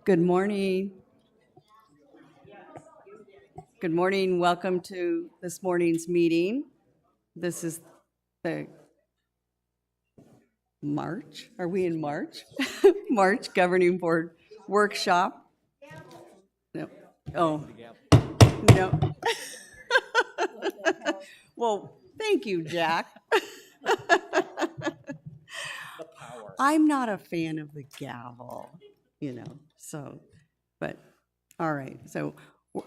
Good morning. Good morning. Welcome to this morning's meeting. This is the March. Are we in March? March Governing Board Workshop. No. Oh, no. Well, thank you, Jack. I'm not a fan of the gavel, so, but, all right. So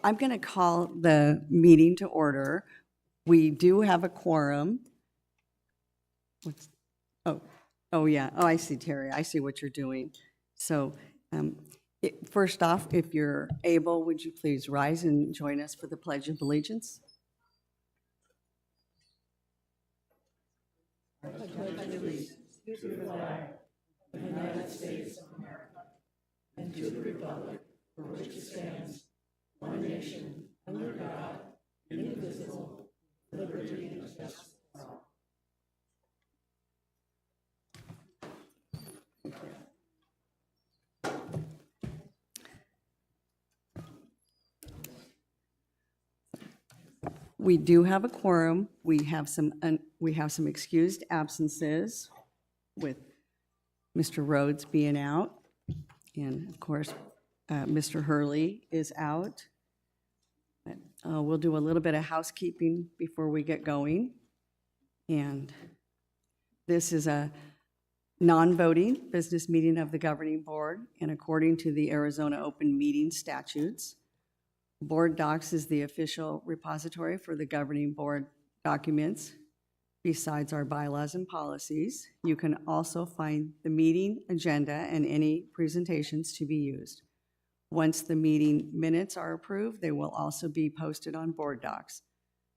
I'm going to call the meeting to order. We do have a quorum. Oh, yeah. Oh, I see, Terry. I see what you're doing. So first off, if you're able, would you please rise and join us for the Pledge of Allegiance? I pledge allegiance to the flag of the United States of America and to the republic for which it stands, one nation, under God, indivisible, liberty and justice for all. We do have a quorum. We have some excused absences with Mr. Rhodes being out, and of course, Mr. Hurley is out. We'll do a little bit of housekeeping before we get going. And this is a non-voting business meeting of the Governing Board, and according to the Arizona Open Meeting Statutes, Board Docs is the official repository for the Governing Board documents. Besides our bylaws and policies, you can also find the meeting agenda and any presentations to be used. Once the meeting minutes are approved, they will also be posted on Board Docs,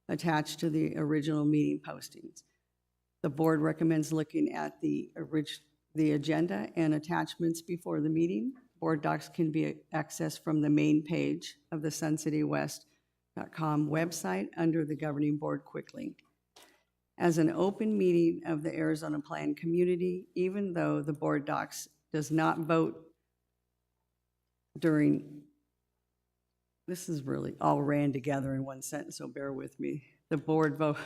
attached to the original meeting postings. The board recommends looking at the agenda and attachments before the meeting. Board Docs can be accessed from the main page of the suncitywest.com website under the Governing Board Quick Link. As an open meeting of the Arizona Plan community, even though the Board Docs does not vote during, this is really all ran together in one sentence, so bear with me. The board vote,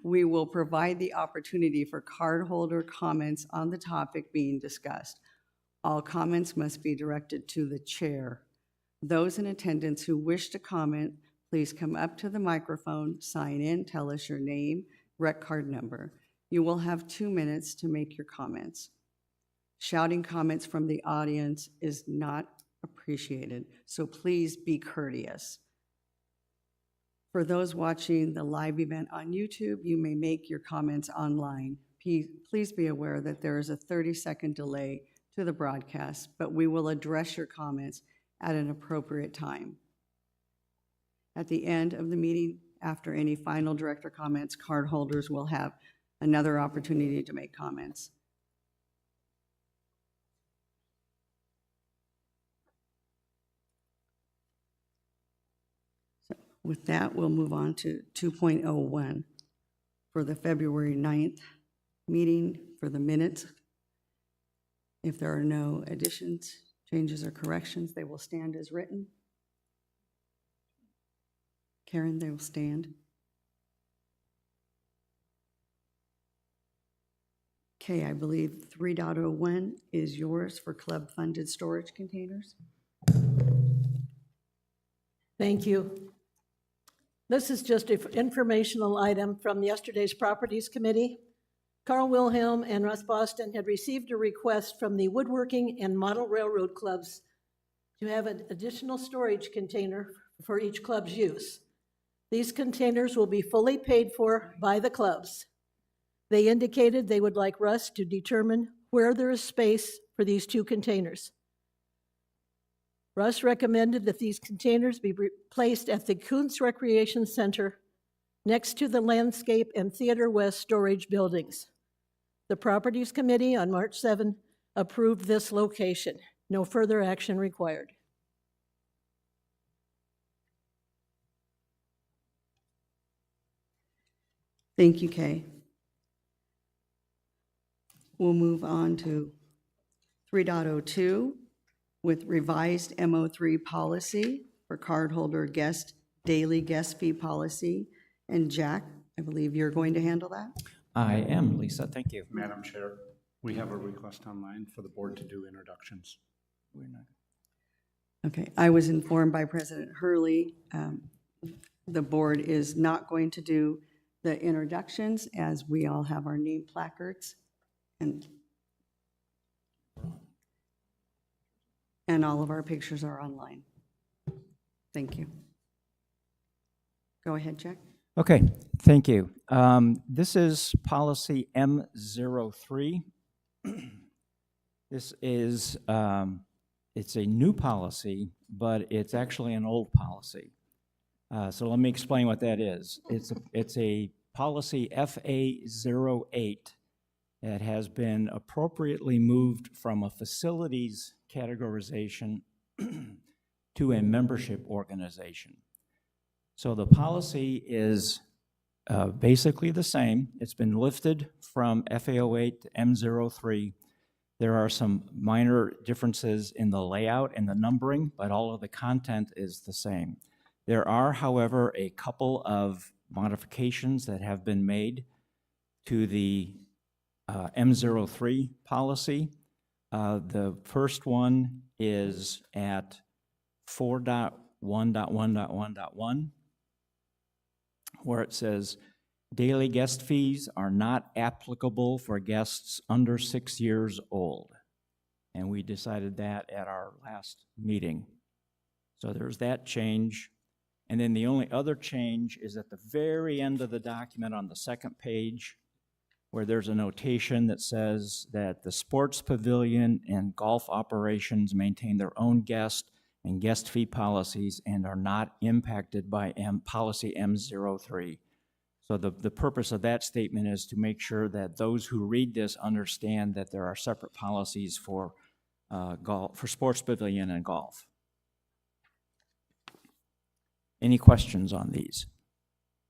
we will provide the opportunity for cardholder comments on the topic being discussed. All comments must be directed to the chair. Those in attendance who wish to comment, please come up to the microphone, sign in, tell us your name, rec card number. You will have 2 minutes to make your comments. Shouting comments from the audience is not appreciated, so please be courteous. For those watching the live event on YouTube, you may make your comments online. Please be aware that there is a 30-second delay to the broadcast, but we will address your comments at an appropriate time. At the end of the meeting, after any final director comments, cardholders will have another opportunity to make comments. So with that, we'll move on to 2.01 for the February 9th meeting for the minutes. If there are no additions, changes, or corrections, they will stand as written. Karen, they will stand. Okay, I believe 3.01 is yours for club-funded storage containers. Thank you. This is just an informational item from yesterday's Properties Committee. Carl Wilhelm and Russ Boston had received a request from the Woodworking and Model Railroad Clubs to have an additional storage container for each club's use. These containers will be fully paid for by the clubs. They indicated they would like Russ to determine where there is space for these 2 containers. Russ recommended that these containers be placed at the Kuntz Recreation Center next to the Landscape and Theater West storage buildings. The Properties Committee on March 7 approved this location. No further action required. Thank you, Kay. We'll move on to 3.02, with revised MO3 policy for cardholder guest, daily guest fee policy. And Jack, I believe you're going to handle that? I am, Lisa, thank you. Madam Chair, we have a request online for the board to do introductions. We're not. Okay, I was informed by President Hurley, the board is not going to do the introductions as we all have our name placards and all of our pictures are online. Thank you. Go ahead, Jack. Okay, thank you. This is policy M03. This is, it's a new policy, but it's actually an old policy. So let me explain what that is. It's a policy FA08 that has been appropriately moved from a facilities categorization to a membership organization. So the policy is basically the same. It's been lifted from FA08 to M03. There are some minor differences in the layout and the numbering, but all of the content is the same. There are, however, a couple of modifications that have been made to the M03 policy. The first one is at 4.1.1.1.1, where it says, daily guest fees are not applicable for guests under 6 years old. And we decided that at our last meeting. So there's that change. And then the only other change is at the very end of the document on the second page, where there's a notation that says that the sports pavilion and golf operations maintain their own guest and guest fee policies and are not impacted by policy M03. So the purpose of that statement is to make sure that those who read this understand that there are separate policies for golf, for sports pavilion and golf. Any questions on these?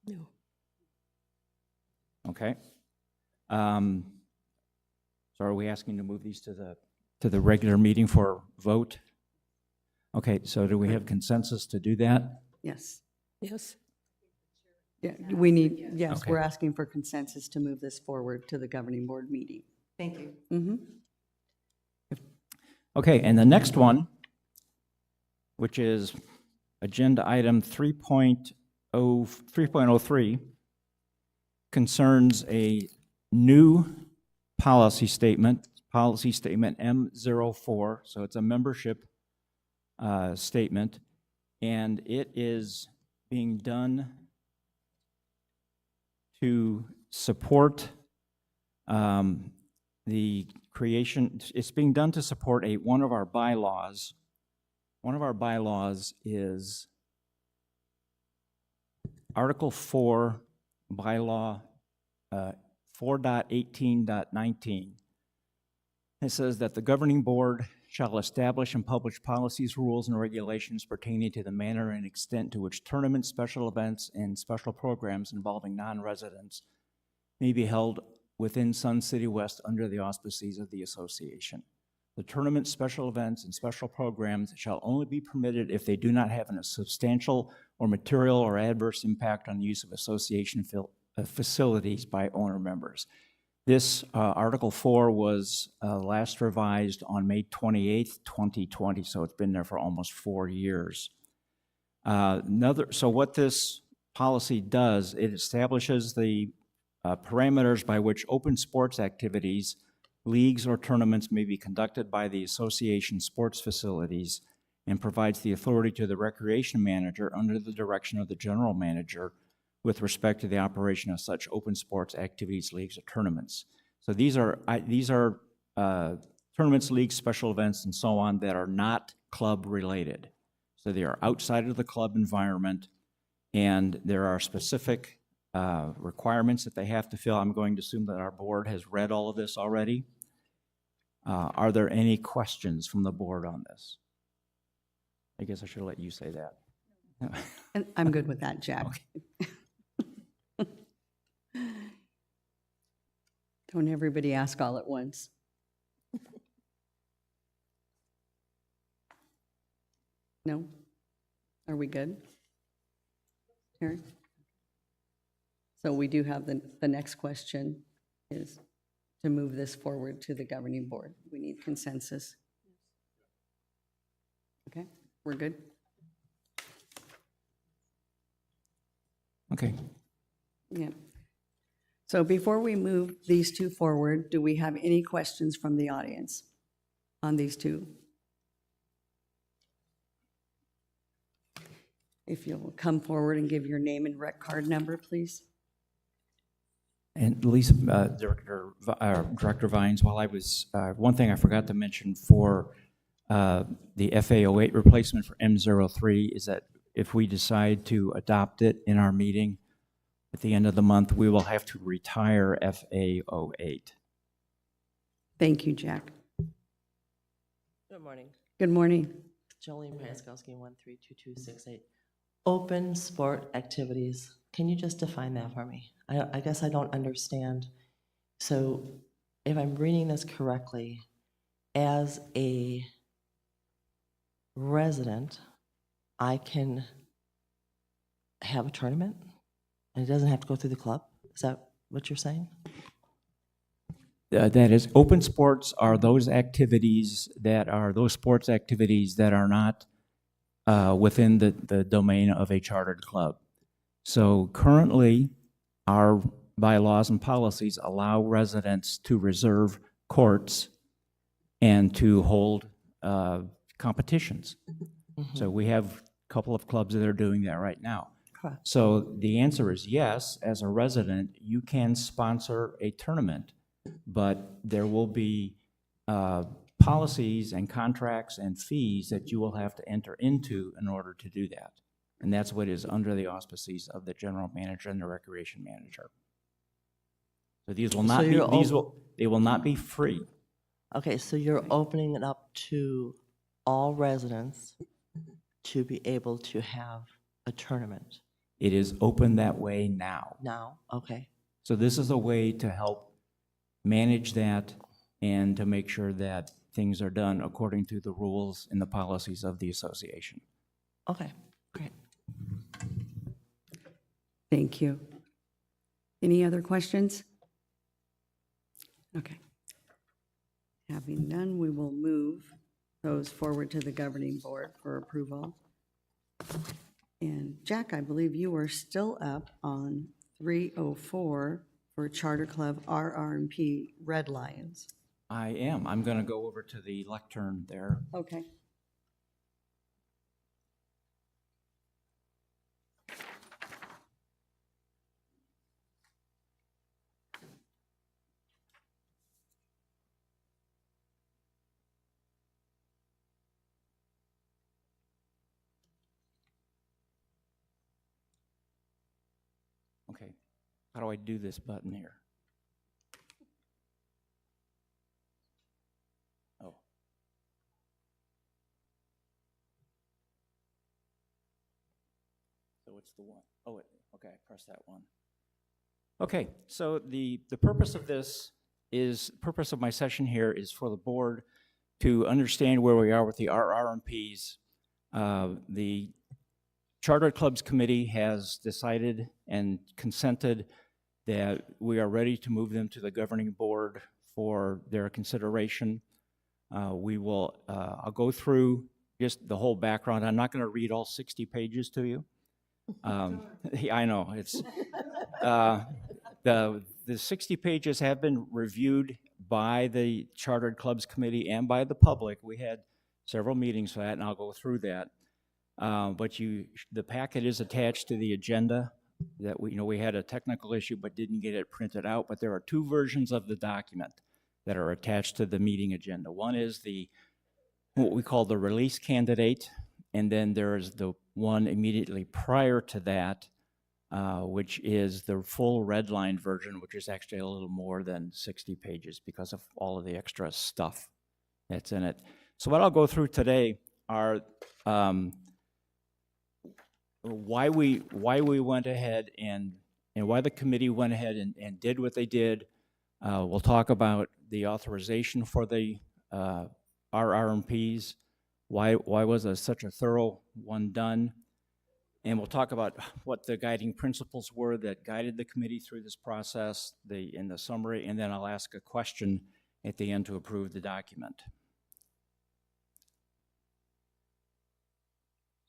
No. Okay. So are we asking to move these to the regular meeting for vote? Okay, so do we have consensus to do that? Yes. Yes. Yeah, we need, yes, Okay. we're asking for consensus to move this forward to the governing board meeting. Thank you. Okay, and the next one, which is agenda item 3.03, concerns a new policy statement M04, so it's a membership statement, and it is being done to support the creation, it's being done to support one of our bylaws. One of our bylaws is Article 4, bylaw 4.18.19. It says that the governing board shall establish and publish policies, rules, and regulations pertaining to the manner and extent to which tournaments, special events, and special programs involving non-residents may be held within Sun City West under the auspices of the association. The tournaments, special events, and special programs shall only be permitted if they do not have a substantial or material or adverse impact on the use of association facilities by owner members. This Article 4 was last revised on May 28th, 2020, so it's been there for almost 4 years. So what this policy does, it establishes the parameters by which open sports activities, leagues, or tournaments may be conducted by the association sports facilities and provides the authority to the recreation manager under the direction of the general manager with respect to the operation of such open sports activities, leagues, or tournaments. So these are tournaments, leagues, special events, and so on that are not club related. So they are outside of the club environment, and there are specific requirements that they have to fill. I'm going to assume that our board has read all of this already. Are there any questions from the board on this? I guess I should let you say that. And I'm good with that, Jack. Okay. Don't everybody ask all at once. No? Are we good? Terry? So we do have the next question is to move this forward to the governing board. We need consensus. Okay, we're good? Okay. Yeah. So before we move these two forward, do we have any questions from the audience on these two? If you'll come forward and give your name and rec card number, please. And Lisa, Director Vines, while I was, one thing I forgot to mention for the FA08 replacement for M03 is that if we decide to adopt it in our meeting at the end of the month, we will have to retire FA08. Thank you, Jack. Good morning. Good morning. Jolene Praskowski, 132268. Open sport activities. Can you just define that for me? I guess I don't understand. So if I'm reading this correctly, as a resident, I can have a tournament and it doesn't have to go through the club? Is that what you're saying? That is, open sports are those activities that are, those sports activities that are not within the domain of a chartered club. So currently, our bylaws and policies allow residents to reserve courts and to hold competitions. So we have a couple of clubs that are doing that right now. Correct. So the answer is yes, as a resident, you can sponsor a tournament, but there will be policies and contracts and fees that you will have to enter into in order to do that. And that's what is under the auspices of the general manager and the recreation manager. So these will not be, they will not be free. Okay, so you're opening it up to all residents to be able to have a tournament It is open that way now. now? Okay. So this is a way to help manage that and to make sure that things are done according to the rules and the policies of the association. Okay, great. Thank you. Any other questions? Okay. Having none, we will move those forward to the governing board for approval. And Jack, I believe you are still up on 304 for Charter Club RR&P Red Lions. I am. I'm going to go over to the lectern there. Okay. Okay. How do I do this button here? Oh. So it's the one. Oh, okay, press that one. Okay, so the purpose of this is, purpose of my session here is for the board to understand where we are with the RR&Ps. The Charter Clubs Committee has decided and consented that we are ready to move them to the governing board for their consideration. I'll go through just the whole background. I'm not going to read all 60 pages to you. Yeah, I know, it's, the 60 pages have been reviewed by the Chartered Clubs Committee and by the public. We had several meetings for that, and I'll go through that. But the packet is attached to the agenda. That we had a technical issue but didn't get it printed out. But there are two versions of the document that are attached to the meeting agenda. One is what we call the release candidate, and then there is the one immediately prior to that, which is the full redlined version, which is actually a little more than 60 pages because of all of the extra stuff that's in it. So what I'll go through today are why we went ahead and why the committee went ahead and did what they did. We'll talk about the authorization for the RR&Ps. why was such a thorough one done? And we'll talk about what the guiding principles were that guided the committee through this process in the summary, and then I'll ask a question at the end to approve the document.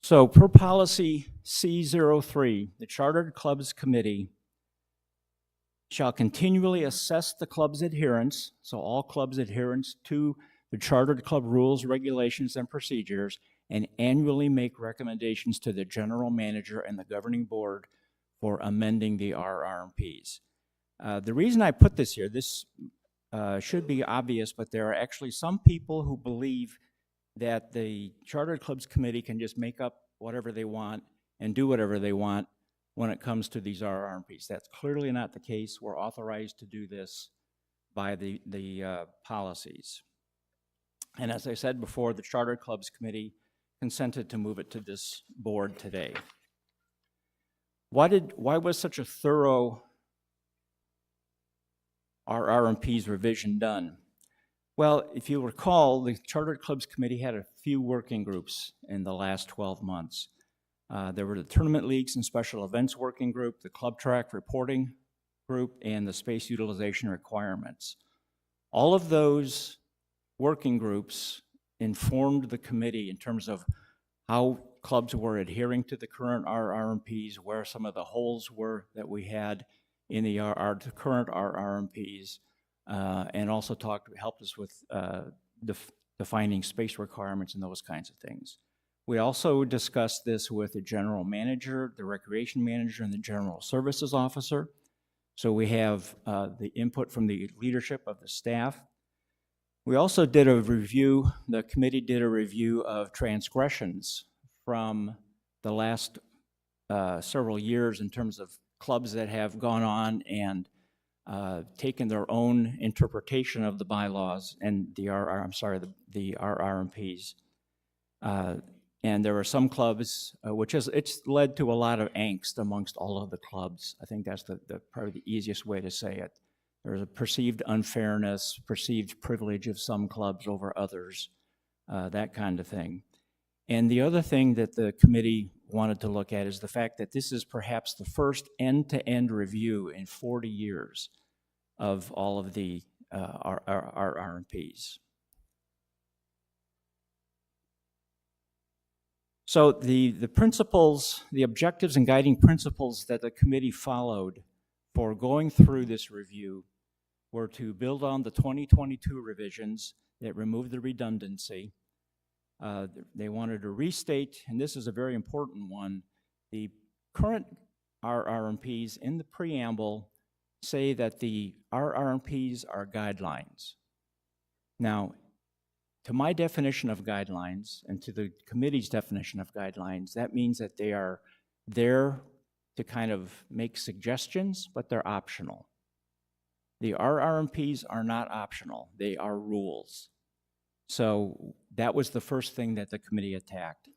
So per policy C03, the Chartered Clubs Committee shall continually assess the club's adherence, so all clubs' adherence to the Chartered Club rules, regulations, and procedures, and annually make recommendations to the general manager and the governing board for amending the RR&Ps. The reason I put this here, this should be obvious, but there are actually some people who believe that the Chartered Clubs Committee can just make up whatever they want and do whatever they want when it comes to these RR&Ps. That's clearly not the case. We're authorized to do this by the policies. And as I said before, the Chartered Clubs Committee consented to move it to this board today. Why was such a thorough RR&Ps revision done? Well, if you recall, the Chartered Clubs Committee had a few working groups in the last 12 months. There were the Tournament Leagues and Special Events Working Group, the Club Track Reporting Group, and the Space Utilization Requirements. All of those working groups informed the committee in terms of how clubs were adhering to the current RR&Ps, where some of the holes were that we had in the current RR&Ps, and also helped us with defining space requirements and those kinds of things. We also discussed this with the general manager, the recreation manager, and the general services officer. So we have the input from the leadership of the staff. We also did a review, the committee did a review of transgressions from the last several years in terms of clubs that have gone on and taken their own interpretation of the bylaws and the RR&Ps. And there are some clubs, it's led to a lot of angst amongst all of the clubs. I think that's probably the easiest way to say it. There's a perceived unfairness, perceived privilege of some clubs over others, that kind of thing. And the other thing that the committee wanted to look at is the fact that this is perhaps the first end-to-end review in 40 years of all of the RR&Ps. So the principles, the objectives and guiding principles that the committee followed for going through this review were to build on the 2022 revisions that removed the redundancy. They wanted to restate, and this is a very important one, the current RR&Ps in the preamble say that the RR&Ps are guidelines. Now, to my definition of guidelines and to the committee's definition of guidelines, that means that they are there to kind of make suggestions, but they're optional. The RR&Ps are not optional, they are rules. So that was the first thing that the committee attacked.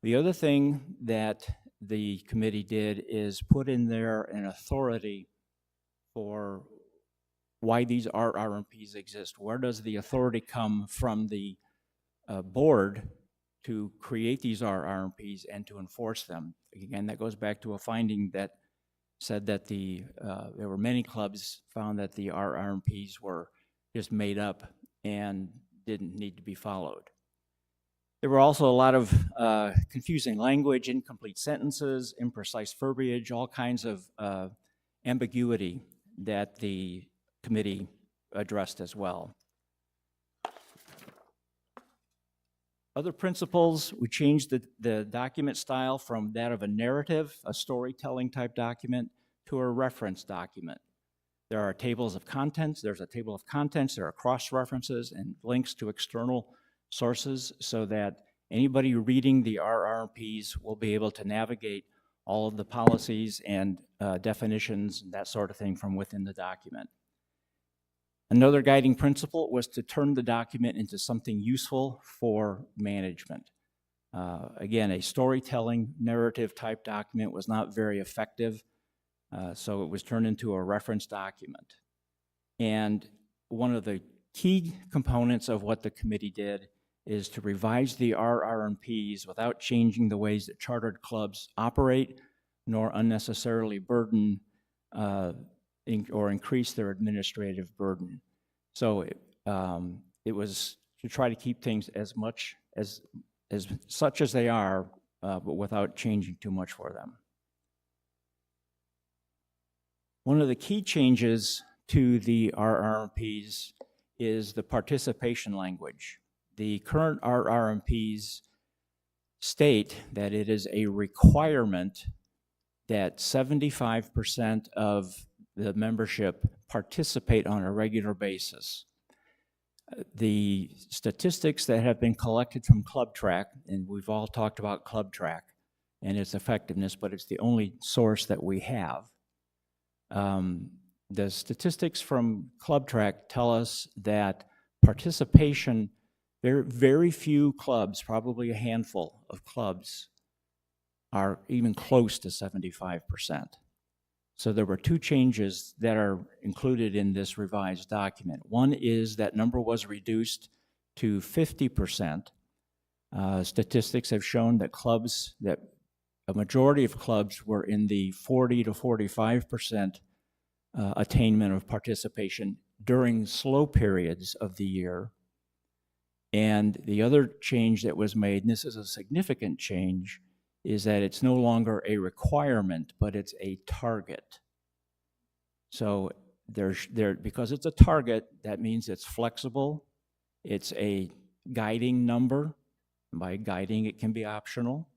The other thing that the committee did is put in there an authority for why these RR&Ps exist. Where does the authority come from the board to create these RR&Ps and to enforce them? Again, that goes back to a finding that said that there were many clubs found that the RR&Ps were just made up and didn't need to be followed. There were also a lot of confusing language, incomplete sentences, imprecise verbiage, all kinds of ambiguity that the committee addressed as well. Other principles, we changed the document style from that of a narrative, a storytelling type document, to a reference document. There are tables of contents, there's a table of contents, there are cross-references and links to external sources so that anybody reading the RR&Ps will be able to navigate all of the policies and definitions, that sort of thing from within the document. Another guiding principle was to turn the document into something useful for management. Again, a storytelling narrative type document was not very effective, so it was turned into a reference document. And one of the key components of what the committee did is to revise the RR&Ps without changing the ways that chartered clubs operate, nor unnecessarily burden or increase their administrative burden. So it was to try to keep things as much as such as they are, but without changing too much for them. One of the key changes to the RR&Ps is the participation language. The current RR&Ps state that it is a requirement that 75% of the membership participate on a regular basis. The statistics that have been collected from Club Track, and we've all talked about Club Track and its effectiveness, but it's the only source that we have. The statistics from Club Track tell us that participation, very few clubs, probably a handful of clubs, are even close to 75%. So there were two changes that are included in this revised document. One is that number was reduced to 50%. Statistics have shown that a majority of clubs were in the 40 to 45% attainment of participation during slow periods of the year. And the other change that was made, and this is a significant change, is that it's no longer a requirement, but it's a target. So because it's a target, that means it's flexible. It's a guiding number. By guiding, it can be optional,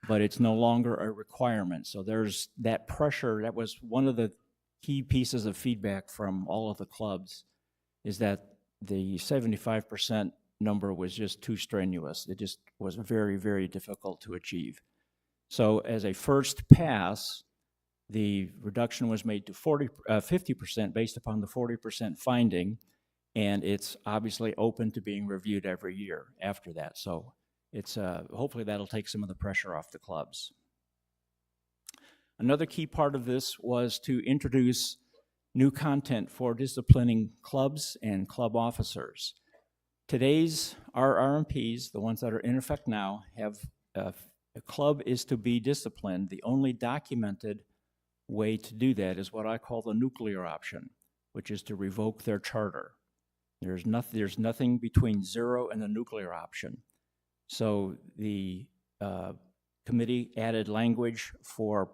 but it's no longer a requirement. So there's that pressure. That was one of the key pieces of feedback from all of the clubs, is that the 75% number was just too strenuous. It just was very, very difficult to achieve. So as a first pass, the reduction was made to 50% based upon the 40% finding, and it's obviously open to being reviewed every year after that. So it's hopefully that'll take some of the pressure off the clubs. Another key part of this was to introduce new content for disciplining clubs and club officers. Today's RR&Ps, the ones that are in effect now, have a club is to be disciplined. The only documented way to do that is what I call the nuclear option, which is to revoke their charter. There's nothing between 0 and the nuclear option. So the committee added language for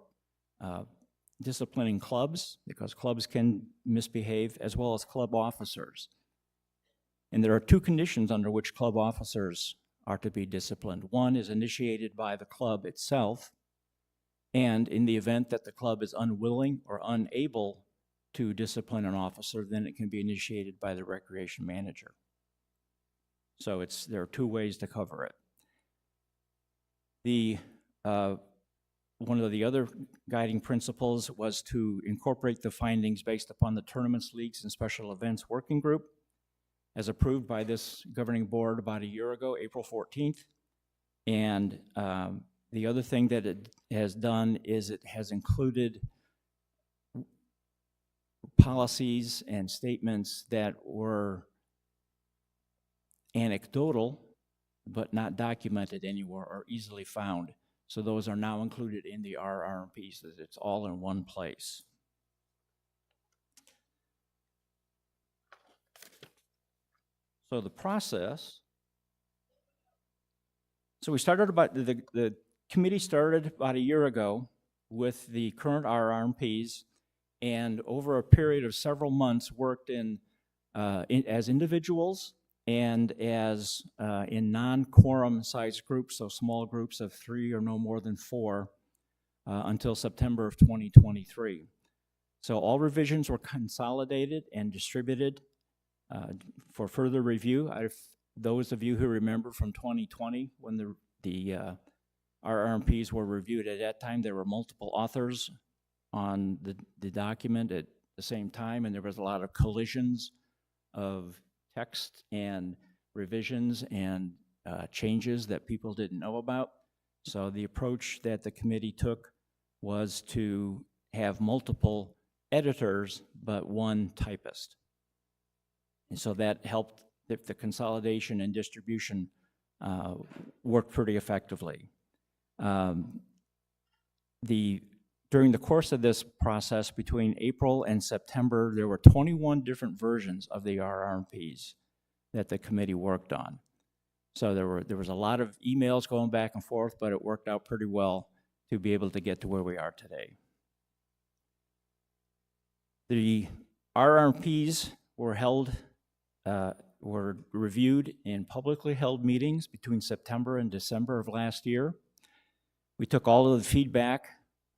disciplining clubs, because clubs can misbehave, as well as club officers. And there are two conditions under which club officers are to be disciplined. One is initiated by the club itself, and in the event that the club is unwilling or unable to discipline an officer, then it can be initiated by the recreation manager. So there are two ways to cover it. One of the other guiding principles was to incorporate the findings based upon the Tournaments, Leagues, and Special Events Working Group, as approved by this governing board about a year ago, April 14th. And the other thing that it has done is it has included policies and statements that were anecdotal but not documented anywhere or easily found. So those are now included in the RR&Ps. It's all in one place. So the process, so we started about, the committee started about a year ago with the current RR&Ps, and over a period of several months worked as individuals and as in non-quorum sized groups, so small groups of 3 or no more than 4, until September of 2023. So all revisions were consolidated and distributed for further review. Those of you who remember from 2020, when the RR&Ps were reviewed, at that time there were multiple authors on the document at the same time, and there was a lot of collisions of text and revisions and changes that people didn't know about. So the approach that the committee took was to have multiple editors but one typist. And so that helped the consolidation and distribution worked pretty effectively. During the course of this process, between April and September, there were 21 different versions of the RR&Ps that the committee worked on. So there was a lot of emails going back and forth, but it worked out pretty well to be able to get to where we are today. The RR&Ps were reviewed in publicly held meetings between September and December of last year. We took all of the feedback,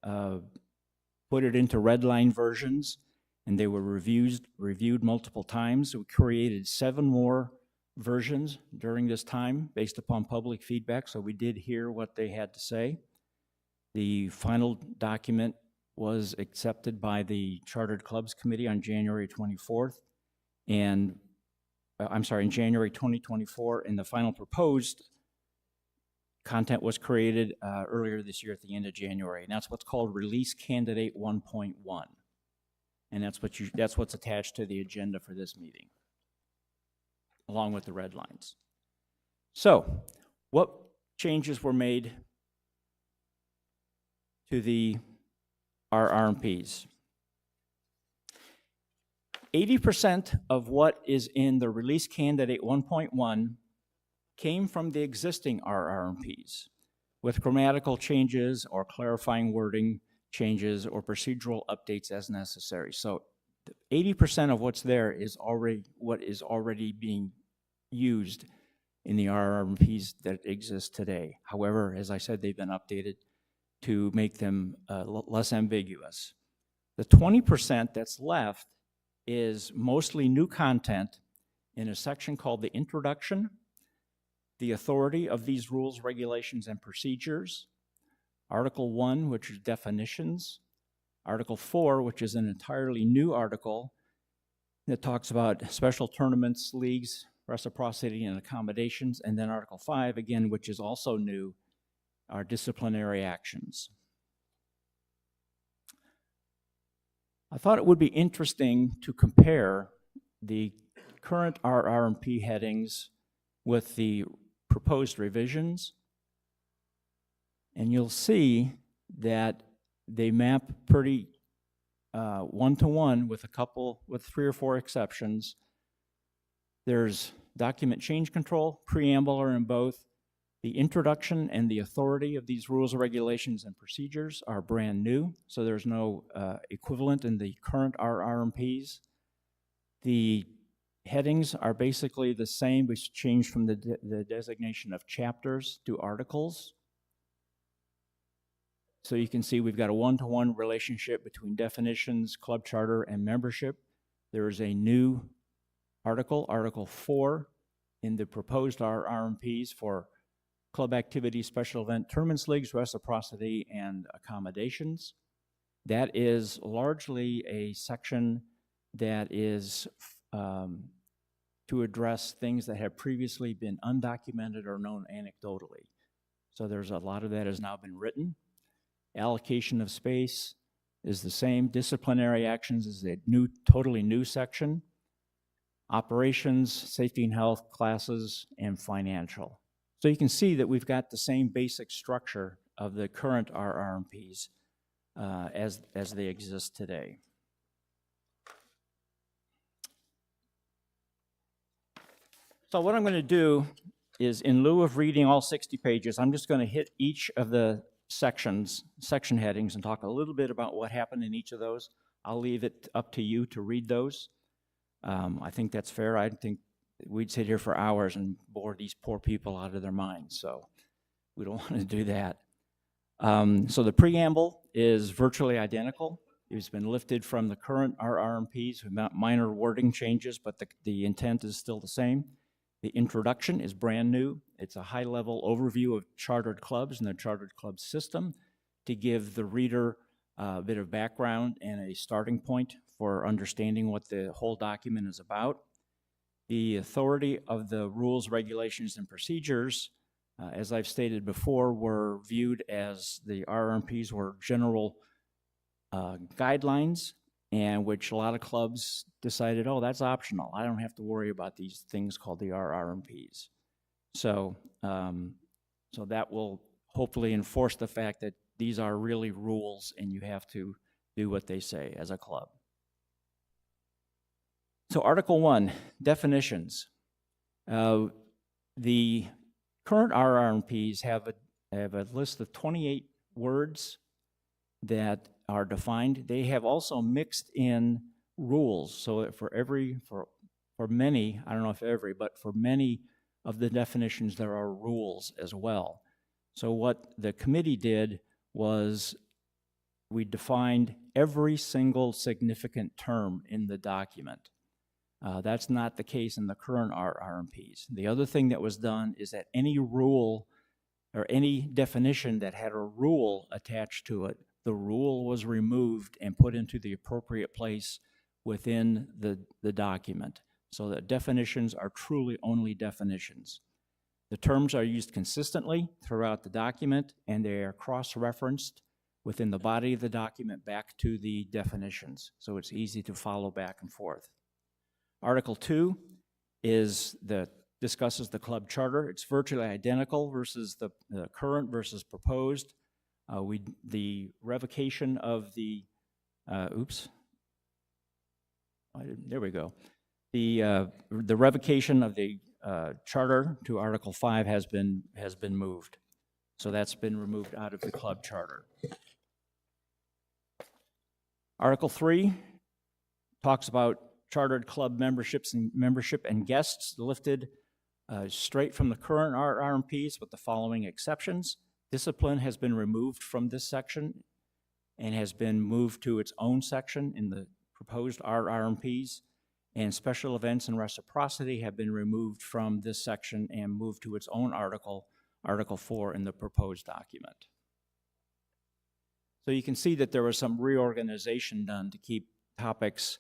put it into redline versions, and they were reviewed multiple times. We created 7 more versions during this time based upon public feedback, so we did hear what they had to say. The final document was accepted by the Chartered Clubs Committee on January 24th, and in January 2024, and the final proposed content was created earlier this year at the end of January, and that's what's called Release Candidate 1.1, and that's what's attached to the agenda for this meeting, along with the red lines. So, what changes were made to the RR&Ps? 80% of what is in the Release Candidate 1.1 came from the existing RR&Ps, with grammatical changes or clarifying wording changes or procedural updates as necessary. So 80% of what's there is already being used in the RR&Ps that exist today. However, as I said, they've been updated to make them less ambiguous. The 20% that's left is mostly new content in a section called the Introduction, the authority of these rules, regulations, and procedures, Article 1, which is definitions, Article 4, which is an entirely new article that talks about special tournaments, leagues, reciprocity, and accommodations, and then Article 5, again, which is also new, are disciplinary actions. I thought it would be interesting to compare the current RR&P headings with the proposed revisions, and you'll see that they map pretty one-to-one with 3 or 4 exceptions. There's document change control, preamble are in both. The introduction and the authority of these rules, regulations, and procedures are brand new, so there's no equivalent in the current RR&Ps. The headings are basically the same, which changed from the designation of chapters to articles. So you can see we've got a one-to-one relationship between definitions, club charter, and membership. There is a new article, Article 4, in the proposed RR&Ps for club activities, special event, tournaments, leagues, reciprocity, and accommodations. That is largely a section that is to address things that have previously been undocumented or known anecdotally. So there's a lot of that has now been written. Allocation of space is the same. Disciplinary actions is a totally new section. Operations, safety and health, classes, and financial. So you can see that we've got the same basic structure of the current RR&Ps as they exist today. So what I'm going to do is, in lieu of reading all 60 pages, I'm just going to hit each of the section headings and talk a little bit about what happened in each of those. I'll leave it up to you to read those. I think that's fair. I think we'd sit here for hours and bore these poor people out of their minds, so we don't want to do that. So the preamble is virtually identical. It's been lifted from the current RR&Ps with minor wording changes, but the intent is still the same. The introduction is brand new. It's a high-level overview of chartered clubs and the chartered club system to give the reader a bit of background and a starting point for understanding what the whole document is about. The authority of the rules, regulations, and procedures, as I've stated before, were viewed as the RR&Ps were general guidelines and which a lot of clubs decided, oh, that's optional. I don't have to worry about these things called the RR&Ps. So, so that will hopefully enforce the fact that these are really rules and you have to do what they say as a club. So Article 1, definitions. The current RR&Ps have a list of 28 words that are defined. They have also mixed in rules, so that for many, I don't know if every, but for many of the definitions there are rules as well. So what the committee did was we defined every single significant term in the document. That's not the case in the current RR&Ps. The other thing that was done is that any rule or any definition that had a rule attached to it, the rule was removed and put into the appropriate place within the document, so that definitions are truly only definitions. The terms are used consistently throughout the document, and they are cross-referenced within the body of the document back to the definitions, so it's easy to follow back and forth. Article 2 discusses the club charter. It's virtually identical versus the current versus proposed. The revocation of the, there we go. The revocation of the charter to Article 5 has been moved. So that's been removed out of the club charter. Article 3 talks about chartered club membership and guests lifted straight from the current RR&Ps with the following exceptions. Discipline has been removed from this section and has been moved to its own section in the proposed RR&Ps, and special events and reciprocity have been removed from this section and moved to its own article, Article 4 in the proposed document. So you can see that there was some reorganization done to keep topics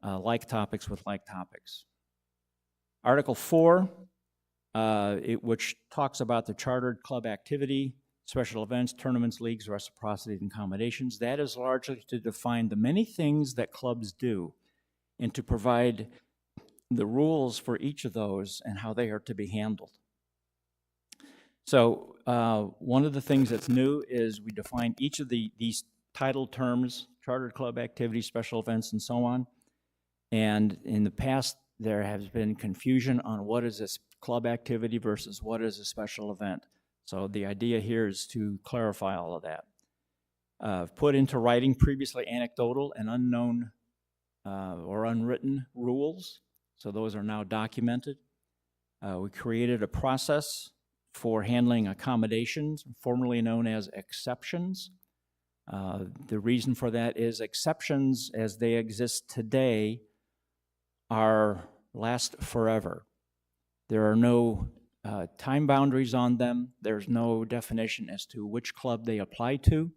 like topics with like topics. Article 4, which talks about the chartered club activity, special events, tournaments, leagues, reciprocity, and accommodations. That is largely to define the many things that clubs do and to provide the rules for each of those and how they are to be handled. So one of the things that's new is we define each of these title terms, chartered club activity, special events, and so on. And in the past, there has been confusion on what is this club activity versus what is a special event. So the idea here is to clarify all of that. Put into writing previously anecdotal and unknown or unwritten rules. So those are now documented. We created a process for handling accommodations, formerly known as exceptions. The reason for that is exceptions as they exist today last forever. There are no time boundaries on them. There's no definition as to which club they apply to.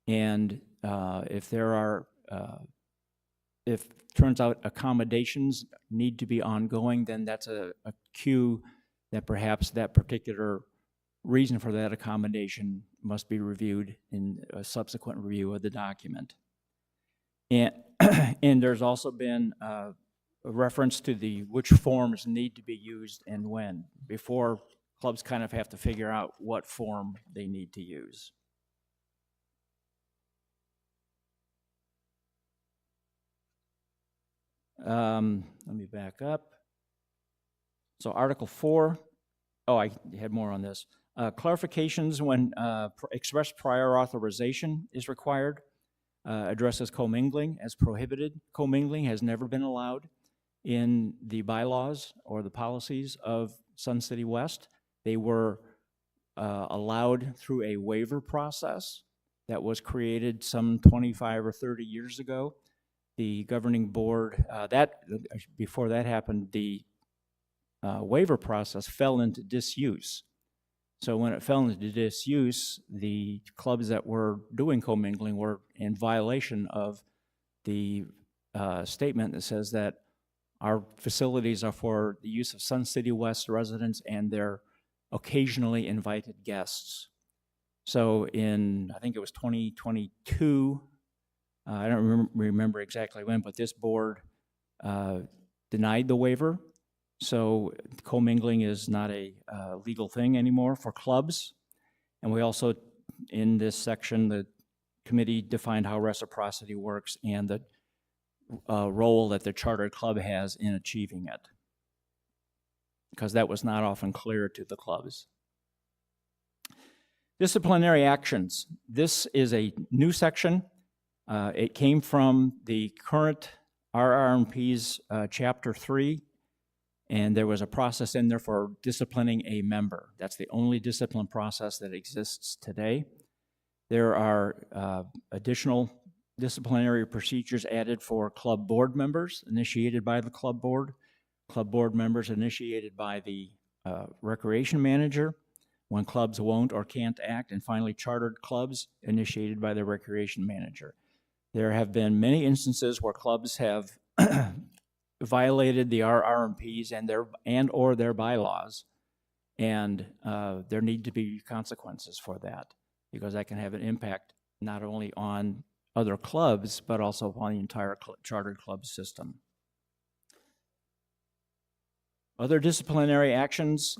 And if it turns out accommodations need to be ongoing, then that's a cue that perhaps that particular reason for that accommodation must be reviewed in a subsequent review of the document. And there's also been a reference to which forms need to be used and when. Before, clubs kind of have to figure out what form they need to use. Let me back up. So Article 4, I had more on this. Clarifications when express prior authorization is required. Addresses commingling as prohibited. Commingling has never been allowed in the bylaws or the policies of Sun City West. They were allowed through a waiver process that was created some 25 or 30 years ago. The governing board, before that happened, the waiver process fell into disuse. So when it fell into disuse, the clubs that were doing commingling were in violation of the statement that says that our facilities are for the use of Sun City West residents and their occasionally invited guests. So in, I think it was 2022, I don't remember exactly when, but this board denied the waiver. So commingling is not a legal thing anymore for clubs. And we also, in this section, the committee defined how reciprocity works and the role that the chartered club has in achieving it, because that was not often clear to the clubs. Disciplinary actions. This is a new section. It came from the current RR&Ps Chapter 3, and there was a process in there for disciplining a member. That's the only discipline process that exists today. There are additional disciplinary procedures added for club board members initiated by the club board members initiated by the recreation manager when clubs won't or can't act, and finally chartered clubs initiated by the recreation manager. There have been many instances where clubs have violated the RR&Ps and/or their bylaws, and there need to be consequences for that, because that can have an impact not only on other clubs, but also upon the entire chartered club system. Other disciplinary actions,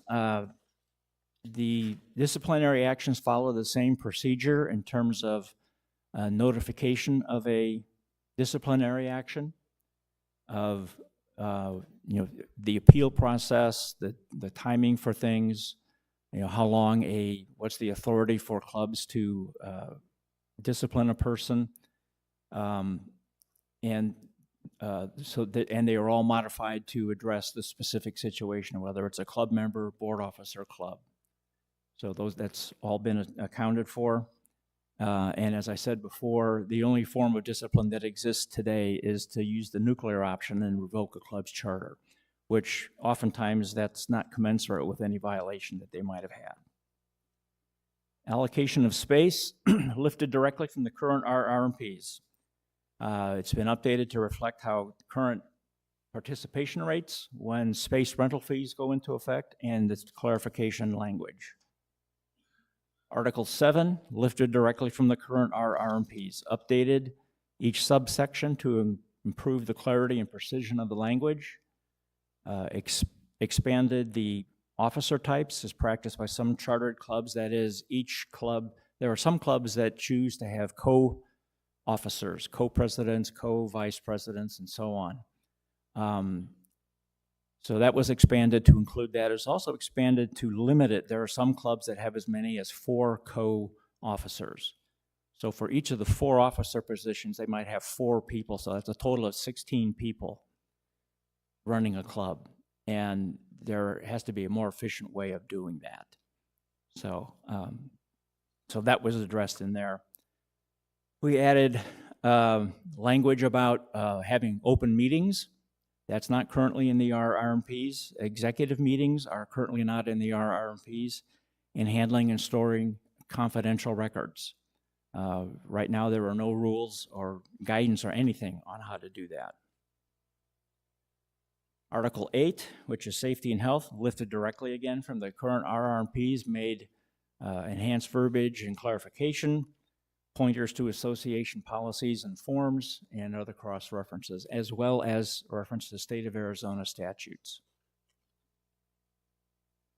the disciplinary actions follow the same procedure in terms of notification of a disciplinary action, of the appeal process, the timing for things, how long what's the authority for clubs to discipline a person, and they are all modified to address the specific situation, whether it's a club member, board officer, club. So that's all been accounted for. And as I said before, the only form of discipline that exists today is to use the nuclear option and revoke a club's charter, which oftentimes that's not commensurate with any violation that they might have had. Allocation of space, lifted directly from the current RR&Ps. It's been updated to reflect how current participation rates when space rental fees go into effect, and its clarification language. Article 7, lifted directly from the current RR&Ps, updated each subsection to improve the clarity and precision of the language, expanded the officer types as practiced by some chartered clubs. That is, each club, there are some clubs that choose to have co-officers, co-presidents, co-vice presidents, and so on. So that was expanded to include that. It's also expanded to limit it. There are some clubs that have as many as 4 co-officers. So for each of the 4 officer positions, they might have 4 people. So that's a total of 16 people running a club. And there has to be a more efficient way of doing that. So, so that was addressed in there. We added language about having open meetings. That's not currently in the RR&Ps. Executive meetings are currently not in the RR&Ps, in handling and storing confidential records. Right now, there are no rules or guidance or anything on how to do that. Article 8, which is safety and health, lifted directly again from the current RR&Ps, made enhanced verbiage and clarification, pointers to association policies and forms, and other cross-references, as well as reference to state of Arizona statutes.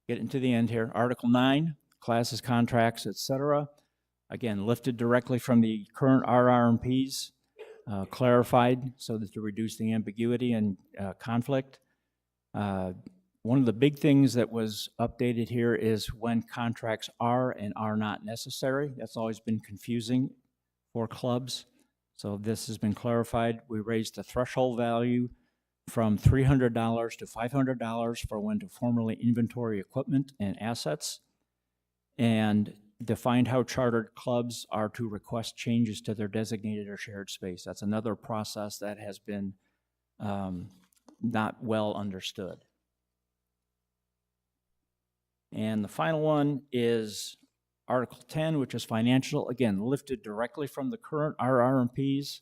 Getting to the end here, Article 9, classes, contracts, etc. Again, lifted directly from the current RR&Ps, clarified so that to reduce the ambiguity and conflict. One of the big things that was updated here is when contracts are and are not necessary. That's always been confusing for clubs. So this has been clarified. We raised the threshold value from $300 to $500 for when to formally inventory equipment and assets, and defined how chartered clubs are to request changes to their designated or shared space. That's another process that has been not well understood. And the final one is Article 10, which is financial, again, lifted directly from the current RR&Ps.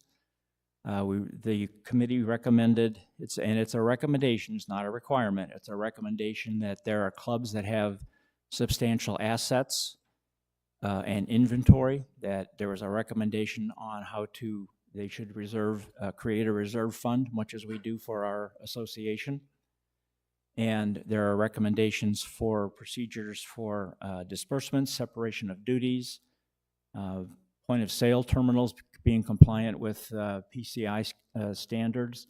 The committee recommended, it's a recommendation, it's not a requirement, it's a recommendation that there are clubs that have substantial assets and inventory, that there was a recommendation on how to They should create a reserve fund, much as we do for our association. And there are recommendations for procedures for disbursements, separation of duties, point of sale terminals being compliant with PCI standards.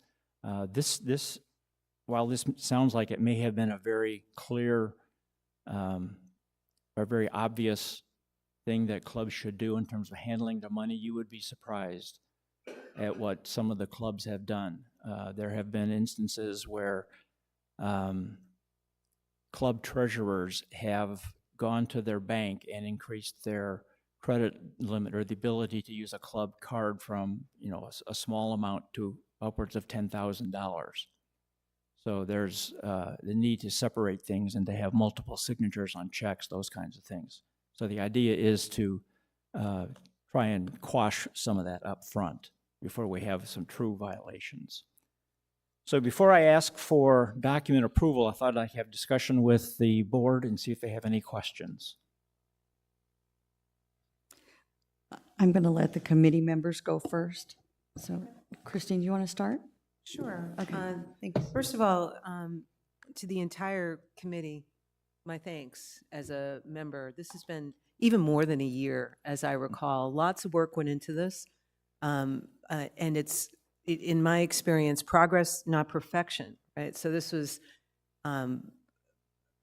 While this sounds like it may have been a very clear or very obvious thing that clubs should do in terms of handling their money, you would be surprised at what some of the clubs have done. There have been instances where club treasurers have gone to their bank and increased their credit limit or the ability to use a club card from, a small amount to upwards of $10,000. So there's the need to separate things and to have multiple signatures on checks, those kinds of things. So the idea is to try and quash some of that up front before we have some true violations. So before I ask for document approval, I thought I'd have discussion with the board and see if they have any questions. I'm going to let the committee members go first. So Christine, do you want to start? Sure. Okay, thanks. First of all, to the entire committee, my thanks as a member. This has been even more than a year, as I recall. Lots of work went into this. And it's, in my experience, progress, not perfection, right? So this was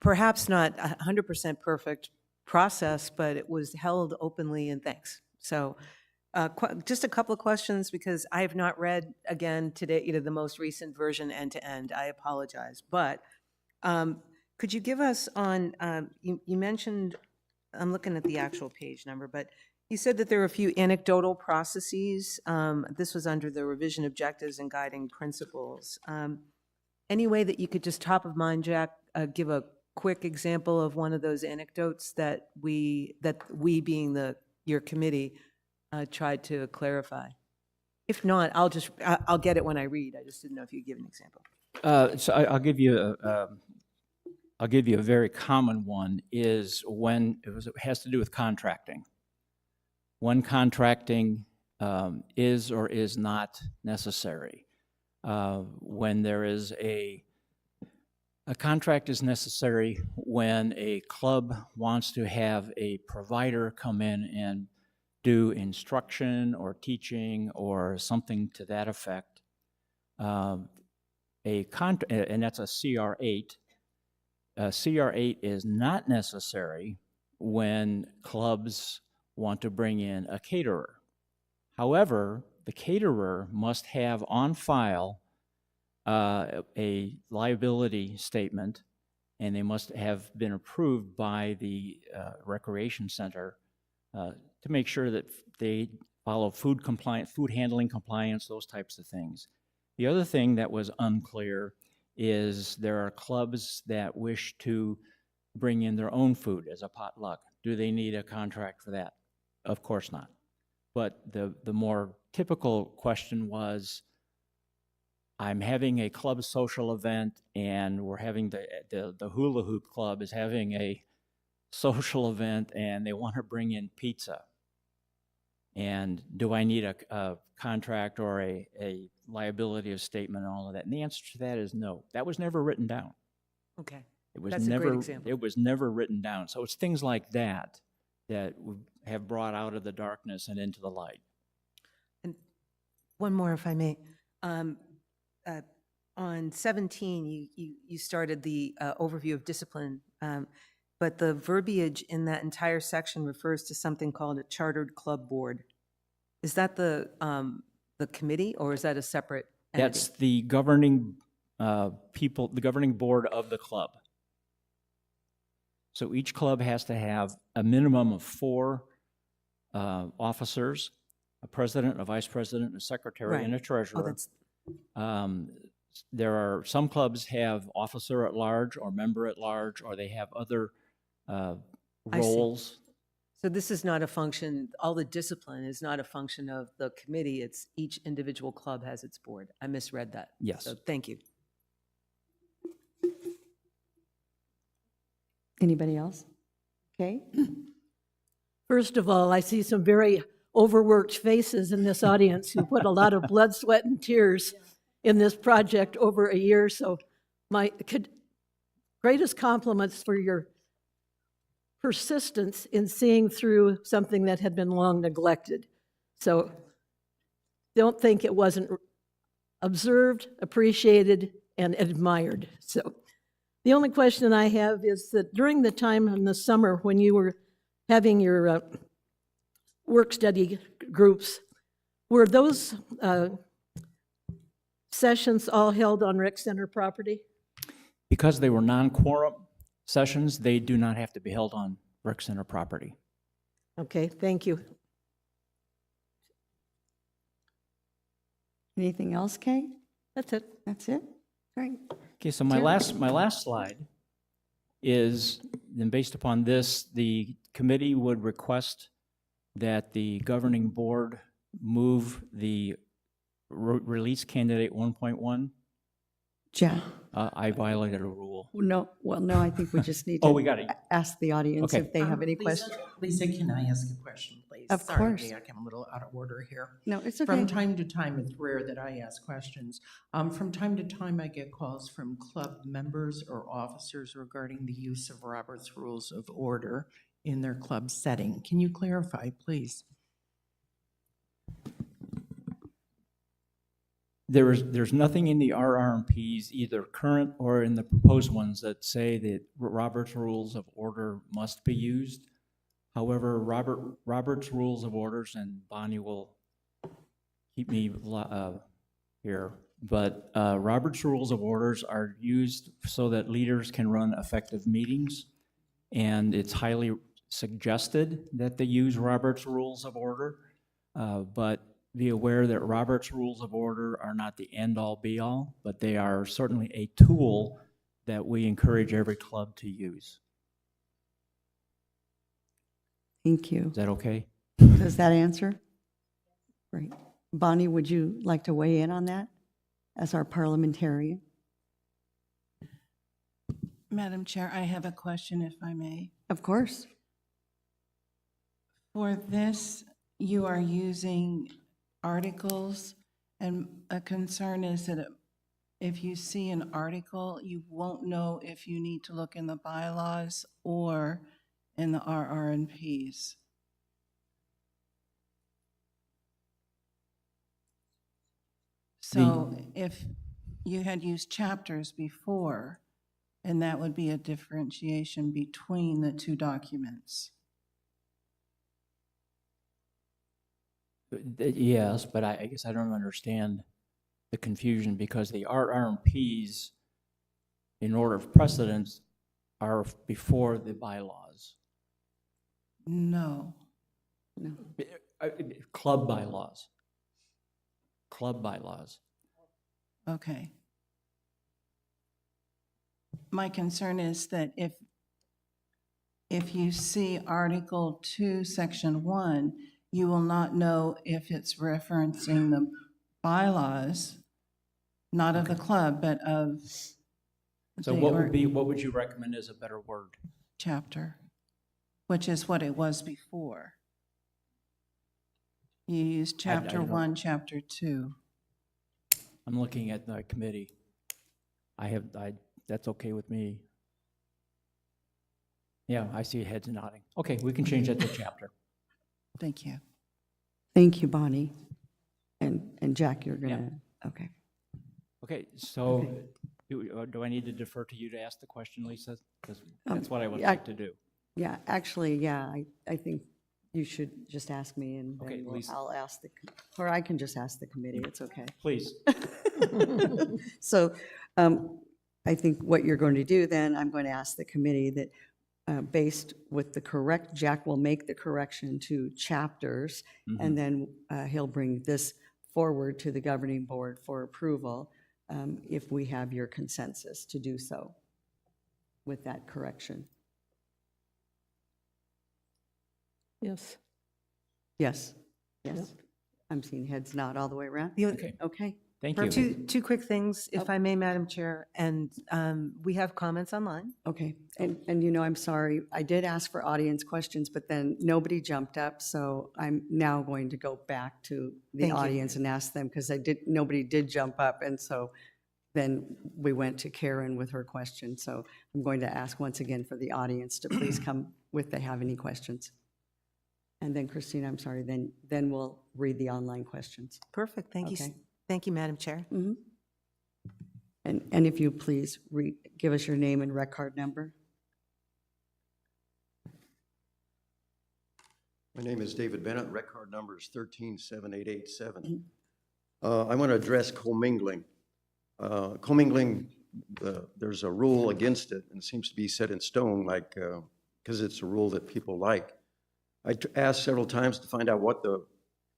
perhaps not a 100% perfect process, but it was held openly, and thanks. So just a couple of questions, because I have not read, again, today, the most recent version end to end. I apologize. But could you give us on, you mentioned, I'm looking at the actual page number, but you said that there were a few anecdotal processes. This was under the revision objectives and guiding principles. Any way that you could just top of mind, Jack, give a quick example of one of those anecdotes that we being your committee, tried to clarify? If not, I'll get it when I read. I just didn't know if you'd give an example. So I'll give you a very common one is when it has to do with contracting. When contracting is or is not necessary. When there is a contract is necessary when a club wants to have a provider come in and do instruction or teaching or something to that effect. And that's a CR8. CR8 is not necessary when clubs want to bring in a caterer. However, the caterer must have on file a liability statement, and they must have been approved by the recreation center to make sure that they follow food handling compliance, those types of things. The other thing that was unclear is there are clubs that wish to bring in their own food as a potluck. Do they need a contract for that? Of course not. But the more typical question was, I'm having a club social event, and we're having the hula hoop club is having a social event, and they want to bring in pizza. And do I need a contract or a liability of statement and all of that? And the answer to that is no. That was never written down. Okay. It was That's a great example. It was never written down. So it's things like that that have brought out of the darkness and into the light. And one more, if I may. On 17, you started the overview of discipline, but the verbiage in that entire section refers to something called a chartered club board. Is that the committee, or is that a separate entity? That's the governing the governing board of the club. So each club has to have a minimum of 4 officers, a president, a vice president, a secretary, Right. and a treasurer. Oh, that's, There are some clubs have officer at large or member at large, or they have other roles. so this is not a function, all the discipline is not a function of the committee, it's each individual club has its board. I misread that. Yes. So thank you. Anybody else? Okay, First of all, I see some very overworked faces in this audience who put a lot of blood, sweat, and tears in this project over a year. So my greatest compliments for your persistence in seeing through something that had been long neglected. So don't think it wasn't observed, appreciated, and admired. So the only question I have is that during the time in the summer when you were having your work study groups, were those sessions all held on rec center property? Because they were non-quorum sessions, they do not have to be held on rec center property. Okay, thank you. Anything else, Kay? That's it. That's it? Great. Okay, so my last slide is, then based upon this, the committee would request that the governing board move the release candidate 1.1. Jack? I violated a rule. No, well, no, I think we just need Oh, to we got it. ask the audience Okay. if they have any questions. Lisa, can I ask a question, please? Of Sorry, course. Jack, I'm a little out of order here. No, it's okay. From time to time, it's rare that I ask questions. From time to time, I get calls from club members or officers regarding the use of Robert's Rules of Order in their club setting. Can you clarify, please? There's nothing in the RR&Ps, either current or in the proposed ones, that say that Robert's Rules of Order must be used. However, Robert's Rules of Orders, and Bonnie will keep me here, but Robert's Rules of Orders are used so that leaders can run effective meetings, and it's highly suggested that they use Robert's Rules of Order, but be aware that Robert's Rules of Order are not the end-all, be-all, but they are certainly a tool that we encourage every club to use. Thank you. Is that okay? Does that answer? Great. Bonnie, would you like to weigh in on that as our parliamentarian? Madam Chair, I have a question, if I may. Of course. For this, you are using articles, and a concern is that if you see an article, you won't know if you need to look in the bylaws or in the RR&Ps. So if you had used chapters before, and that would be a differentiation between the two documents. Yes, but I guess I don't understand the confusion, because the RR&Ps, in order of precedence, are before the bylaws. No. No. Club bylaws. Club bylaws. Okay. My concern is that if you see Article 2, Section 1, you will not know if it's referencing the bylaws, not of the club, but of So the what would you recommend as a better word? chapter, which is what it was before. You used Chapter don't- 1, Chapter 2. I'm looking at the committee. That's okay with me. Yeah, I see heads nodding. Okay, we can change that to chapter. Thank you. Thank you, Bonnie. And Jack, you're gonna, okay. Okay, so do I need to defer to you to ask the question, Lisa? Because that's what I would yeah, like to do. Yeah, actually, yeah, I think you should just ask me, and Okay, then Lisa. I'll ask or I can just ask the committee, it's okay. Please. So I think what you're going to do then, I'm going to ask the committee that based with the correct, Jack will make the correction to chapters, and then he'll bring this forward to the governing board for approval if we have your consensus to do so with that correction. Yes. Yes, yes. I'm seeing heads nod all the way around. Okay. Okay, Thank you. Two quick things, if I may, Madam Chair, and we have comments online. Okay, and you know, I'm sorry, I did ask for audience questions, but then nobody jumped up, so I'm now going to go back to the Thank you. audience and ask them, because nobody did jump up, and so then we went to Karen with her question, so I'm going to ask once again for the audience to please come if they have any questions. And then Christina, I'm sorry, then we'll read the online questions. Perfect, thank you. Okay. Thank you, Madam Chair. Mhm. And if you please give us your name and rec card number. My name is David Bennett. Rec card number is 137887. I want to address commingling. Commingling, there's a rule against it, and it seems to be set in stone, like because it's a rule that people like. I asked several times to find out what the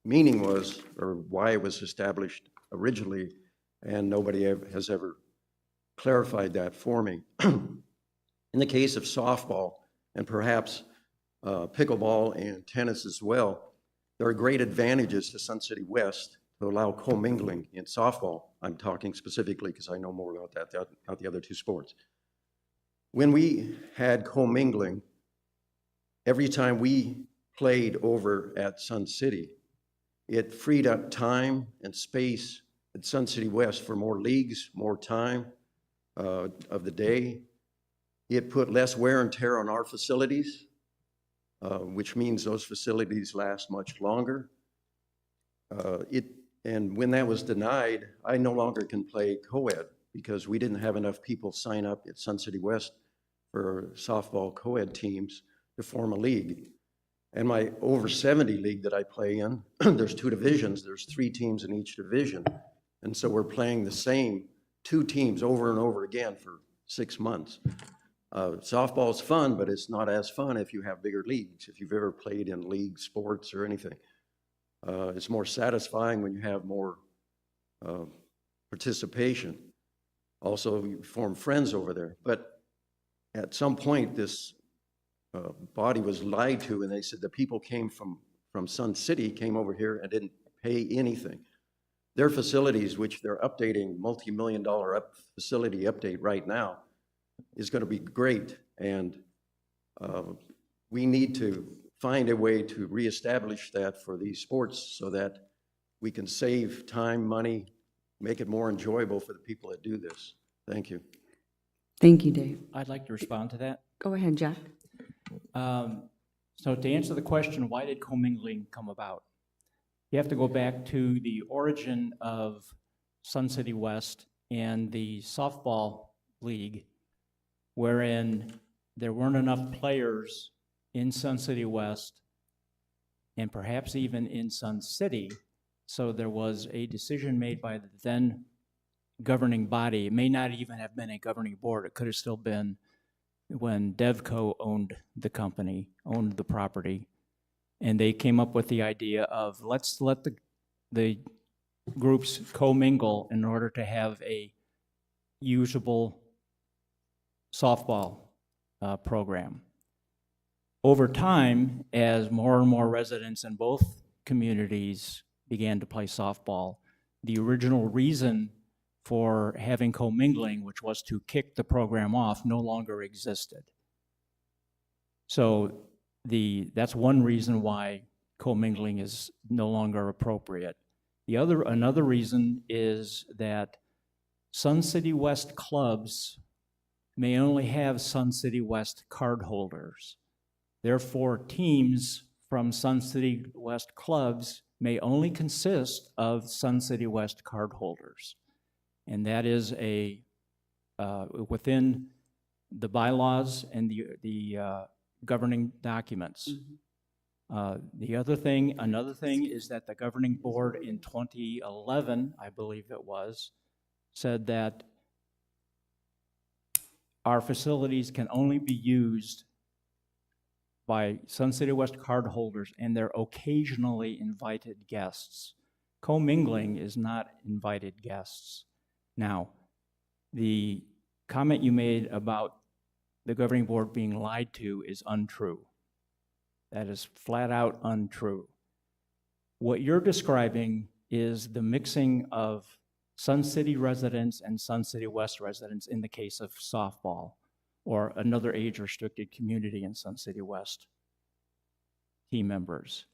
meaning was or why it was established originally, and nobody has ever clarified that for me. In the case of softball, and perhaps pickleball and tennis as well, there are great advantages to Sun City West to allow commingling in softball. I'm talking specifically because I know more about that, not the other two sports. When we had commingling, every time we played over at Sun City, it freed up time and space at Sun City West for more leagues, more time of the day. It put less wear and tear on our facilities, which means those facilities last much longer. And when that was denied, I no longer can play co-ed because we didn't have enough people sign up at Sun City West for softball co-ed teams to form a league. And my over 70 league that I play in, there's 2 divisions, there's 3 teams in each division. And so we're playing the same 2 teams over and over again for 6 months. Softball's fun, but it's not as fun if you have bigger leagues, if you've ever played in league sports or anything. It's more satisfying when you have more participation. Also, you form friends over there. But at some point, this body was lied to, and they said the people came from Sun City, came over here and didn't pay anything. Their facilities, which they're updating, multi-million-dollar facility update right now, is going to be great. And we need to find a way to reestablish that for these sports so that we can save time, money, make it more enjoyable for the people that do this. Thank you. Thank you, Dave. I'd like to respond to that. Go ahead, Jack. So to answer the question, why did commingling come about? You have to go back to the origin of Sun City West and the softball league, wherein there weren't enough players in Sun City West and perhaps even in Sun City. So there was a decision made by the then governing body. It may not even have been a governing board. It could have still been when DevCo owned the company, owned the property, and they came up with the idea of let's let the groups commingle in order to have a usable softball program. Over time, as more and more residents in both communities began to play softball, the original reason for having commingling, which was to kick the program off, no longer existed. So that's one reason why commingling is no longer appropriate. Another reason is that Sun City West clubs may only have Sun City West cardholders. Therefore, teams from Sun City West clubs may only consist of Sun City West cardholders. And that is within the bylaws and the governing documents. Another thing is that the governing board in 2011, I believe it was, said that our facilities can only be used by Sun City West cardholders and their occasionally invited guests. Commingling is not invited guests. Now, the comment you made about the governing board being lied to is untrue. That is flat out untrue. What you're describing is the mixing of Sun City residents and Sun City West residents in the case of softball, or another age-restricted community in Sun City West team members.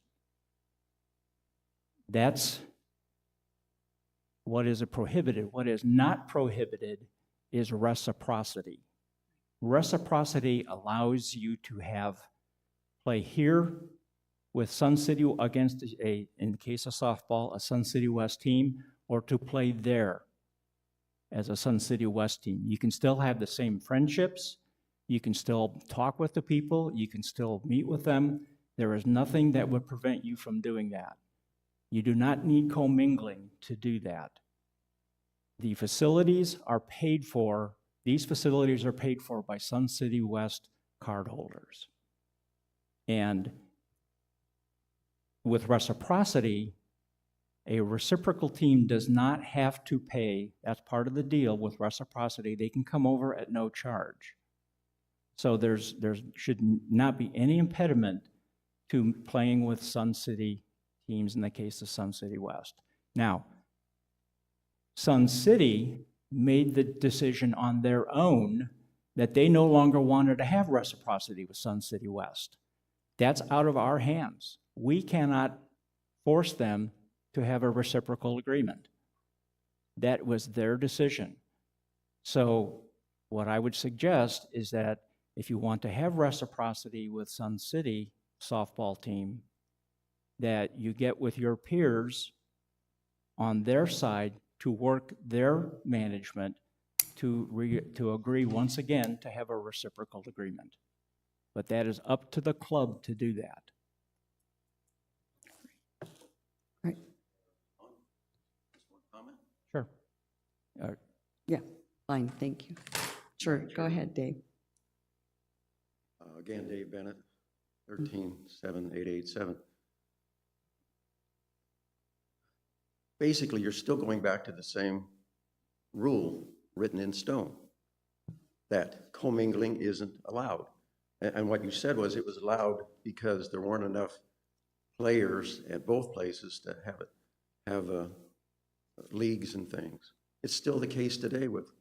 That's what is prohibited. What is not prohibited is reciprocity. Reciprocity allows you to play here with Sun City against in the case of softball, a Sun City West team, or to play there as a Sun City West team. You can still have the same friendships. You can still talk with the people. You can still meet with them. There is nothing that would prevent you from doing that. You do not need commingling to do that. The facilities are paid for, these facilities are paid for by Sun City West cardholders. And with reciprocity, a reciprocal team does not have to pay. That's part of the deal with reciprocity. They can come over at no charge. So there should not be any impediment to playing with Sun City teams in the case of Sun City West. Now, Sun City made the decision on their own that they no longer wanted to have reciprocity with Sun City West. That's out of our hands. We cannot force them to have a reciprocal agreement. That was their decision. So what I would suggest is that if you want to have reciprocity with Sun City softball team, that you get with your peers on their side to work their management to agree once again to have a reciprocal agreement. But that is up to the club to do that. Right. Sure. Yeah, fine, thank you. Sure, go ahead, Dave. Again, Dave Bennett, 137887. Basically, you're still going back to the same rule written in stone, that commingling isn't allowed. And what you said was it was allowed because there weren't enough players at both places to have leagues and things. It's still the case today with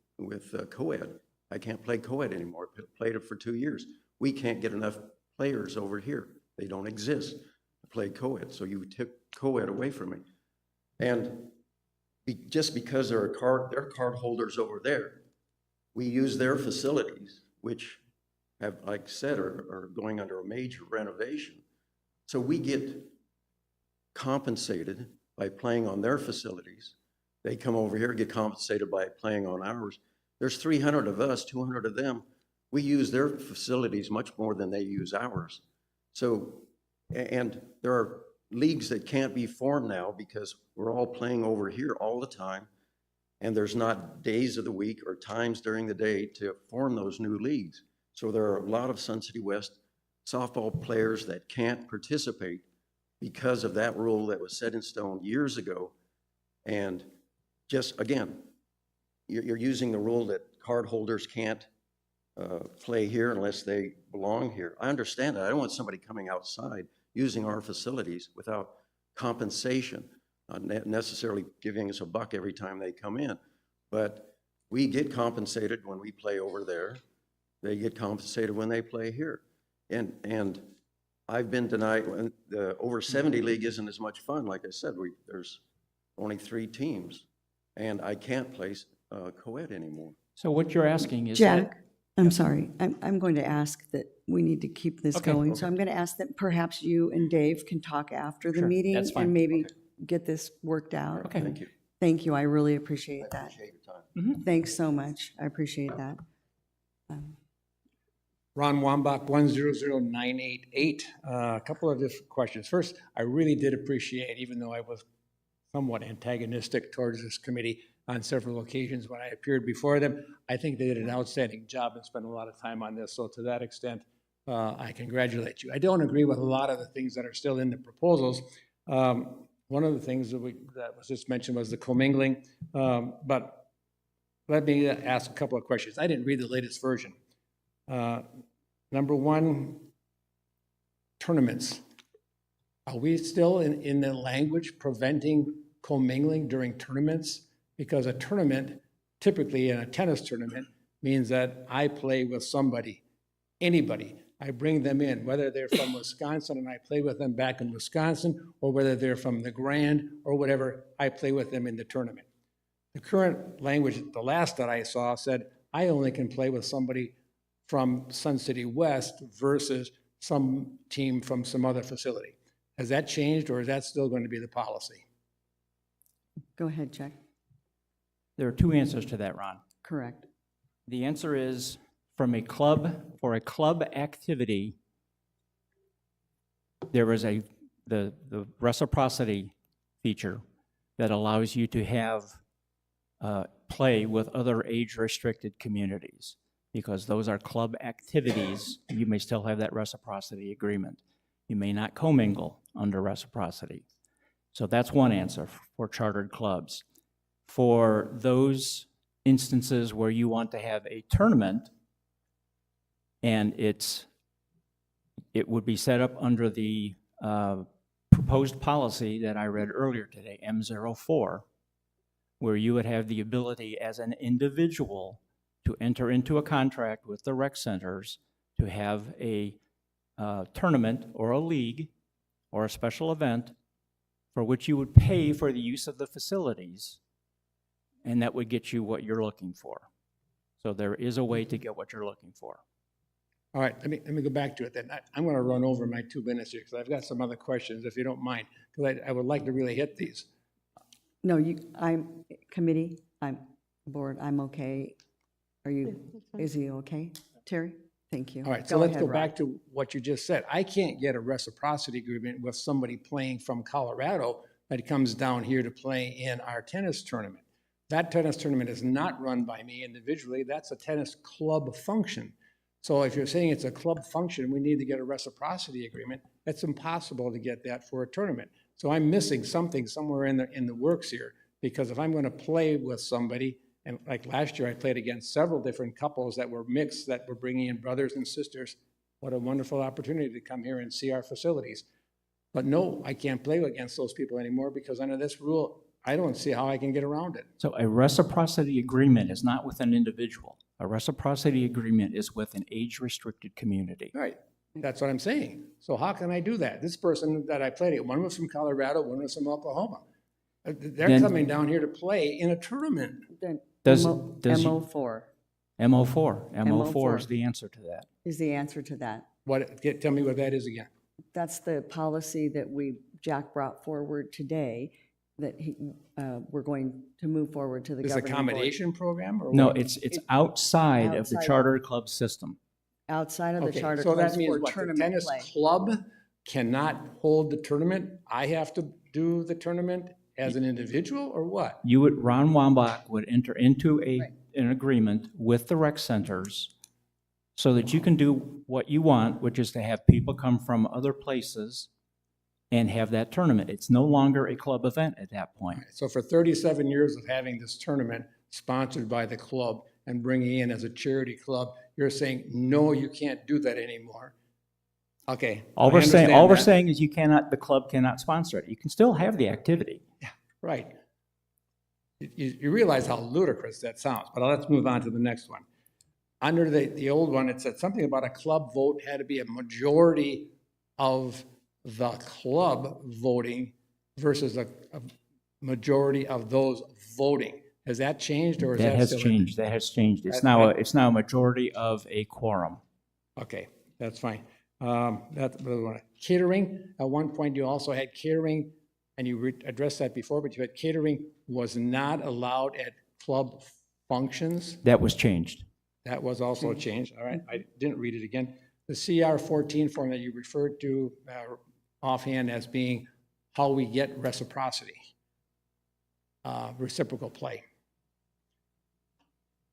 co-ed. I can't play co-ed anymore. I played it for 2 years. We can't get enough players over here. They don't exist to play co-ed, so you took co-ed away from me. And just because there are card holders over there, we use their facilities, which have, like I said, are going under a major renovation. So we get compensated by playing on their facilities. They come over here, get compensated by playing on ours. There's 300 of us, 200 of them. We use their facilities much more than they use ours. So, and there are leagues that can't be formed now because we're all playing over here all the time, and there's not days of the week or times during the day to form those new leagues. So there are a lot of Sun City West softball players that can't participate because of that rule that was set in stone years ago. And just, again, you're using the rule that card holders can't play here unless they belong here. I understand that. I don't want somebody coming outside using our facilities without compensation, not necessarily giving us a buck every time they come in. But we get compensated when we play over there. They get compensated when they play here. And I've been denied when the over 70 league isn't as much fun. Like I said, there's only 3 teams, and I can't play co-ed anymore. So what you're asking is Jack, that, I'm sorry, I'm going to ask that we need to keep this Okay, going. okay. So I'm going to ask that perhaps you and Dave can talk after the Sure, meeting that's fine. and maybe Okay. get this worked out. Okay. Thank you. Thank you, I really appreciate that. Appreciate your time. Thanks so much, I appreciate that. Ron Wambach, 100988. A couple of different questions. First, I really did appreciate, even though I was somewhat antagonistic towards this committee on several occasions when I appeared before them, I think they did an outstanding job and spent a lot of time on this. So to that extent, I congratulate you. I don't agree with a lot of the things that are still in the proposals. One of the things that was just mentioned was the commingling, but let me ask a couple of questions. I didn't read the latest version. Number one, tournaments. Are we still in the language preventing commingling during tournaments? because a tournament, typically in a tennis tournament, means that I play with somebody, anybody. I bring them in, whether they're from Wisconsin and I play with them back in Wisconsin, or whether they're from the Grand or whatever, I play with them in the tournament. The current language, the last that I saw, said I only can play with somebody from Sun City West versus some team from some other facility. Has that changed, or is that still going to be the policy? Go ahead, Jack. There are two answers to that, Ron. Correct. The answer is for a club activity, there is the reciprocity feature that allows you to have play with other age-restricted communities, because those are club activities. You may still have that reciprocity agreement. You may not commingle under reciprocity. So that's one answer for chartered clubs. For those instances where you want to have a tournament, and it would be set up under the proposed policy that I read earlier today, M04, where you would have the ability as an individual to enter into a contract with the rec centers to have a tournament or a league or a special event for which you would pay for the use of the facilities, and that would get you what you're looking for. So there is a way to get what you're looking for. All right, let me go back to it then. I'm going to run over my 2 minutes here because I've got some other questions, if you don't mind, because I would like to really hit these. No, I'm committee, I'm board, I'm okay. Are you, is he okay? Terry? Thank you. All right, so Go let's ahead, go Rob. back to what you just said. I can't get a reciprocity agreement with somebody playing from Colorado that comes down here to play in our tennis tournament. That tennis tournament is not run by me individually. That's a tennis club function. So if you're saying it's a club function, we need to get a reciprocity agreement. It's impossible to get that for a tournament. So I'm missing something somewhere in the works here, because if I'm going to play with somebody, and like last year I played against several different couples that were mixed, that were bringing in brothers and sisters. What a wonderful opportunity to come here and see our facilities. But no, I can't play against those people anymore, because under this rule, I don't see how I can get around it. So a reciprocity agreement is not with an individual. A reciprocity agreement is with an age-restricted community. Right, that's what I'm saying. So how can I do that? This person that I played, one was from Colorado, one was from Oklahoma. They're Then- coming down here to play in a tournament. Then Does- MO- does you- MO4 MO4 is the answer to that. is the answer to that. Tell me what that is again. That's the policy that Jack brought forward today, that we're going to move forward to the This governing board. accommodation program or No, what? it's outside of the Outside. charter club system. Outside of the Okay, charter so that clubs means for what, the tournament tennis play. club cannot hold the tournament? I have to do the tournament as an individual, or what? Ron Wambach would enter into an agreement with the rec centers so that you can do what you want, which is to have people come from other places and have that tournament. It's no longer a club event at that point. So for 37 years of having this tournament sponsored by the club and bringing in as a charity club, you're saying, no, you can't do that anymore. Okay. All I we're saying understand that. is the club cannot sponsor it. You can still have the activity. Right. You realize how ludicrous that sounds, but let's move on to the next one. Under the old one, it said something about a club vote had to be a majority of the club voting versus a majority of those voting. Has that changed, or is that That has still in? changed. That has changed. It's I- now a majority of a quorum. Okay, that's fine. That's the other one. Catering, at one point you also had catering, and you addressed that before, but you had catering was not allowed at club functions. That was changed. That was also changed, all right? I didn't read it again. The CR 14 form that you referred to offhand as being how we get reciprocity, reciprocal play.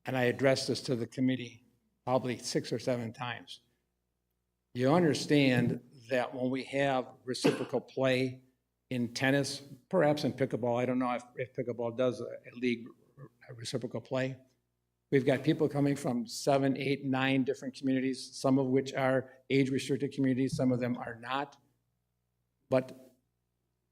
And I addressed this to the committee probably 6 or 7 times. You understand that when we have reciprocal play in tennis, perhaps in pickleball, I don't know if pickleball does a league reciprocal play. We've got people coming from 7, 8, 9 different communities, some of which are age-restricted communities, some of them are not. But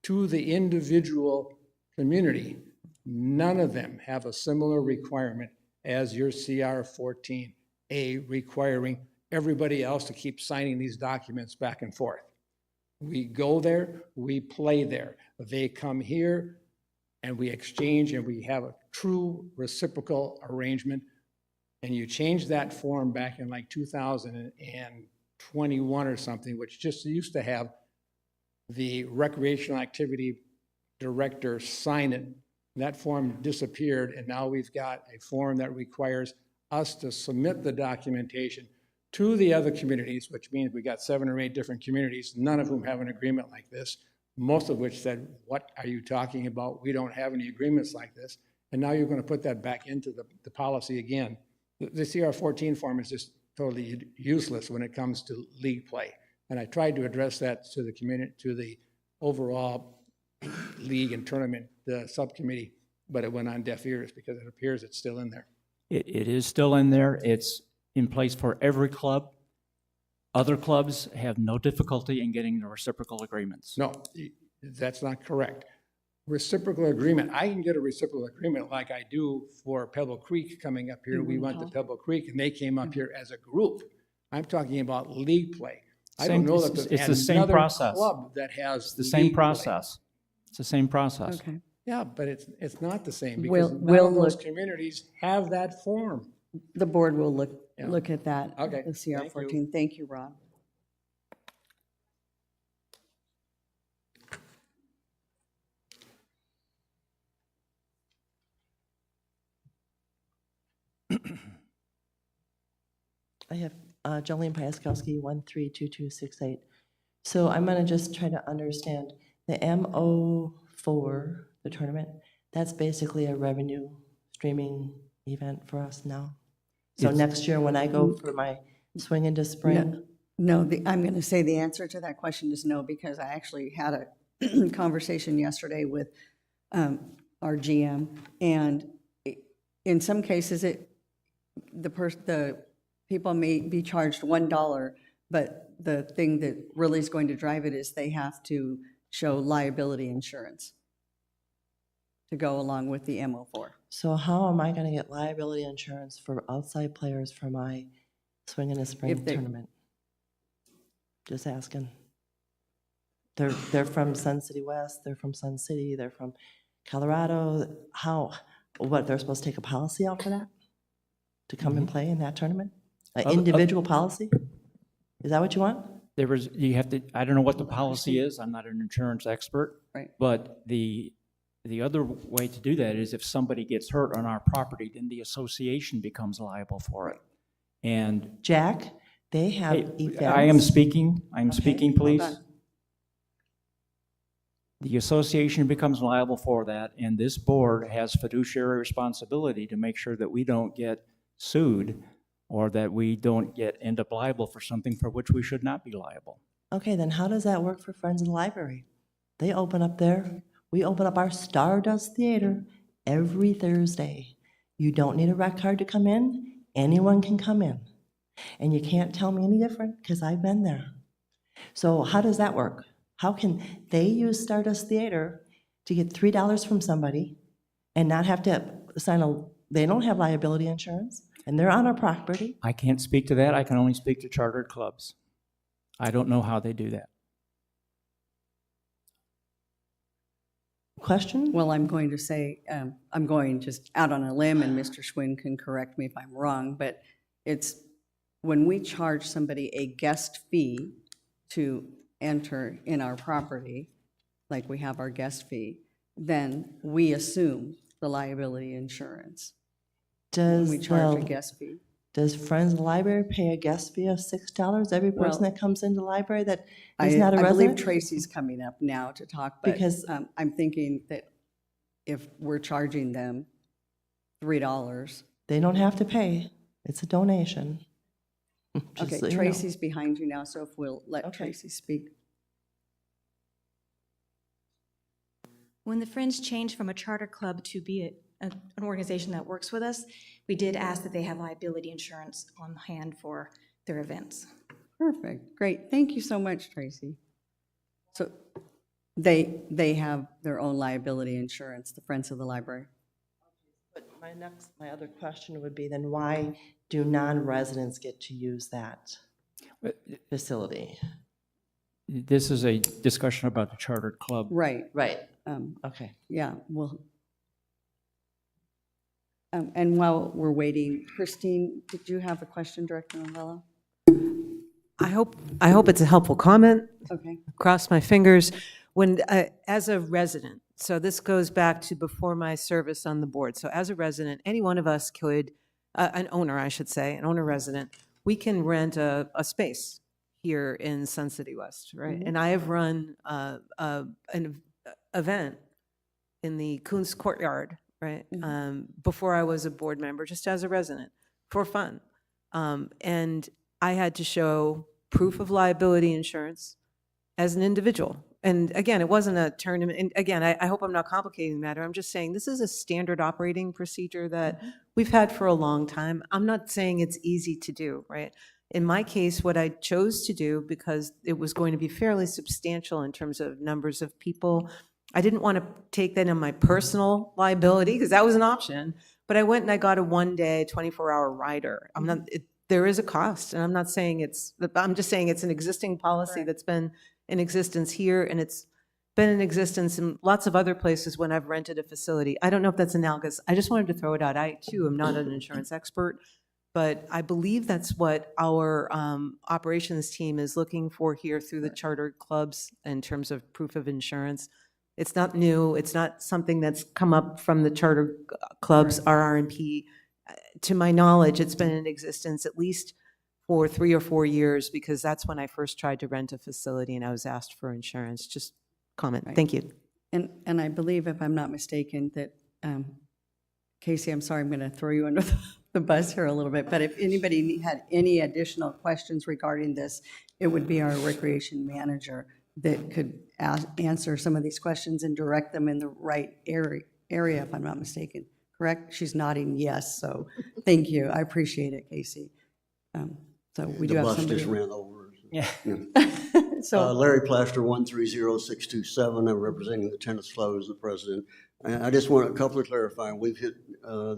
to the individual community, None of them have a similar requirement as your CR 14A requiring everybody else to keep signing these documents back and forth. We go there, we play there. They come here, and we exchange, and we have a true reciprocal arrangement. And you change that form back in like 2021 or something, which just used to have the recreational activity director sign it. That form disappeared, and now we've got a form that requires us to submit the documentation to the other communities, which means we got 7 or 8 different communities, none of whom have an agreement like this, most of which said, what are you talking about? We don't have any agreements like this. And now you're going to put that back into the policy again. The CR 14 form is just totally useless when it comes to league play. And I tried to address that to the community, to the overall league and tournament subcommittee, but it went on deaf ears because it appears it's still in there. It is still in there. It's in place for every club. Other clubs have no difficulty in getting the reciprocal agreements. No, that's not correct. Reciprocal agreement, I can get a reciprocal agreement like I do for Pebble Creek coming up here. We went to Pebble Creek and they came up here as a group. I'm talking about league play. I don't know that It's the there's same another process. club that has It's the same league play. process. It's the same process. Okay. Yeah, but it's not the same We'll- because none we'll of those look- communities have that form. The board will look Yeah. at that. Okay, The CR thank you. 14. Thank you, Rob. I have Jolene Piaskowski, 132268. So I'm going to just try to understand the MO4, the tournament, that's basically a revenue streaming event for us now. So next year when I go for my swing into spring, No, I'm going to say the answer to that question is no, because I actually had a conversation yesterday with our GM, and in some cases, the people may be charged $1, but the thing that really is going to drive it is they have to show liability insurance to go along with the MO4. so how am I going to get liability insurance for outside players for my swing in the spring If they- tournament? Just asking. They're from Sun City West, they're from Sun City, they're from Colorado. What, they're supposed to take a policy out for that? To come and play in that tournament? An individual policy? Is that what you want? I don't know what the policy is. I'm not an insurance expert. Right. But the other way to do that is if somebody gets hurt on our property, then the association becomes liable for it. And Jack, they have hey, events. I am speaking, hold please. on. The association becomes liable for that, and this board has fiduciary responsibility to make sure that we don't get sued or that we don't end up liable for something for which we should not be liable. Okay, then how does that work for Friends of the Library? We open up our Stardust Theater every Thursday. You don't need a rec card to come in. Anyone can come in. And you can't tell me any different because I've been there. So how does that work? How can they use Stardust Theater to get $3 from somebody and not have to they don't have liability insurance and they're on our property? I can't speak to that. I can only speak to chartered clubs. I don't know how they do that. Question? Well, I'm going to say, I'm going just out on a limb, and Mr. Schwinn can correct me if I'm wrong, but it's when we charge somebody a guest fee to enter in our property, like we have our guest fee, then we assume the liability insurance when we charge a guest fee. Does Friends of the Library pay a guest fee of $6 every person Well, that comes into the library that is not a I believe resident? Tracy's coming up now to talk, but Because- I'm thinking that if we're charging them $3, They don't have to pay. It's a donation. Just okay, so you know. Tracy's behind you now, so if we'll let Okay. Tracy speak. When the Friends changed from a charter club to be an organization that works with us, we did ask that they have liability insurance on hand for their events. Perfect, great, thank you so much, Tracy. So They have their own liability insurance, the Friends of the Library. But my other question would be then why do non-residents get to use that facility? This is a discussion about the chartered club. Right. Right, Um, okay. Yeah, well, and while we're waiting, Christine, did you have a question, Director Novella? I hope it's a helpful comment. Okay. Cross my fingers. When, as a resident, so this goes back to before my service on the board. So as a resident, any one of us could, an owner, I should say, an owner resident, we can rent a space here in Sun City West, right? And I have run an event in the Coons Courtyard, right? Before I was a board member, just as a resident, for fun. And I had to show proof of liability insurance as an individual. And again, it wasn't a tournament. And again, I hope I'm not complicating the matter. I'm just saying this is a standard operating procedure that we've had for a long time. I'm not saying it's easy to do, right? In my case, what I chose to do, because it was going to be fairly substantial in terms of numbers of people, I didn't want to take that in my personal liability because that was an option. But I went and I got a 1-day, 24-hour rider. I'm not. There is a cost, and I'm not saying it's. I'm just saying it's an existing policy that's been in existence here, and it's been in existence in lots of other places when I've rented a facility. I don't know if that's analogous. I just wanted to throw it out. I, too, am not an insurance expert, but I believe that's what our operations team is looking for here through the chartered clubs in terms of proof of insurance. It's not new. It's not something that's come up from the chartered clubs RR&P. To my knowledge, it's been in existence at least for 3 or 4 years, because that's when I first tried to rent a facility and I was asked for insurance. Just comment. Right. Thank you. And I believe, if I'm not mistaken, that, Casey, I'm sorry, I'm going to throw you under the bus here a little bit, but if anybody had any additional questions regarding this, it would be our recreation manager that could answer some of these questions and direct them in the right area, if I'm not mistaken. Correct? She's nodding yes, so thank you. I appreciate it, Casey. So we do have The bus somebody. just ran over. Yeah. So, Larry Plaster, 130627. I'm representing the tennis club as the president. I just want a couple of clarifying. We've hit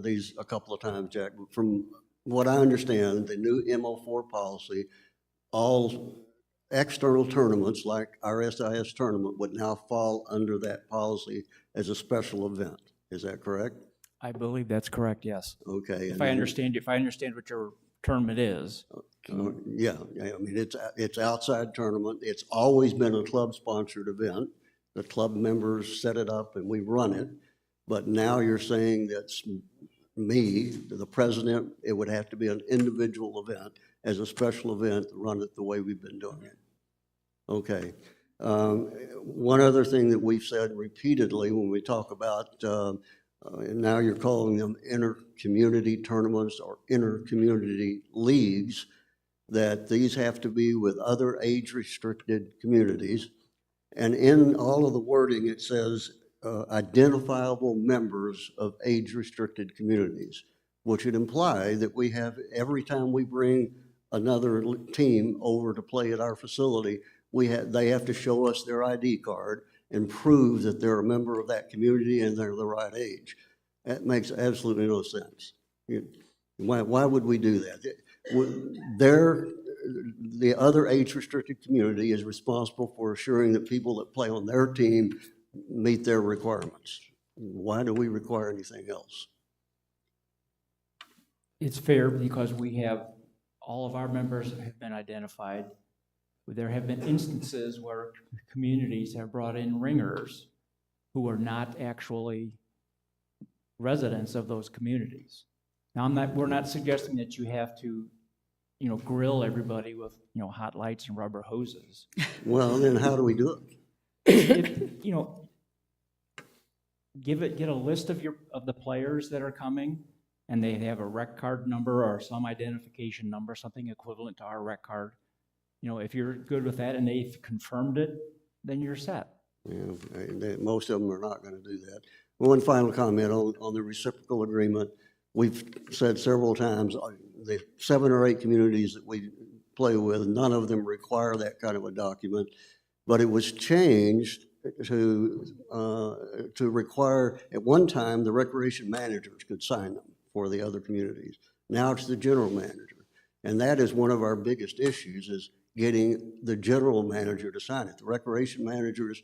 these a couple of times, Jack. From what I understand, the new MO4 policy, all external tournaments like our SIS tournament would now fall under that policy as a special event. Is that correct? I believe that's correct, yes. Okay. If I understand what your tournament is. Yeah, I mean, it's outside tournament. It's always been a club-sponsored event. The club members set it up and we run it. But now you're saying that's me, the president, it would have to be an individual event as a special event, run it the way we've been doing it. Okay. One other thing that we've said repeatedly when we talk about, and now you're calling them inter-community tournaments or inter-community leagues, that these have to be with other age-restricted communities. And in all of the wording, it says identifiable members of age-restricted communities, which would imply that we have, every time we bring another team over to play at our facility, they have to show us their ID card and prove that they're a member of that community and they're the right age. That makes absolutely no sense. Why would we do that? The other age-restricted community is responsible for assuring that people that play on their team meet their requirements. Why do we require anything else? It's fair because all of our members have been identified. There have been instances where communities have brought in ringers who are not actually residents of those communities. Now, we're not suggesting that you have to, grill everybody with, hot lights and rubber hoses. Well, then how do we do it? Get a list of the players that are coming, and they have a rec card number or some identification number, something equivalent to our rec card. If you're good with that and they've confirmed it, then you're set. Yeah, most of them are not going to do that. One final comment on the reciprocal agreement. We've said several times, the 7 or 8 communities that we play with, none of them require that kind of a document, but it was changed to require, at one time, the recreation managers could sign them for the other communities. Now it's the general manager. And that is one of our biggest issues, is getting the general manager to sign it. The recreation managers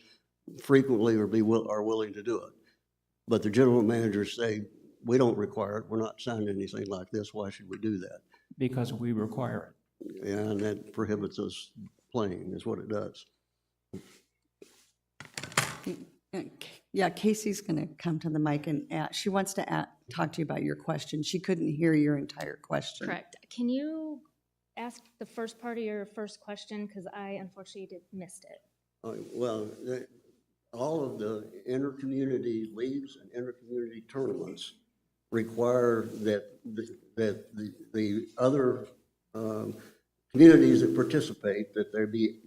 frequently are willing to do it. But the general managers say, we don't require it, we're not signing anything like this, why should we do that? Because we require it. And that prohibits us playing, is what it does. Yeah, Casey's going to come to the mic and she wants to talk to you about your question. She couldn't hear your entire question. Correct. Can you ask the first part of your first question? Because I unfortunately missed it. Well, all of the inter-community leagues and inter-community tournaments require that the other communities that participate, that there be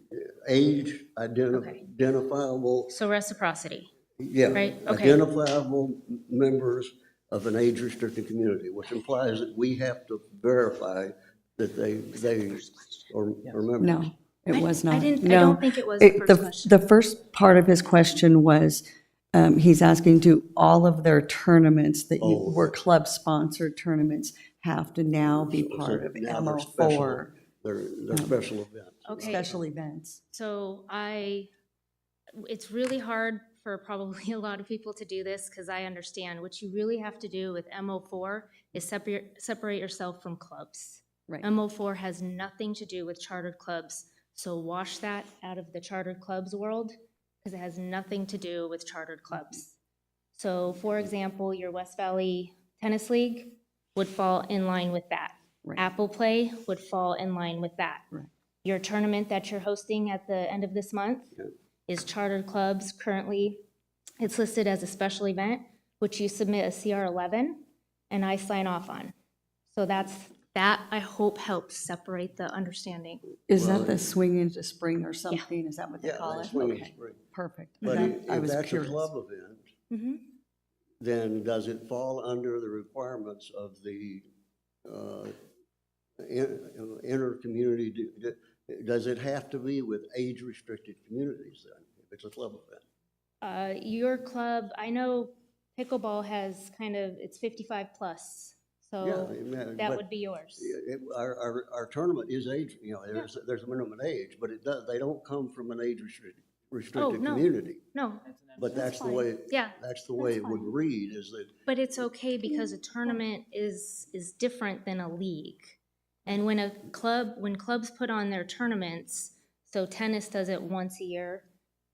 age identifiable. So reciprocity. Yeah, right? Okay. Identifiable members of an age-restricted community, which implies that we have to verify that they are members. No, it was not. I No. don't think it was the first question. The first part of his question was, he's asking, do all of their tournaments that were club-sponsored tournaments have to now be part of Now they're MO4? They're special events. Okay. Special events. So it's really hard for probably a lot of people to do this, because I understand what you really have to do with MO4 is separate yourself from clubs. Right. MO4 has nothing to do with chartered clubs, so wash that out of the chartered clubs world, because it has nothing to do with chartered clubs. So for example, your West Valley Tennis League would fall in line with that. Right. Apple Play would fall in line with that. Right. Your tournament that you're hosting at the end of this month is chartered clubs. Currently, it's listed as a special event, which you submit a CR11, and I sign off on. So that I hope helps separate the understanding. Is that the swing into spring or something? Is that what they Yeah, call that's it? swing Okay. into spring. Perfect. But I if was that's a curious. club event, Mm-hmm. then does it fall under the requirements of the inter-community? Does it have to be with age-restricted communities then, if it's a club event? Your club, I know pickleball has it's 55 plus, so that but would be yours. Our tournament is age, there's a minimum age, but they don't come from an age-restricted no. community. No, But that's the fine. way, Yeah, that's the way it would read, is that, but it's okay because a tournament is different than a league. And when clubs put on their tournaments, so tennis does it once a year,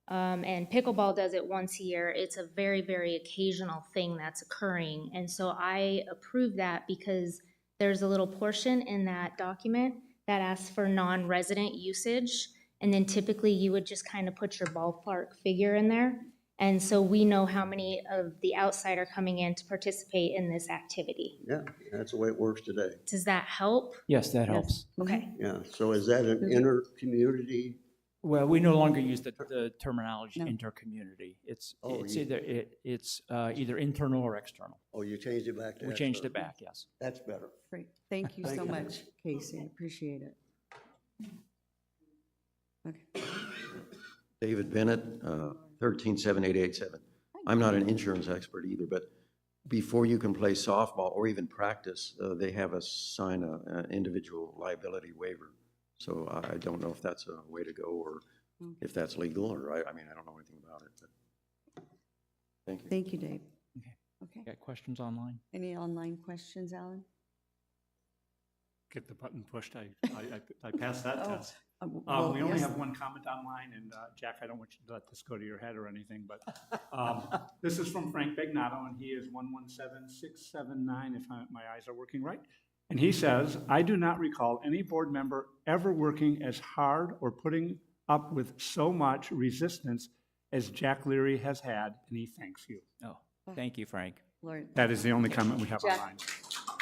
and pickleball does it once a year, it's a very, very occasional thing that's occurring. And so I approve that because there's a little portion in that document that asks for non-resident usage. And then typically you would just kind of put your ballpark figure in there. And so we know how many of the outside are coming in to participate in this activity. yeah, that's the way it works today. Does that help? Yes, that helps. Okay. Yeah, so is that an inter-community? Well, we no longer use the terminology inter-community. It's Oh, either internal or external. Oh, you changed it back to We changed it external. back, yes. That's better. Great. Thank you Thank so you. much, Casey. I appreciate it. Okay. David Bennett, 137887. I'm not an insurance expert either, but before you can play softball or even practice, they have us sign an individual liability waiver. So I don't know if that's a way to go or if that's legal, or I mean, I don't know anything about it. But thank you. Thank you, Dave. Okay. Okay. Got questions online? Any online questions, Alan? Get the button pushed. I passed that test. Well, We only yes. have one comment online, and Jack, I don't want you to let this go to your head or anything, but this is from Frank Bagnato, and he is 117679, if my eyes are working right. And he says, I do not recall any board member ever working as hard or putting up with so much resistance as Jack Leary has had, and he thanks you. Oh, thank you, Frank. Lord. That is the only comment we have Jack. online.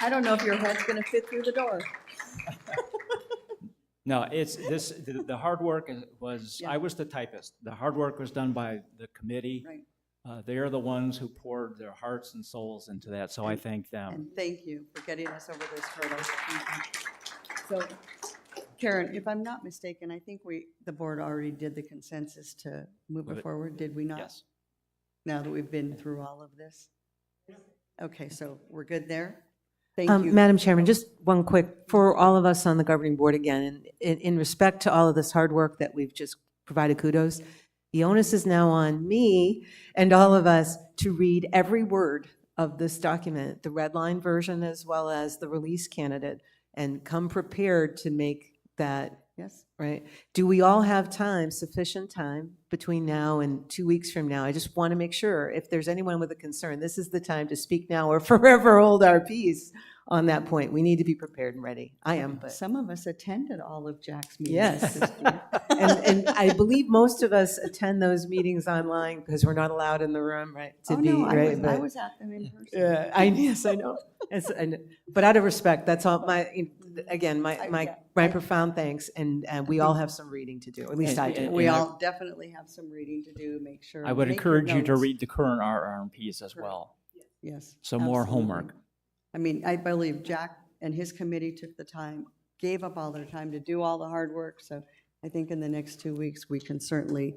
I don't know if your head's going to fit through the door. No, the hard work was, Yeah. I was the typist. The hard work was done by the committee. Right. They are the ones who poured their hearts and souls into that, so I thank them. And thank you for getting us over this hurdle. Thank you. So Karen, if I'm not mistaken, I think the board already did the consensus to move Move it it. forward, did we not? Yes. Now that we've been through all of this? Okay, so we're good there? Thank you. Madam Chairman, just one quick, for all of us on the governing board again, and in respect to all of this hard work that we've just provided kudos, the onus is now on me and all of us to read every word of this document, the red line version as well as the release candidate, and come prepared to make that, Yes? right? Do we all have time, sufficient time, between now and 2 weeks from now? I just want to make sure, if there's anyone with a concern, this is the time to speak now or forever hold our peace on that point. We need to be prepared and ready. I am, but. Some of us attended all of Jack's meetings. Yes. Christine. And I believe most of us attend those meetings online because we're not allowed in the room, right? To Oh, be no, right. I But was at them in person. yeah, yes, I know. But out of respect, that's all again, my profound thanks, and we all have some reading to do. At least I do. And We I- all definitely have some reading to do, make sure. I would make your encourage you to notes. read the current RR&Ps as well. Yes. Some more absolutely. homework. I mean, I believe Jack and his committee took the time, gave up all their time to do all the hard work, so I think in the next 2 weeks, we can certainly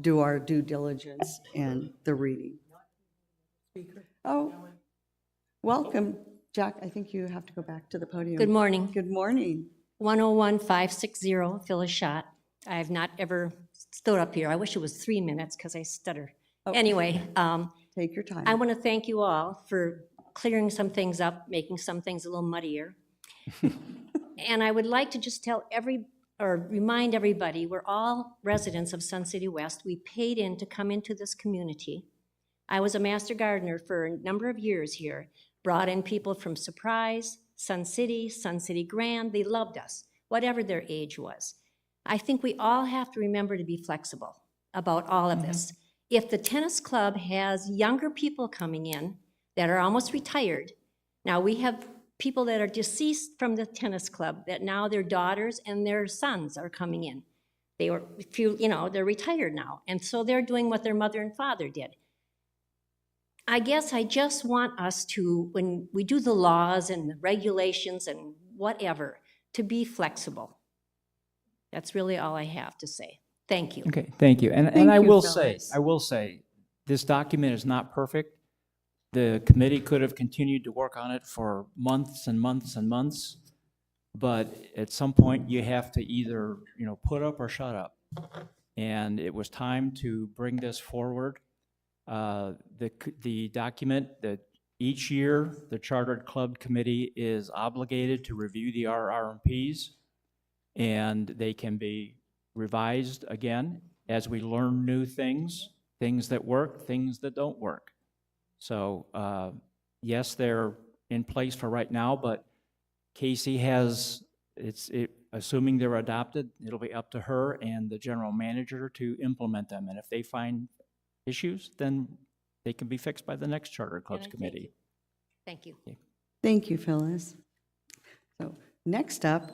do our due diligence and the reading. Oh, welcome, Jack, I think you have to go back to the podium. Good morning. Good morning. 101560, Phyllis Schott. I have not ever stood up here. I wish it was 3 minutes because I stutter. Oh. Anyway, Take your time. I want to thank you all for clearing some things up, making some things a little muddier. And I would like to just remind everybody, we're all residents of Sun City West. We paid in to come into this community. I was a master gardener for a number of years here, brought in people from Surprise, Sun City Grand. They loved us, whatever their age was. I think we all have to remember to be flexible about all of this. If the tennis club has younger people coming in that are almost retired, now we have people that are deceased from the tennis club that now their daughters and their sons are coming in. They're retired now, and so they're doing what their mother and father did. I guess I just want us to, when we do the laws and the regulations and whatever, to be flexible. That's really all I have to say. Thank you. Okay, thank you. And Thank I you, will Phyllis. say, this document is not perfect. The committee could have continued to work on it for months and months and months, but at some point you have to either, put up or shut up. And it was time to bring this forward. The document that each year the Chartered Club Committee is obligated to review the RR&Ps, and they can be revised again as we learn new things that work, things that don't work. So yes, they're in place for right now, but Casey has, assuming they're adopted, it'll be up to her and the general manager to implement them. And if they find issues, then they can be fixed by the next Charter Clubs Committee. Thank you. Thank you, Phyllis. So next up,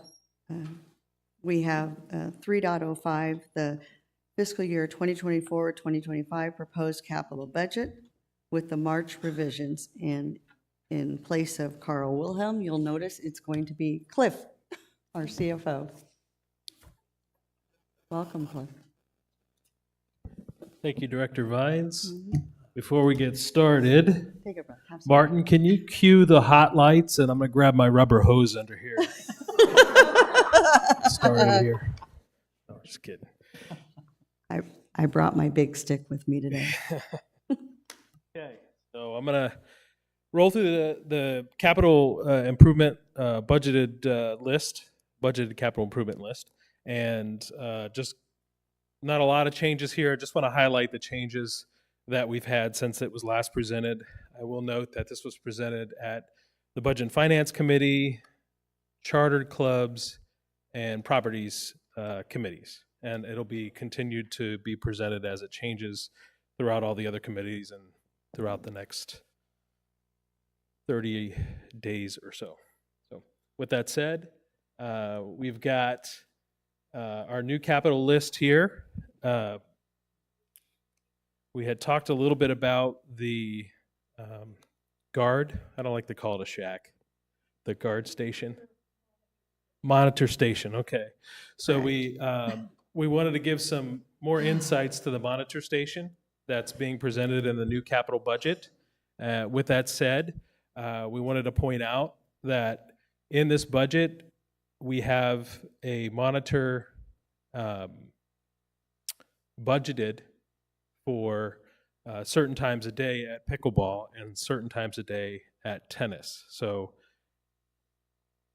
we have 3.05, the fiscal year 2024-2025 proposed capital budget with the March revisions. And in place of Carl Wilhelm, you'll notice it's going to be Cliff, our CFO. Welcome, Cliff. Thank you, Director Vines. Before we get started, Take a breath. Have some- Martin, can you cue the hot lights? And I'm going to grab my rubber hose under here. Started here. No, just kidding. I brought my big stick with me today. Okay, so I'm going to roll through the capital improvement budgeted capital improvement list. And just not a lot of changes here. I just want to highlight the changes that we've had since it was last presented. I will note that this was presented at the Budget and Finance Committee, Chartered Clubs, and Properties Committees. And it'll be continued to be presented as it changes throughout all the other committees and throughout the next 30 days or so. So with that said, we've got our new capital list here. We had talked a little bit about the guard. I don't like to call it a shack. The guard station. Monitor station, okay. So we wanted to give some more insights to the monitor station that's being presented in the new capital budget. With that said, we wanted to point out that in this budget, we have a monitor budgeted for certain times a day at pickleball and certain times a day at tennis. So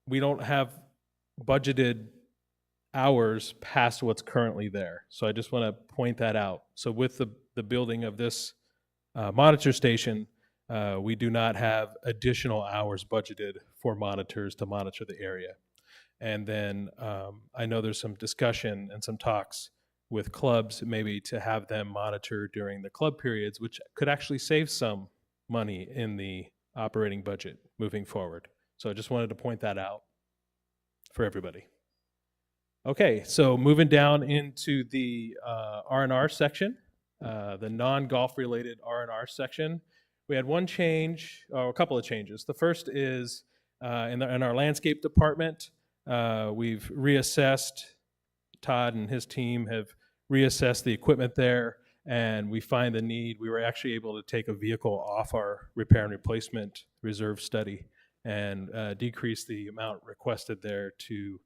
we don't have budgeted hours past what's currently there. So I just want to point that out. So with the building of this monitor station, we do not have additional hours budgeted for monitors to monitor the area. And then I know there's some discussion and some talks with clubs maybe to have them monitor during the club periods, which could actually save some money in the operating budget moving forward. So I just wanted to point that out for everybody. Okay, so moving down into the R&R section, the non-golf related R&R section, we had one change, or a couple of changes. The first is in our landscape department, we've reassessed, Todd and his team have reassessed the equipment there, and we find the need. We were actually able to take a vehicle off our repair and replacement reserve study and decrease the amount requested there to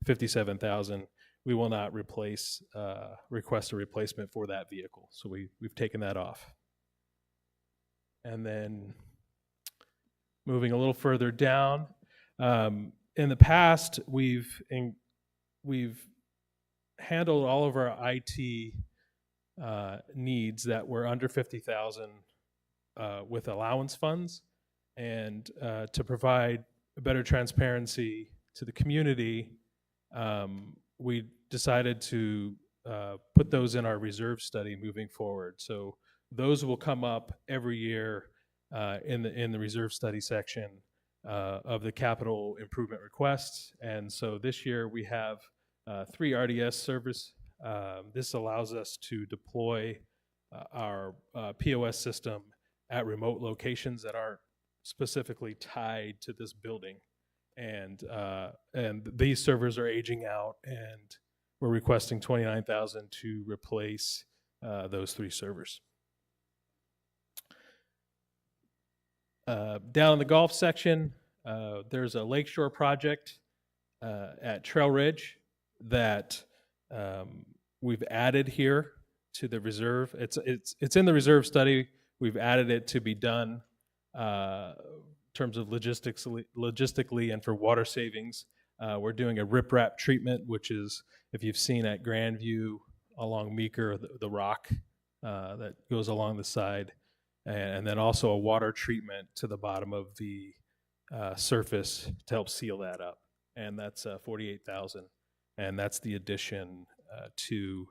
$57,000. We will not request a replacement for that vehicle, so we've taken that off. And then moving a little further down, in the past we've handled all of our IT needs that were under $50,000 with allowance funds, and to provide a better transparency to the community, we decided to put those in our reserve study moving forward. So those will come up every year in the reserve study section of the capital improvement requests. And so this year we have 3 RDS service. This allows us to deploy our POS system at remote locations that aren't specifically tied to this building. And these servers are aging out, and we're requesting $29,000 to replace those 3 servers. Down in the golf section, there's a lakeshore project at Trail Ridge that we've added here to the reserve. It's in the reserve study. We've added it to be done in terms of logistically and for water savings. We're doing a riprap treatment, which is, if you've seen at Grandview along Meeker, the rock that goes along the side, and then also a water treatment to the bottom of the surface to help seal that up. And that's $48,000. And that's the addition to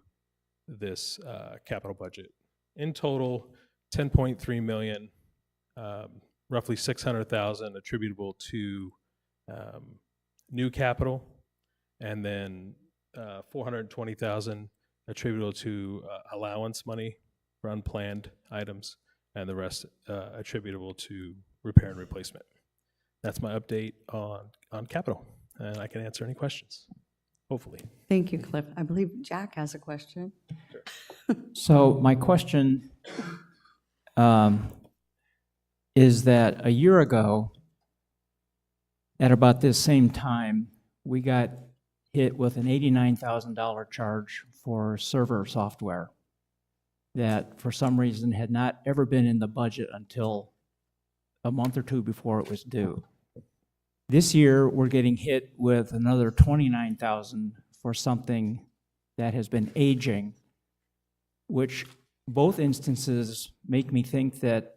this capital budget. In total, $10.3 million, roughly $600,000 attributable to new capital, and then $420,000 attributable to allowance money for unplanned items, and the rest attributable to repair and replacement. That's my update on capital, and I can answer any questions, hopefully. Thank you, Cliff. I believe Jack has a question. So my question is that a year ago, at about this same time, we got hit with an $89,000 charge for server software that for some reason had not ever been in the budget until a month or 2 before it was due. This year, we're getting hit with another $29,000 for something that has been aging, which both instances make me think that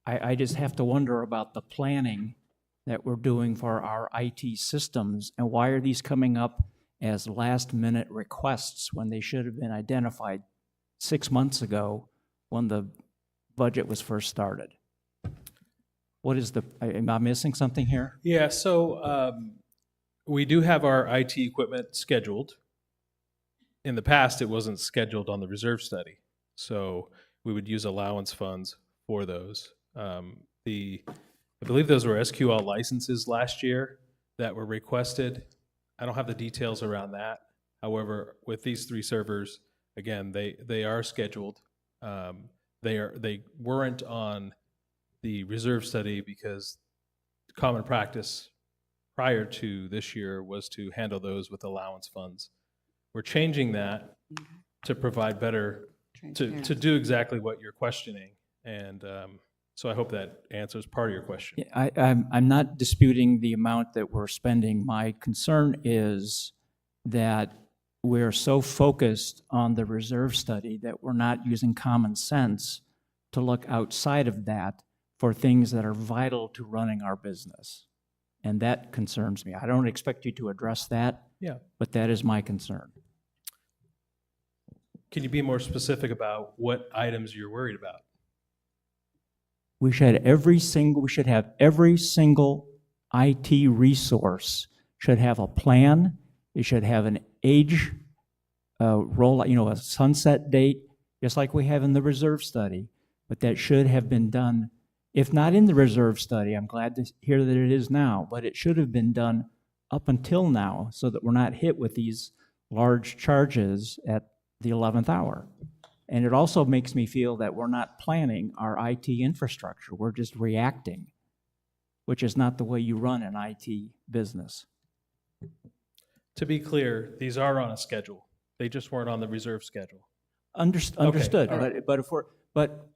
I just have to wonder about the planning that we're doing for our IT systems, and why are these coming up as last-minute requests when they should have been identified 6 months ago when the budget was first started? What is am I missing something here? Yeah, so we do have our IT equipment scheduled. In the past, it wasn't scheduled on the reserve study, so we would use allowance funds for those. I believe those were SQL licenses last year that were requested. I don't have the details around that. However, with these 3 servers, again, they are scheduled. They weren't on the reserve study because common practice prior to this year was to handle those with allowance funds. We're changing that to provide better, to do exactly what you're questioning. And so I hope that answers part of your question. Yeah, I'm not disputing the amount that we're spending. My concern is that we're so focused on the reserve study that we're not using common sense to look outside of that for things that are vital to running our business. And that concerns me. I don't expect you to address that, Yeah. but that is my concern. Can you be more specific about what items you're worried about? We should have every single IT resource should have a plan. It should have an age rollout, a sunset date, just like we have in the reserve study. But that should have been done, if not in the reserve study. I'm glad to hear that it is now, but it should have been done up until now so that we're not hit with these large charges at the 11th hour. And it also makes me feel that we're not planning our IT infrastructure. We're just reacting, which is not the way you run an IT business. To be clear, these are on a schedule. They just weren't on the reserve schedule. Understood, all right. but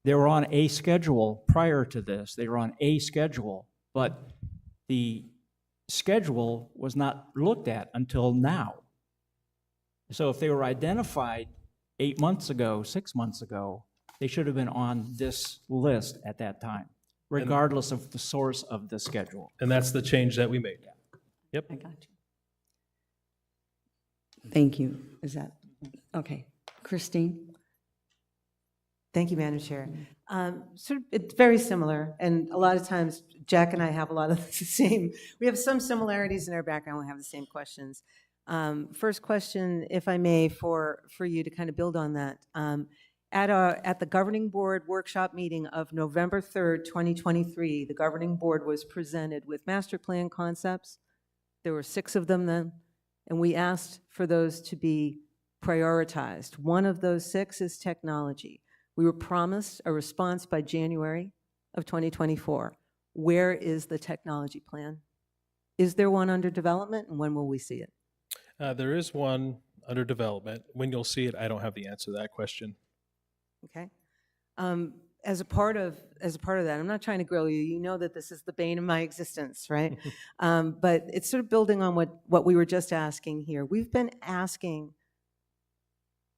they were on a schedule prior to this. They were on a schedule, but the schedule was not looked at until now. So if they were identified 8 months ago, 6 months ago, they should have been on this list at that time, regardless of the source of the schedule. And that's the change that we made. Yep. I got you. Thank you. Is that, okay. Christine? Thank you, Madam Chair. It's very similar, and a lot of times Jack and I have a lot of the same, we have some similarities in our background, we have the same questions. First question, if I may, for you to kind of build on that. At the Governing Board workshop meeting of November 3rd, 2023, the Governing Board was presented with master plan concepts. There were 6 of them then, and we asked for those to be prioritized. One of those 6 is technology. We were promised a response by January of 2024. Where is the technology plan? Is there one under development, and when will we see it? There is one under development. When you'll see it, I don't have the answer to that question. Okay. As a part of that, I'm not trying to grill you. You know that this is the bane of my existence, right? But it's sort of building on what we were just asking here. We've been asking,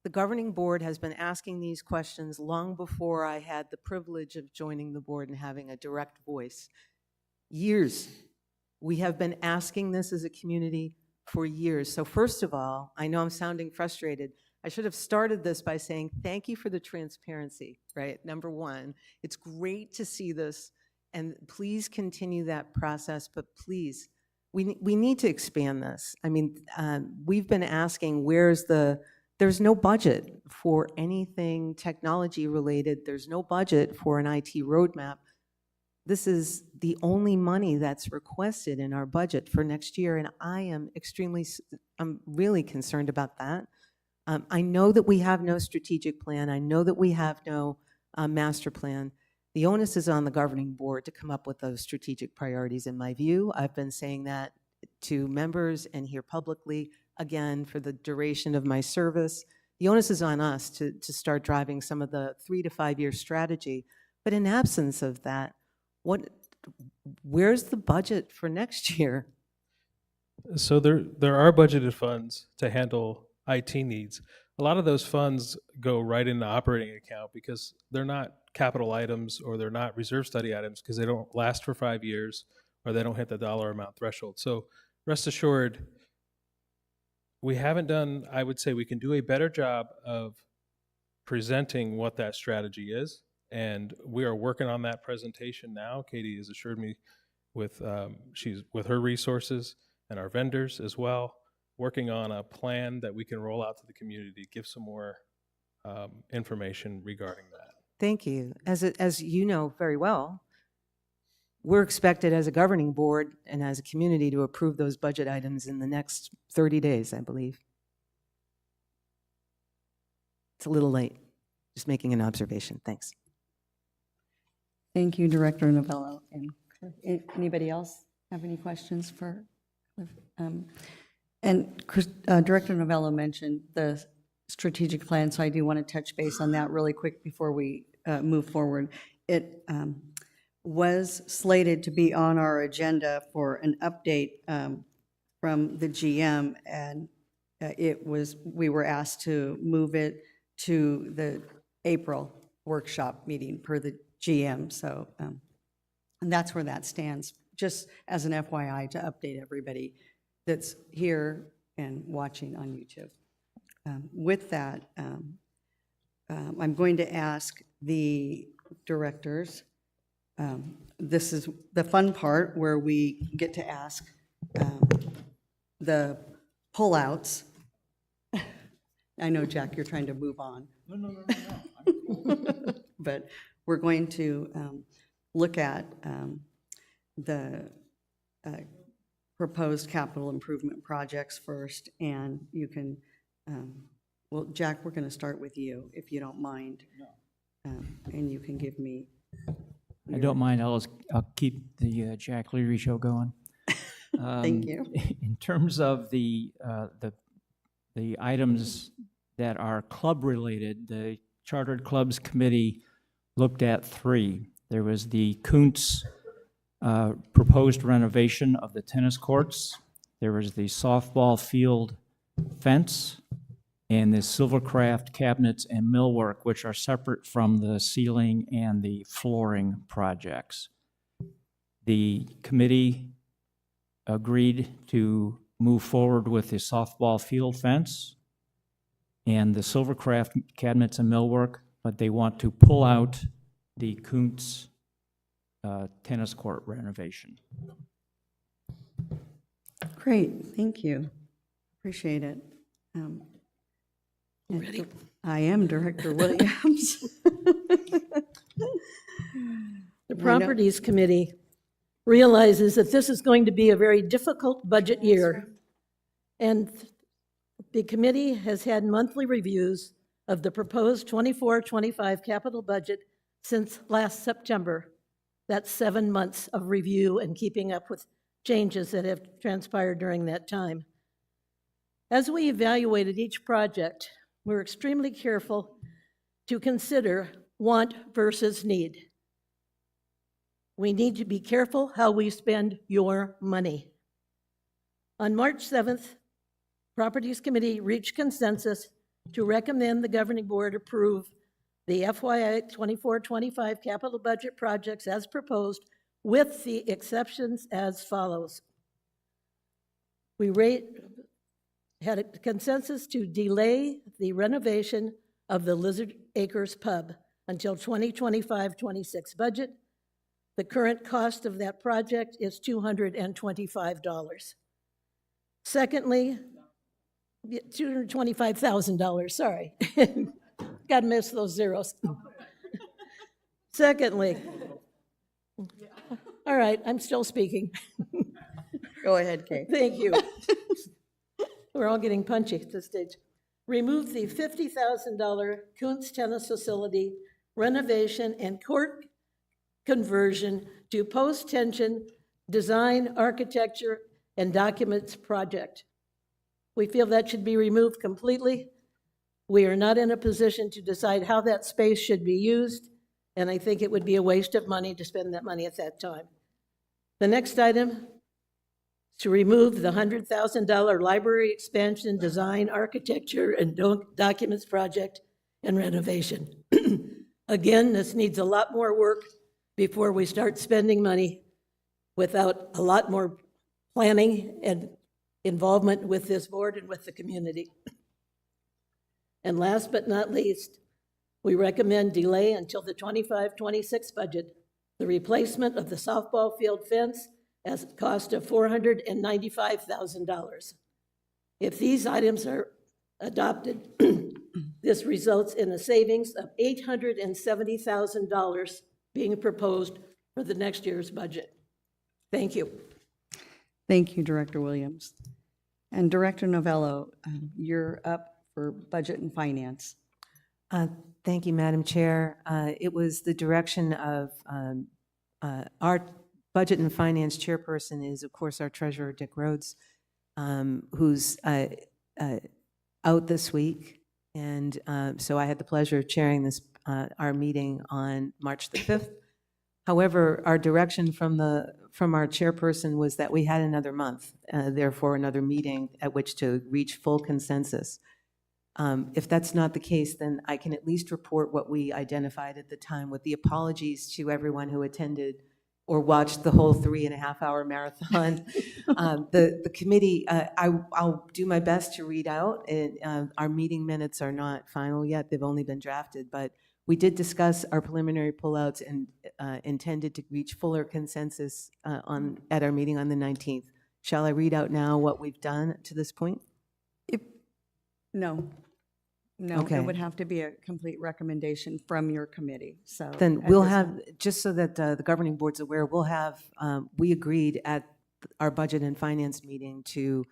the Governing Board has been asking these questions long before I had the privilege of joining the board and having a direct voice. Years. We have been asking this as a community for years. So first of all, I know I'm sounding frustrated. I should have started this by saying thank you for the transparency, right? Number one, it's great to see this, and please continue that process, but please, we need to expand this. I mean, we've been asking there's no budget for anything technology related. There's no budget for an IT roadmap. This is the only money that's requested in our budget for next year, and I'm really concerned about that. I know that we have no strategic plan. I know that we have no master plan. The onus is on the Governing Board to come up with those strategic priorities, in my view. I've been saying that to members and here publicly, again, for the duration of my service. The onus is on us to start driving some of the 3 to 5 year strategy. But in absence of that, where's the budget for next year? So there are budgeted funds to handle IT needs. A lot of those funds go right in the operating account because they're not capital items or they're not reserve study items because they don't last for 5 years or they don't hit the dollar amount threshold. So rest assured, we haven't done, I would say we can do a better job of presenting what that strategy is. And we are working on that presentation now. Katie has assured me she's with her resources and our vendors as well, working on a plan that we can roll out to the community, give some more information regarding that. Thank you. As you know very well, we're expected as a governing board and as a community to approve those budget items in the next 30 days, I believe. It's a little late. Just making an observation. Thanks. Thank you, Director Novello. And anybody else have any questions for Cliff? Director Novello mentioned the strategic plan, so I do want to touch base on that really quick before we move forward. It was slated to be on our agenda for an update from the GM, and we were asked to move it to the April workshop meeting per the GM. So and that's where that stands, just as an FYI to update everybody that's here and watching on YouTube. With that, I'm going to ask the directors, this is the fun part where we get to ask the pullouts. I know, Jack, you're trying to move on. No. But we're going to look at the proposed capital improvement projects first, and you can, well, Jack, we're going to start with you, if you don't mind. And you can give me. I don't mind. I'll keep the Jack Leary show going. Thank you. In terms of the items that are club related, the Chartered Clubs Committee looked at 3. There was the Kuntz proposed renovation of the tennis courts. There was the softball field fence and the Silvercraft cabinets and millwork, which are separate from the ceiling and the flooring projects. The committee agreed to move forward with the softball field fence and the Silvercraft cabinets and millwork, but they want to pull out the Kuntz tennis court renovation. Great, thank you. Appreciate it. Ready? I am Director Williams. The Properties Committee realizes that this is going to be a very difficult budget year, and the committee has had monthly reviews of the proposed 24-25 capital budget since last September. That's 7 months of review and keeping up with changes that have transpired during that time. As we evaluated each project, we're extremely careful to consider want versus need. We need to be careful how we spend your money. On March 7th, Properties Committee reached consensus to recommend the Governing Board approve the FY 24-25 capital budget projects as proposed, with the exceptions as follows. We had a consensus to delay the renovation of the Lizard Acres Pub until 2025-26 budget. The current cost of that project is $225. Secondly, $225,000, sorry. Got to miss those zeros. Secondly, all right, I'm still speaking. Go ahead, Kate. Thank you. We're all getting punchy at this stage. Remove the $50,000 Kuntz Tennis Facility renovation and court conversion to post-tension design, architecture, and documents project. We feel that should be removed completely. We are not in a position to decide how that space should be used, and I think it would be a waste of money to spend that money at that time. The next item, to remove the $100,000 library expansion, design, architecture, and documents project and renovation. Again, this needs a lot more work before we start spending money without a lot more planning and involvement with this board and with the community. And last but not least, we recommend delay until the 25-26 budget, the replacement of the softball field fence at a cost of $495,000. If these items are adopted, this results in a savings of $870,000 being proposed for the next year's budget. Thank you. Thank you, Director Williams. And Director Novello, you're up for Budget and Finance. Thank you, Madam Chair. It was the direction of our Budget and Finance Chairperson is, of course, our Treasurer, Dick Rhodes, who's out this week. And so I had the pleasure of chairing this, our meeting on March the 5th. However, our direction from our chairperson was that we had another month, therefore another meeting at which to reach full consensus. If that's not the case, then I can at least report what we identified at the time, with the apologies to everyone who attended or watched the whole 3.5-hour marathon. The committee, I'll do my best to read out. Our meeting minutes are not final yet. They've only been drafted, but we did discuss our preliminary pullouts and intended to reach fuller consensus at our meeting on the 19th. Shall I read out now what we've done to this point? No. Okay. It would have to be a complete recommendation from your committee, so. Then at we'll this have, point- just so that the governing board's aware, we'll have, we agreed at our Budget and Finance meeting to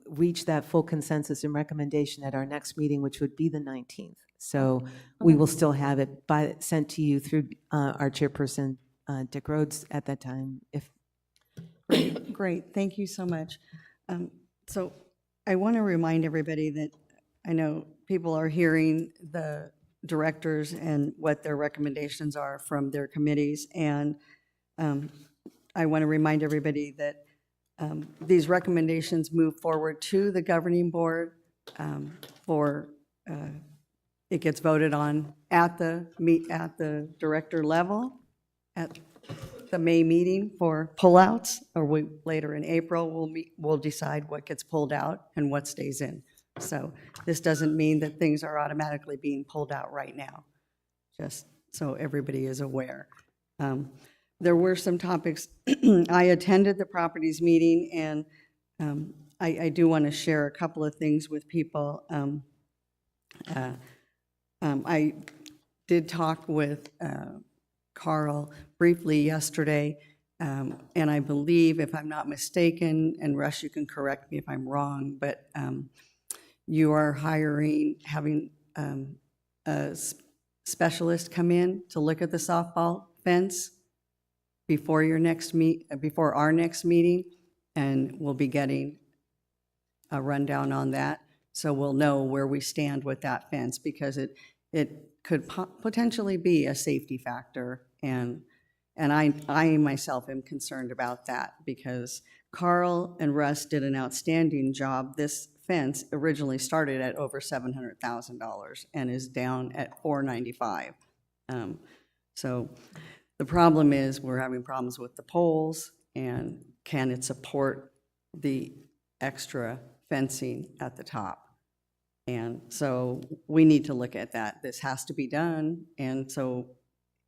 reach that full consensus and recommendation at our next meeting, which would be the 19th. So we will still have it sent to you through our chairperson, Dick Rhodes, at that time. Great, thank you so much. So I want to remind everybody that I know people are hearing the directors and what their recommendations are from their committees, and I want to remind everybody that these recommendations move forward to the governing board for it gets voted on at the director level at the May meeting for pullouts, or later in April we'll decide what gets pulled out and what stays in. So this doesn't mean that things are automatically being pulled out right now, just so everybody is aware. There were some topics. I attended the properties meeting, and I do want to share a couple of things with people. I did talk with Carl briefly yesterday, and I believe, if I'm not mistaken, and Russ, you can correct me if I'm wrong, but you are having a specialist come in to look at the softball fence before our next meeting, and we'll be getting a rundown on that. So we'll know where we stand with that fence, because it could potentially be a safety factor, and I myself am concerned about that, because Carl and Russ did an outstanding job. This fence originally started at over $700,000 and is down at $495,000. So the problem is we're having problems with the poles, and can it support the extra fencing at the top? And so we need to look at that. This has to be done. And so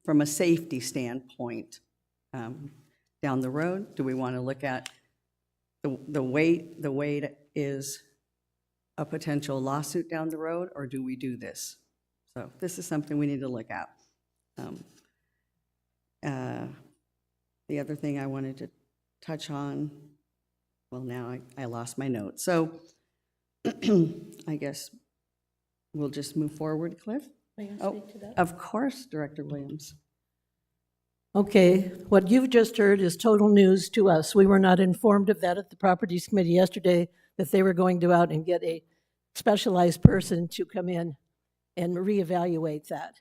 from a safety standpoint, down the road, do we want to look at the weight? The weight is a potential lawsuit down the road, or do we do this? So this is something we need to look at. The other thing I wanted to touch on, well, now I lost my notes. So I guess we'll just move forward, Cliff? May I speak to that? Of course, Director Williams. Okay, what you've just heard is total news to us. We were not informed of that at the Properties Committee yesterday, that they were going to out and get a specialized person to come in and reevaluate that.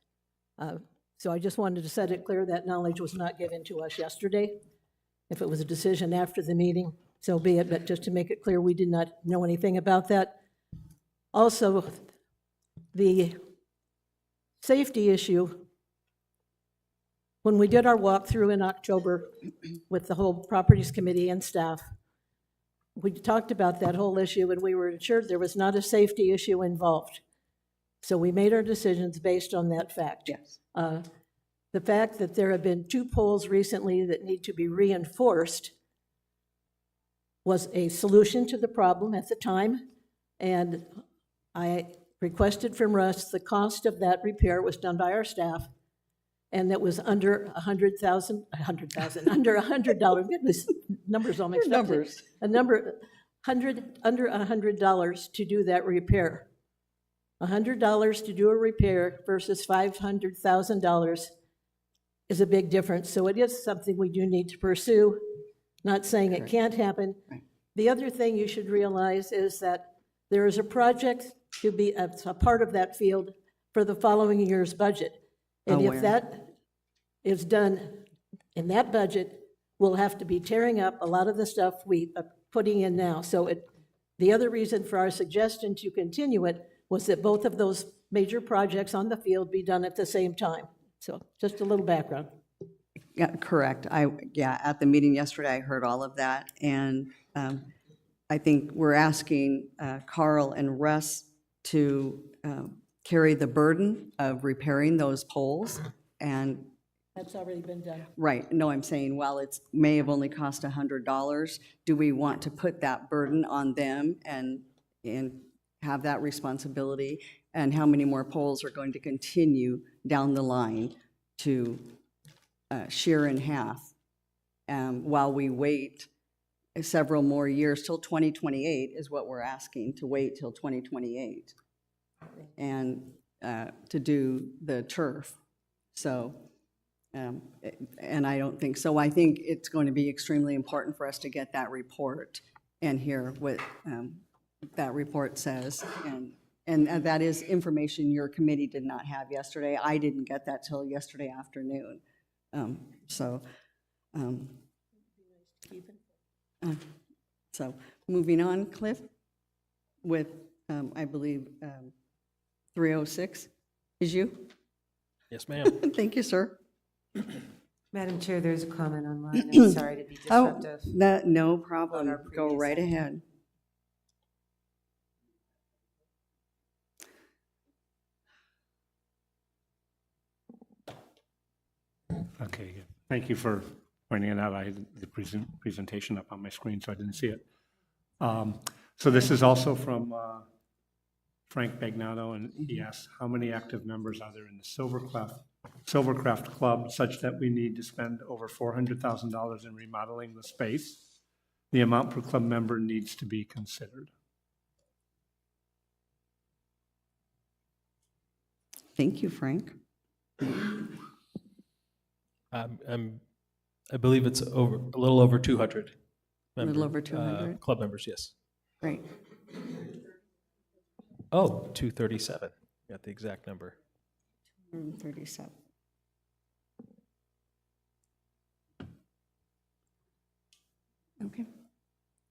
So I just wanted to set it clear that knowledge was not given to us yesterday. If it was a decision after the meeting, so be it, but just to make it clear, we did not know anything about that. Also, the safety issue, when we did our walkthrough in October with the whole Properties Committee and staff, we talked about that whole issue, and we were assured there was not a safety issue involved. So we made our decisions based on that fact. Yes. The fact that there have been 2 poles recently that need to be reinforced was a solution to the problem at the time, and I requested from Russ the cost of that repair was done by our staff, and that was under under $100. Goodness, numbers all mixed up. numbers. Under $100 to do that repair. $100 to do a repair versus $500,000 is a big difference. So it is something we do need to pursue. Not saying it can't happen. Right. The other thing you should realize is that there is a project to be a part of that field for the following year's budget. And Aware. if that is done in that budget, we'll have to be tearing up a lot of the stuff we are putting in now. So the other reason for our suggestion to continue it was that both of those major projects on the field be done at the same time. So just a little background. Yeah, correct. At the meeting yesterday, I heard all of that. And I think we're asking Carl and Russ to carry the burden of repairing those poles. And, That's already been done. right, no, I'm saying, while it may have only cost $100, do we want to put that burden on them and have that responsibility? And how many more poles are going to continue down the line to shear in half while we wait several more years till 2028 is what we're asking, to wait till 2028 and to do the turf. So, and I don't think, so I think it's going to be extremely important for us to get that report and hear what that report says. And that is information your committee did not have yesterday. I didn't get that till yesterday afternoon. So moving on, Cliff, with, I believe, 306 is you? Yes, ma'am. Thank you, sir. Madam Chair, there's a comment online. I'm sorry to be disruptive. No problem. our Go previous right item. ahead. Okay, thank you for pointing it out. I had the presentation up on my screen, so I didn't see it. So this is also from Frank Bagnato, and he asks, how many active members are there in the Silvercraft Club such that we need to spend over $400,000 in remodeling the space? The amount per club member needs to be considered. Thank you, Frank. I believe it's a little over 200. A little over 200? Club members, yes. Great. Oh, 237. Got the exact number. 137. Okay.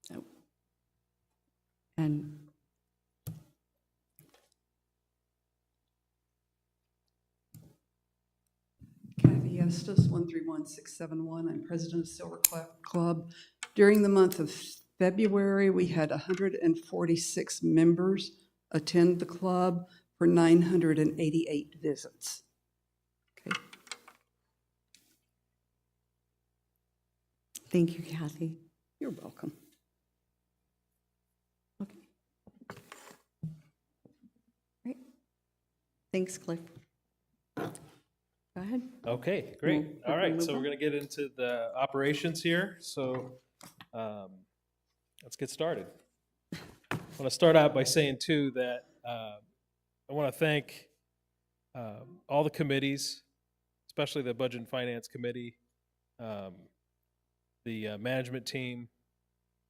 So, and Kathy Estes, 131671. I'm president of Silvercraft Club. During the month of February, we had 146 members attend the club for 988 visits. Okay. thank you, Kathy. You're welcome. Okay. Great. Thanks, Cliff. Go ahead. Okay, great. All right, move so we're on. going to get into the operations here. So let's get started. I want to start out by saying, too, that I want to thank all the committees, especially the Budget and Finance Committee, the management team,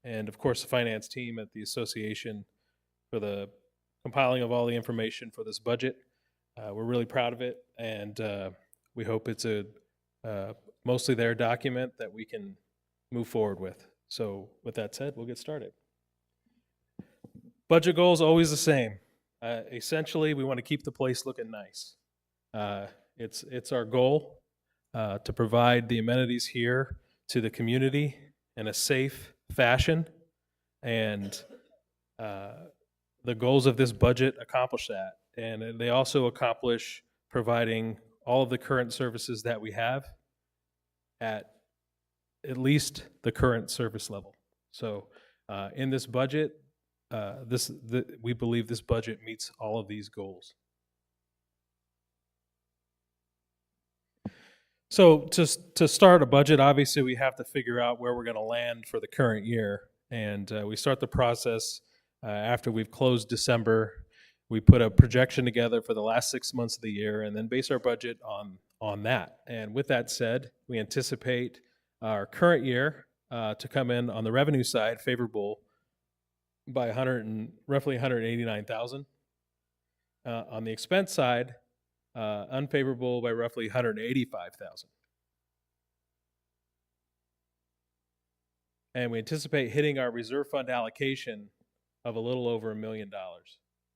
and of course the finance team at the association for the compiling of all the information for this budget. We're really proud of it, and we hope it's a mostly their document that we can move forward with. So with that said, we'll get started. Budget goals always the same. Essentially, we want to keep the place looking nice. It's our goal to provide the amenities here to the community in a safe fashion, and the goals of this budget accomplish that. And they also accomplish providing all of the current services that we have at least the current service level. So in this budget, we believe this budget meets all of these goals. So to start a budget, obviously we have to figure out where we're going to land for the current year, and we start the process after we've closed December. We put a projection together for the last 6 months of the year, and then base our budget on that. And with that said, we anticipate our current year to come in on the revenue side favorable by roughly 189,000. On the expense side, unfavorable by roughly 185,000. And we anticipate hitting our reserve fund allocation of a little over $1 million.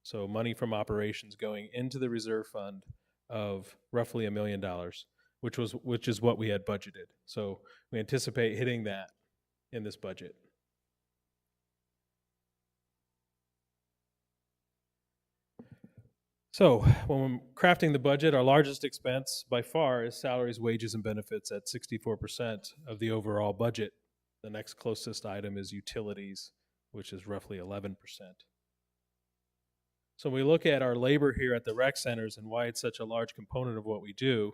So money from operations going into the reserve fund of roughly $1 million, which is what we had budgeted. So we anticipate hitting that in this budget. So when we're crafting the budget, our largest expense by far is salaries, wages, and benefits at 64% of the overall budget. The next closest item is utilities, which is roughly 11%. So when we look at our labor here at the rec centers and why it's such a large component of what we do,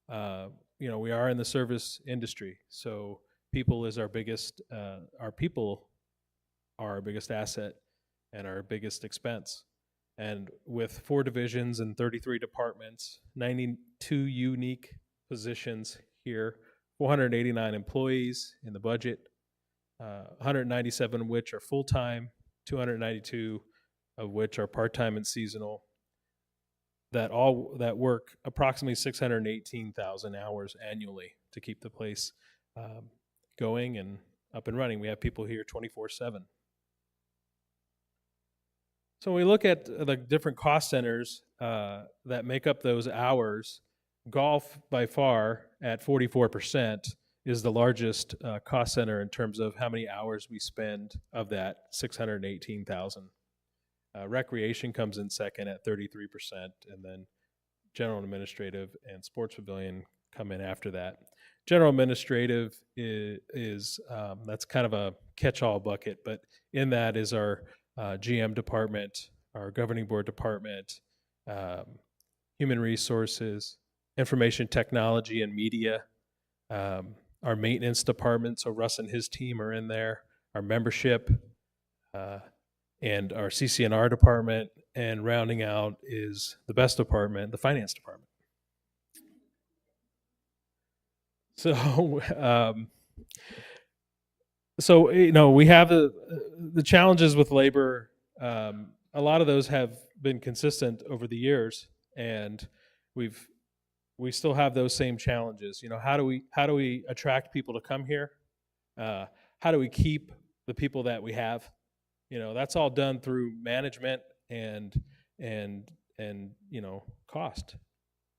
we are in the service industry. So people is our biggest, people are our biggest asset and our biggest expense. And with 4 divisions and 33 departments, 92 unique positions here, 489 employees in the budget, 197 of which are full-time, 292 of which are part-time and seasonal, that work approximately 618,000 hours annually to keep the place going and up and running. We have people here 24/7. So when we look at the different cost centers that make up those hours, golf by far at 44% is the largest cost center in terms of how many hours we spend of that 618,000. Recreation comes in second at 33%, and then general and administrative and sports pavilion come in after that. General administrative is that's kind of a catch-all bucket, but in that is our GM department, our governing board department, human resources, information technology and media, our maintenance department, so Russ and his team are in there, our membership, and our CC&R department, and rounding out is the best department, the finance department. So, we have the challenges with labor. A lot of those have been consistent over the years, and we still have those same challenges. How do we attract people to come here? How do we keep the people that we have? That's all done through management and cost,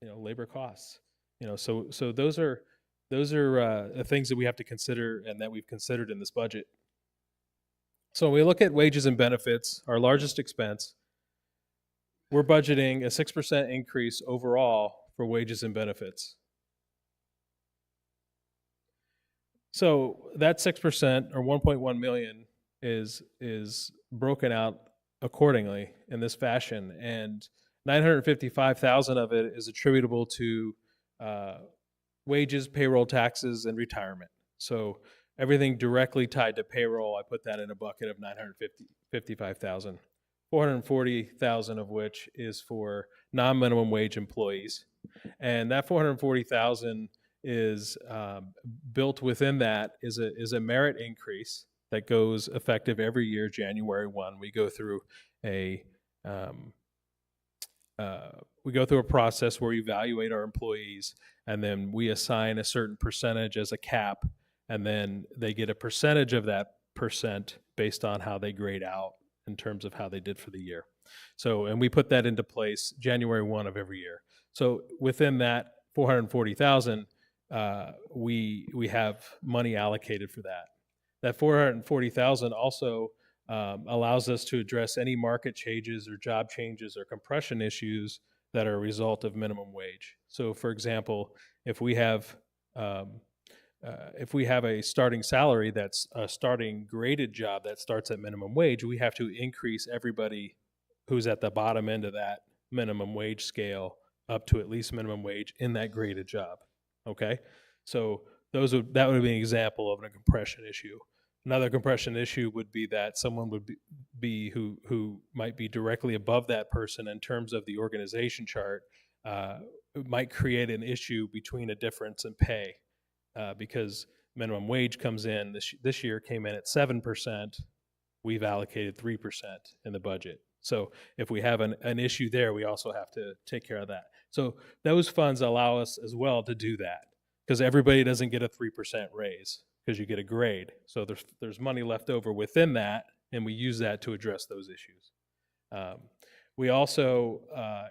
labor costs. So those are the things that we have to consider and that we've considered in this budget. So when we look at wages and benefits, our largest expense, we're budgeting a 6% increase overall for wages and benefits. So that 6% or 1.1 million is broken out accordingly in this fashion, and 955,000 of it is attributable to wages, payroll, taxes, and retirement. So everything directly tied to payroll, I put that in a bucket of 955,000. 440,000 of which is for non-minimum wage employees, and that 440,000 is built within that is a merit increase that goes effective every year, January 1. We go through a process where we evaluate our employees, and then we assign a certain percentage as a cap, and then they get a percentage of that percent based on how they grade out in terms of how they did for the year. So, and we put that into place January 1 of every year. So within that 440,000, we have money allocated for that. That 440,000 also allows us to address any market changes or job changes or compression issues that are a result of minimum wage. So, for example, if we have a starting salary that's a starting graded job that starts at minimum wage, we have to increase everybody who's at the bottom end of that minimum wage scale up to at least minimum wage in that graded job. okay? So that would be an example of a compression issue. Another compression issue would be that someone would be who might be directly above that person in terms of the organization chart, might create an issue between a difference in pay, because minimum wage comes in, this year came in at 7%, we've allocated 3% in the budget. So if we have an issue there, we also have to take care of that. So those funds allow us as well to do that, because everybody doesn't get a 3% raise because you get a grade. So there's money left over within that, and we use that to address those issues. We also,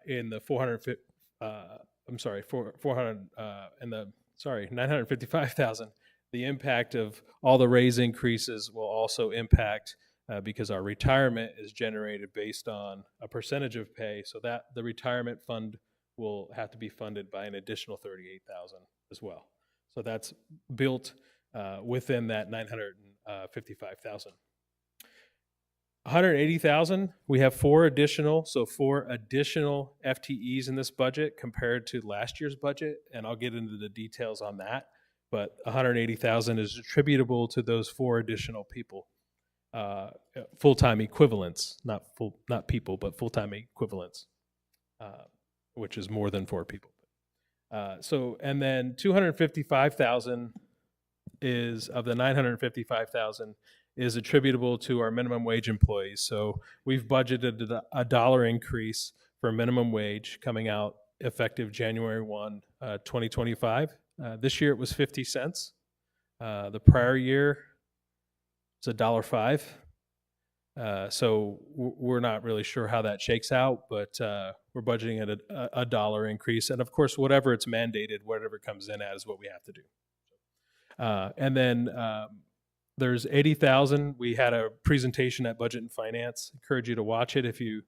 in the 955,000, the impact of all the raise increases will also impact, because our retirement is generated based on a percentage of pay, so that the retirement fund will have to be funded by an additional 38,000 as well. So that's built within that 955,000. 180,000, we have four additional FTEs in this budget compared to last year's budget, and I'll get into the details on that. But 180,000 is attributable to those four additional people, full-time equivalents, not people, but full-time equivalents, which is more than four people. And then 255,000 is of the 955,000 is attributable to our minimum wage employees. So we've budgeted a $1 increase for minimum wage coming out effective January 1, 2025. This year it was 50 cents. The prior year it's $1.05. So we're not really sure how that shakes out, but we're budgeting at a $1 increase. And of course, whatever it's mandated, whatever it comes in at is what we have to do. And then there's 80,000. We had a presentation at Budget and Finance. Encourage you to watch it if you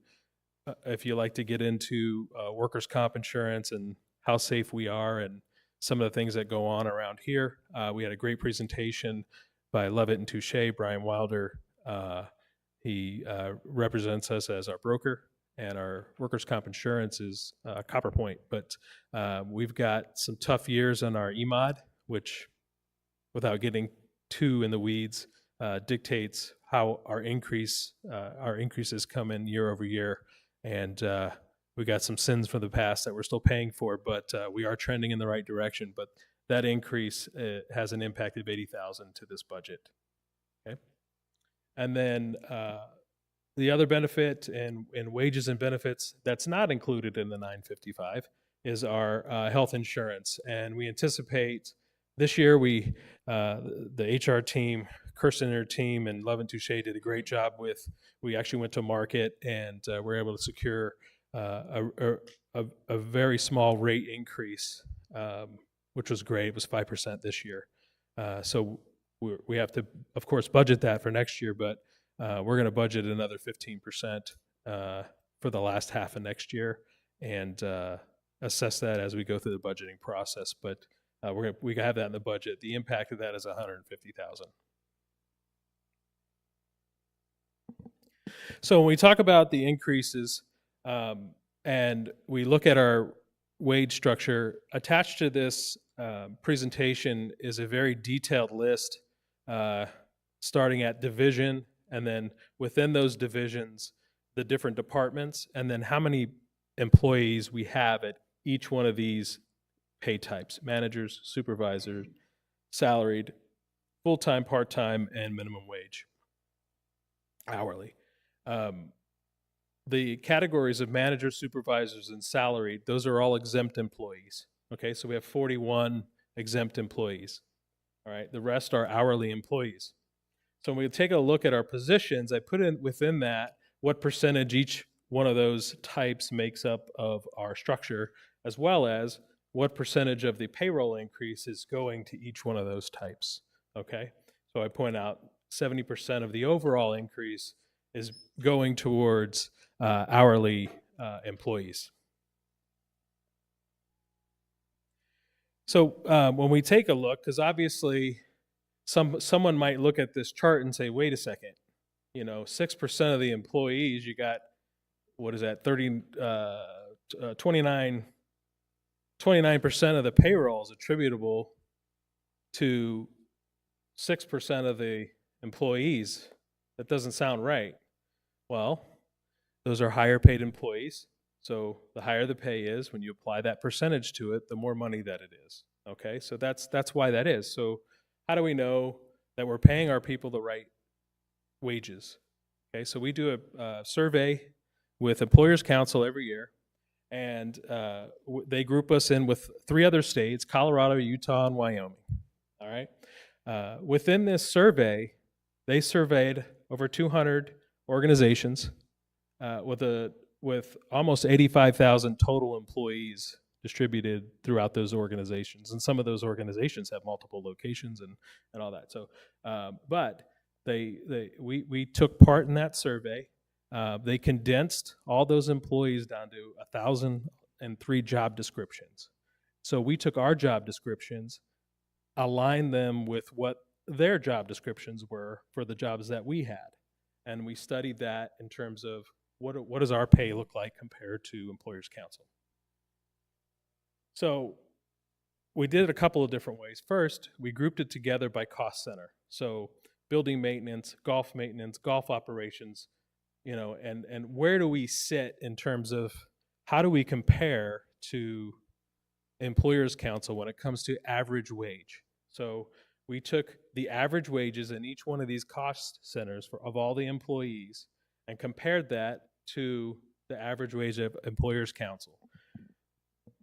like to get into workers' comp insurance and how safe we are and some of the things that go on around here. We had a great presentation by Levitt and Touche, Brian Wilder. He represents us as our broker, and our workers' comp insurance is Copperpoint. But we've got some tough years on our EMOD, which, without getting too in the weeds, dictates how our increases come in year over year. And we got some sins from the past that we're still paying for, but we are trending in the right direction. But that increase has an impact of 80,000 to this budget. Okay, and then the other benefit in wages and benefits that's not included in the 955 is our health insurance, and we anticipate this year the HR team, Kirsten and her team, and Love and Touche did a great job with. We actually went to market and were able to secure a very small rate increase, which was great. It was 5% this year. So we have to, of course, budget that for next year, but we're going to budget another 15% for the last half of next year and assess that as we go through the budgeting process. But we have that in the budget. The impact of that is 150,000. So when we talk about the increases and we look at our wage structure, attached to this presentation is a very detailed list starting at division, and then within those divisions, the different departments, and then how many employees we have at each one of these pay types: managers, supervisors, salaried, full-time, part-time, and minimum wage, hourly. The categories of managers, supervisors, and salaried, those are all exempt employees. Okay, so we have 41 exempt employees. All right, the rest are hourly employees. So when we take a look at our positions, I put in within that what percentage each one of those types makes up of our structure, as well as what percentage of the payroll increase is going to each one of those types. Okay, so I point out 70% of the overall increase is going towards hourly employees. So when we take a look, because obviously someone might look at this chart and say, wait a second, 6% of the employees, you got, what is that, 29 29% of the payroll is attributable to 6% of the employees. That doesn't sound right. Well, those are higher paid employees. So the higher the pay is, when you apply that percentage to it, the more money that it is. Okay, so that's why that is. So how do we know that we're paying our people the right wages? Okay, so we do a survey with Employers Council every year, and they group us in with 3 other states, Colorado, Utah, and Wyoming. All right. Within this survey, they surveyed over 200 organizations with almost 85,000 total employees distributed throughout those organizations. And some of those organizations have multiple locations and all that. So, but we took part in that survey. They condensed all those employees down to 1,003 job descriptions. So we took our job descriptions, aligned them with what their job descriptions were for the jobs that we had. And we studied that in terms of what does our pay look like compared to Employers Council. So we did it a couple of different ways. First, we grouped it together by cost center. So building maintenance, golf operations, you know, and where do we sit in terms of how do we compare to Employers Council when it comes to average wage? So we took the average wages in each one of these cost centers of all the employees and compared that to the average wage of Employers Council.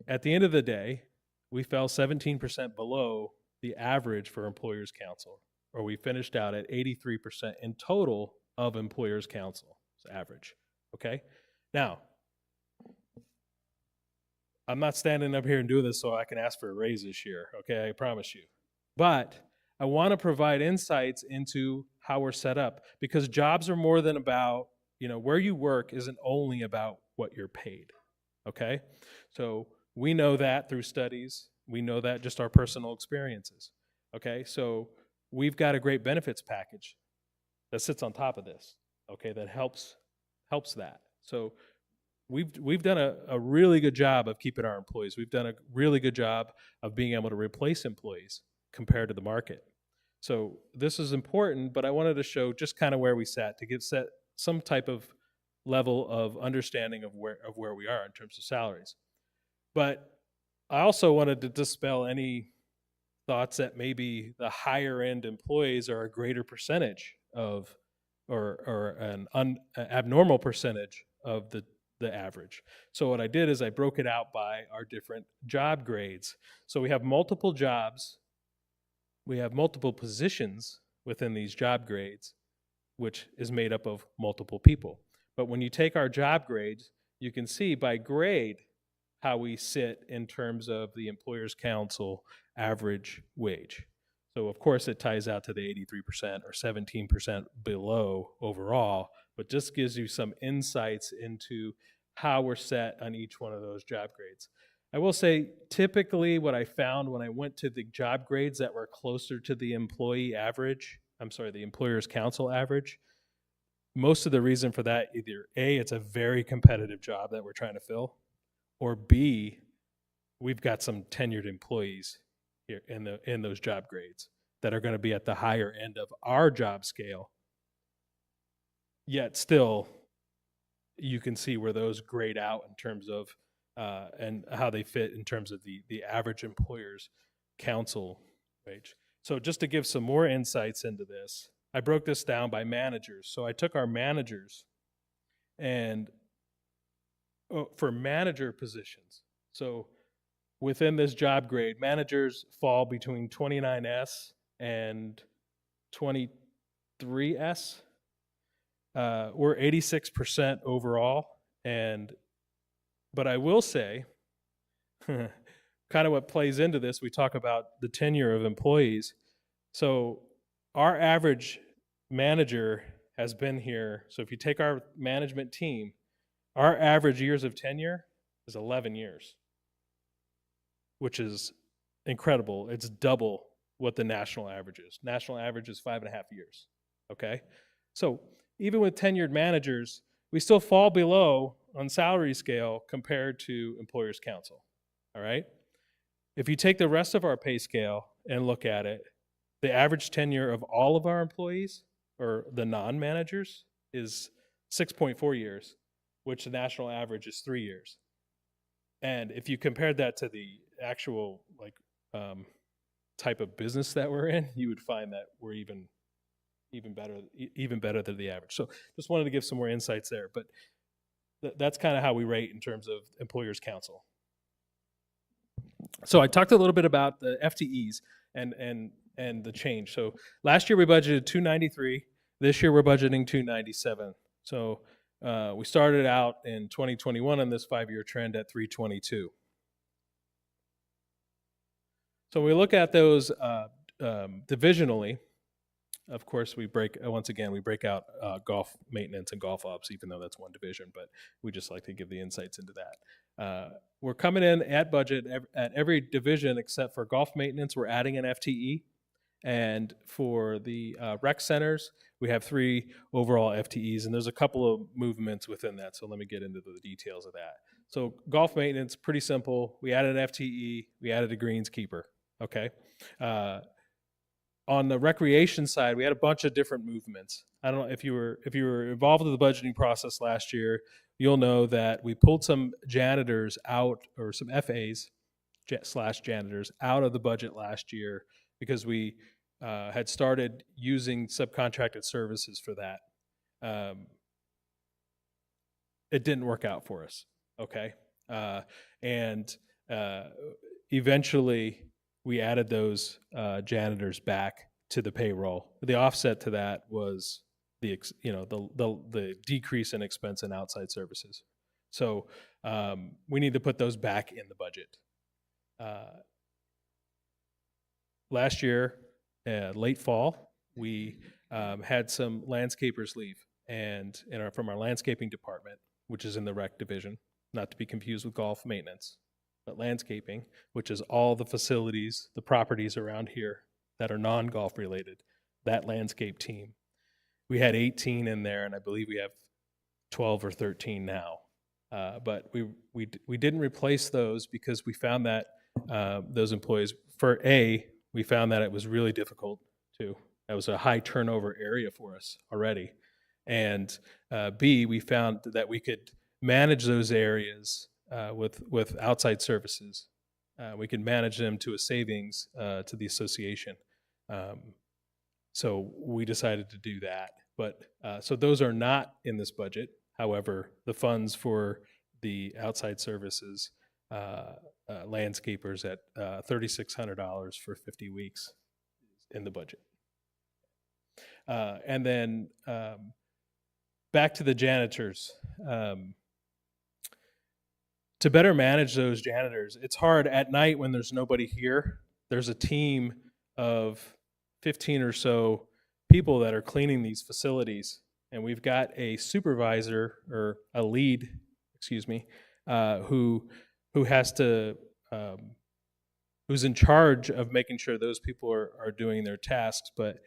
At the end of the day, we fell 17% below the average for Employers Council, or we finished out at 83% in total of Employers Council average. Okay? Now, I'm not standing up here and doing this so I can ask for a raise this year, okay? I promise you. But I want to provide insights into how we're set up, because jobs are more than about, you know, where you work isn't only about what you're paid, okay? So we know that through studies. We know that just our personal experiences, okay? So we've got a great benefits package that sits on top of this, okay, that helps that. So we've done a really good job of keeping our employees. We've done a really good job of being able to replace employees compared to the market. So this is important, but I wanted to show just kind of where we sat to set some type of level of understanding of where we are in terms of salaries. But I also wanted to dispel any thoughts that maybe the higher end employees are a greater percentage of, or an abnormal percentage of the average. So what I did is I broke it out by our different job grades. So we have multiple jobs, we have multiple positions within these job grades, which is made up of multiple people. But when you take our job grades, you can see by grade how we sit in terms of the Employers Council average wage. So of course it ties out to the 83% or 17% below overall, but just gives you some insights into how we're set on each one of those job grades. I will say, typically what I found when I went to the job grades that were closer to the employee average, the Employers Council average, most of the reason for that, either A, it's a very competitive job that we're trying to fill, or B, we've got some tenured employees here in those job grades that are going to be at the higher end of our job scale. Yet still, you can see where those grade out in terms of and how they fit in terms of the average Employers Council wage. So just to give some more insights into this, I broke this down by managers. So I took our managers and for manager positions. So within this job grade, managers fall between 29S and 23S. We're 86% overall, but I will say, kind of what plays into this, we talk about the tenure of employees. So our average manager has been here. So if you take our management team, our average years of tenure is 11 years, which is incredible. It's double what the national average is. National average is 5.5 years, okay? So even with tenured managers, we still fall below on salary scale compared to Employers Council, all right? If you take the rest of our pay scale and look at it, the average tenure of all of our employees, or the non-managers, is 6.4 years, which the national average is 3 years. And if you compared that to the actual type of business that we're in, you would find that we're even better than the average. So just wanted to give some more insights there, but that's kind of how we rate in terms of employers' council. So I talked a little bit about the FTEs and the change. So last year we budgeted 293. This year we're budgeting 297. So we started out in 2021 on this 5-year trend at 322. So we look at those divisionally. Of course, we break out golf maintenance and golf ops, even though that's one division, but we just like to give the insights into that. We're coming in at budget at every division except for golf maintenance. We're adding an FTE. And for the rec centers, we have 3 overall FTEs, and there's a couple of movements within that. So let me get into the details of that. So golf maintenance, pretty simple. We added an FTE. We added a greenskeeper. Okay. On the recreation side, we had a bunch of different movements. I don't know if you were involved with the budgeting process last year, you'll know that we pulled some janitors out, or some FAs / janitors out of the budget last year because we had started using subcontracted services for that. It didn't work out for us, okay? And eventually we added those janitors back to the payroll. The offset to that was the decrease in expense in outside services. So we need to put those back in the budget. Last year, late fall, we had some landscapers leave, and from our landscaping department, which is in the rec division, not to be confused with golf maintenance, but landscaping, which is all the facilities, the properties around here that are non-golf related, that landscape team. We had 18 in there, and I believe we have 12 or 13 now. But we didn't replace those because we found that those employees, we found that it was really difficult to. That was a high turnover area for us already. And B, we found that we could manage those areas with outside services. We can manage them to a savings to the association. So we decided to do that. But so those are not in this budget. However, the funds for the outside services, landscapers at $3,600 for 50 weeks in the budget. And then back to the janitors. To better manage those janitors, it's hard at night when there's nobody here. There's a team of 15 or so people that are cleaning these facilities, and we've got a supervisor, or a lead, who has to who's in charge of making sure those people are doing their tasks. But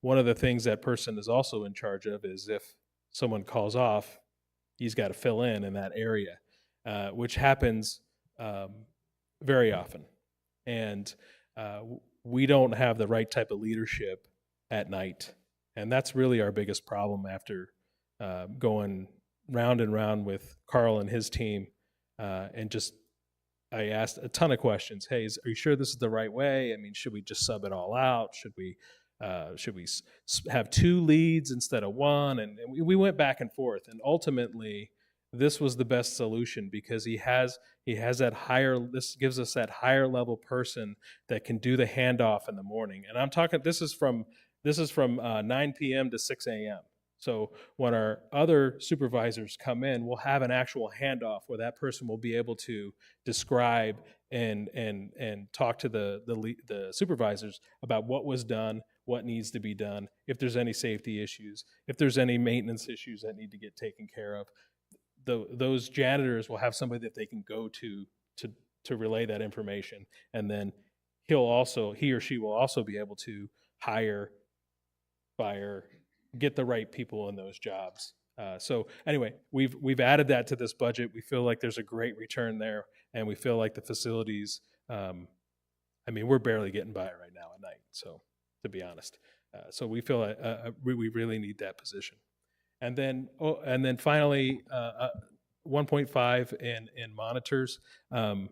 one of the things that person is also in charge of is if someone calls off, he's got to fill in that area. Which happens very often. And we don't have the right type of leadership at night. And that's really our biggest problem after going round and round with Carl and his team. I asked a ton of questions. Hey, are you sure this is the right way? I mean, should we just sub it all out? Should we have 2 leads instead of 1? And we went back and forth. And ultimately, this was the best solution because he has that higher. This gives us that higher level person that can do the handoff in the morning. And I'm talking. This is from 9 p.m. to 6 a.m. So when our other supervisors come in, we'll have an actual handoff where that person will be able to describe and talk to the supervisors about what was done, what needs to be done, if there's any safety issues, if there's any maintenance issues that need to get taken care of. Those janitors will have somebody that they can go to relay that information, and then he or she will also be able to hire, fire, get the right people in those jobs. So anyway, we've added that to this budget. We feel like there's a great return there, and we feel like the facilities I mean, we're barely getting by right now at night, so, to be honest. So we feel we really need that position. And then finally, 1.5 in monitors. I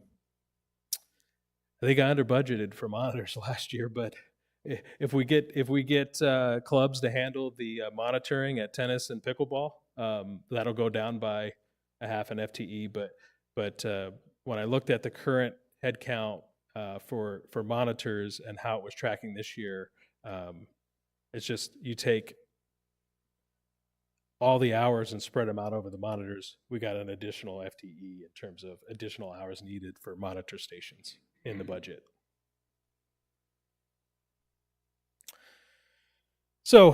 think I under budgeted for monitors last year, but if we get clubs to handle the monitoring at tennis and pickleball, that'll go down by a half an FTE. But when I looked at the current headcount for monitors and how it was tracking this year, it's just you take all the hours and spread them out over the monitors. We got an additional FTE in terms of additional hours needed for monitor stations in the budget. So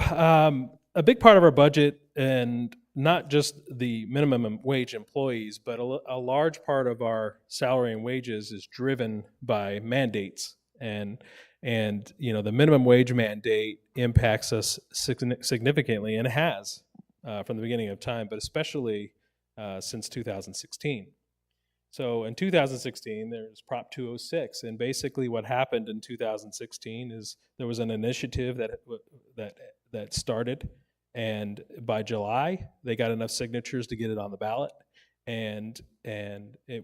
a big part of our budget, and not just the minimum wage employees, but a large part of our salary and wages is driven by mandates. And the minimum wage mandate impacts us significantly, and it has from the beginning of time, but especially since 2016. So in 2016, there's Prop 206, and basically what happened in 2016 is there was an initiative that started, and by July they got enough signatures to get it on the ballot, and it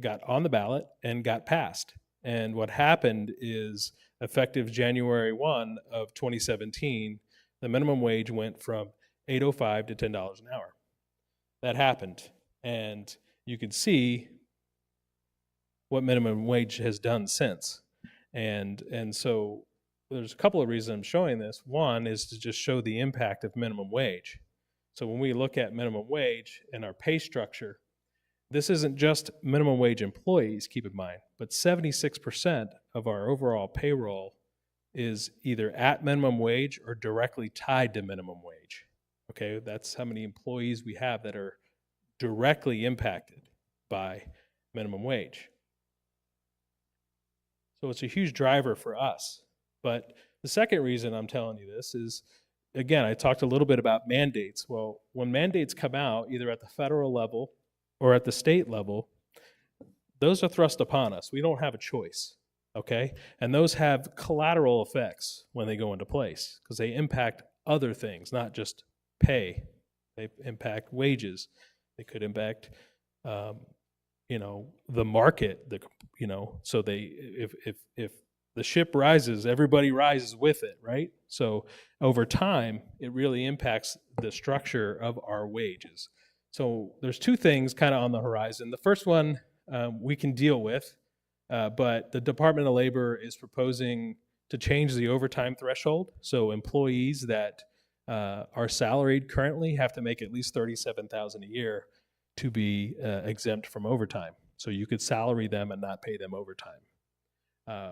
got on the ballot and got passed. And what happened is, effective January 1 of 2017, the minimum wage went from $8.05 to $10 an hour. That happened, and you can see what minimum wage has done since. And so there's a couple of reasons I'm showing this. One is to just show the impact of minimum wage. So when we look at minimum wage and our pay structure, this isn't just minimum wage employees, keep in mind, but 76% of our overall payroll is either at minimum wage or directly tied to minimum wage. Okay, that's how many employees we have that are directly impacted by minimum wage. So it's a huge driver for us. But the second reason I'm telling you this is, again, I talked a little bit about mandates. Well, when mandates come out, either at the federal level or at the state level, those are thrust upon us. We don't have a choice, okay? And those have collateral effects when they go into place, because they impact other things, not just pay. They impact wages. They could impact, the market. So if the ship rises, everybody rises with it, right? So over time, it really impacts the structure of our wages. So there's two things kind of on the horizon. The first one we can deal with, but the Department of Labor is proposing to change the overtime threshold. So employees that are salaried currently have to make at least $37,000 a year to be exempt from overtime. So you could salary them and not pay them overtime.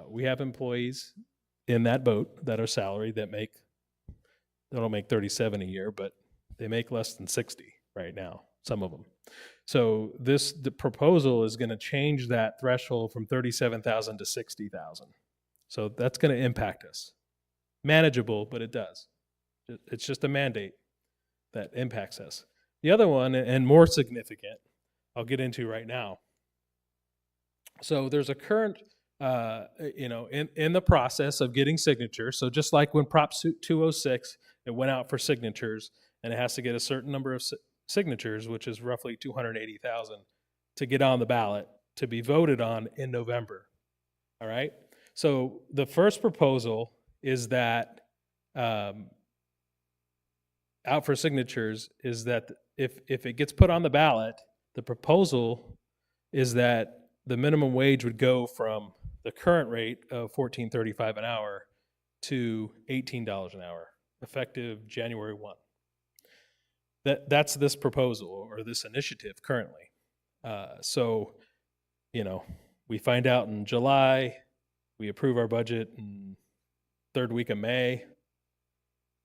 We have employees in that boat that are salaried that don't make 37 a year, but they make less than 60 right now, some of them. So the proposal is going to change that threshold from 37,000 to 60,000. So that's going to impact us. Manageable, but it does. It's just a mandate that impacts us. The other one, and more significant, I'll get into right now. So there's a current, in the process of getting signatures. So just like when Prop 206, it went out for signatures, and it has to get a certain number of signatures, which is roughly 280,000, to get on the ballot to be voted on in November. All right. So the first proposal is that out for signatures is that if it gets put on the ballot, the proposal is that the minimum wage would go from the current rate of $14.35 an hour to $18 an hour, effective January 1. That's this proposal or this initiative currently. So, we find out in July, we approve our budget in third week of May.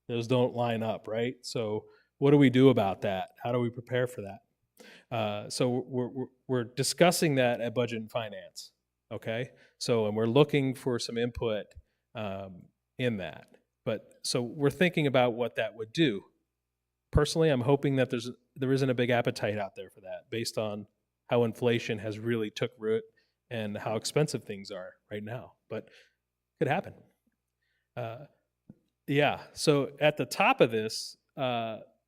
Those don't line up, right? So what do we do about that? How do we prepare for that? So we're discussing that at Budget and Finance, okay? And we're looking for some input in that. So we're thinking about what that would do. Personally, I'm hoping that there isn't a big appetite out there for that, based on how inflation has really took root and how expensive things are right now, but could happen. Yeah, so at the top of this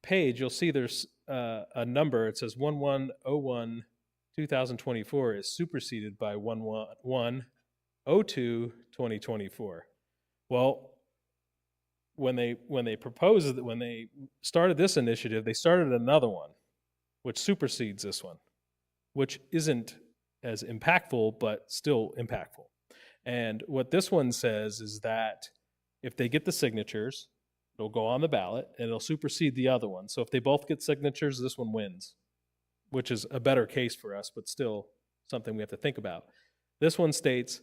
page, you'll see there's a number. It says 1101/2024 is superseded by 1102/2024. Well, when they proposed when they started this initiative, they started another one, which supersedes this one, which isn't as impactful, but still impactful. And what this one says is that if they get the signatures, it'll go on the ballot and it'll supersede the other one. So if they both get signatures, this one wins, which is a better case for us, but still something we have to think about. This one states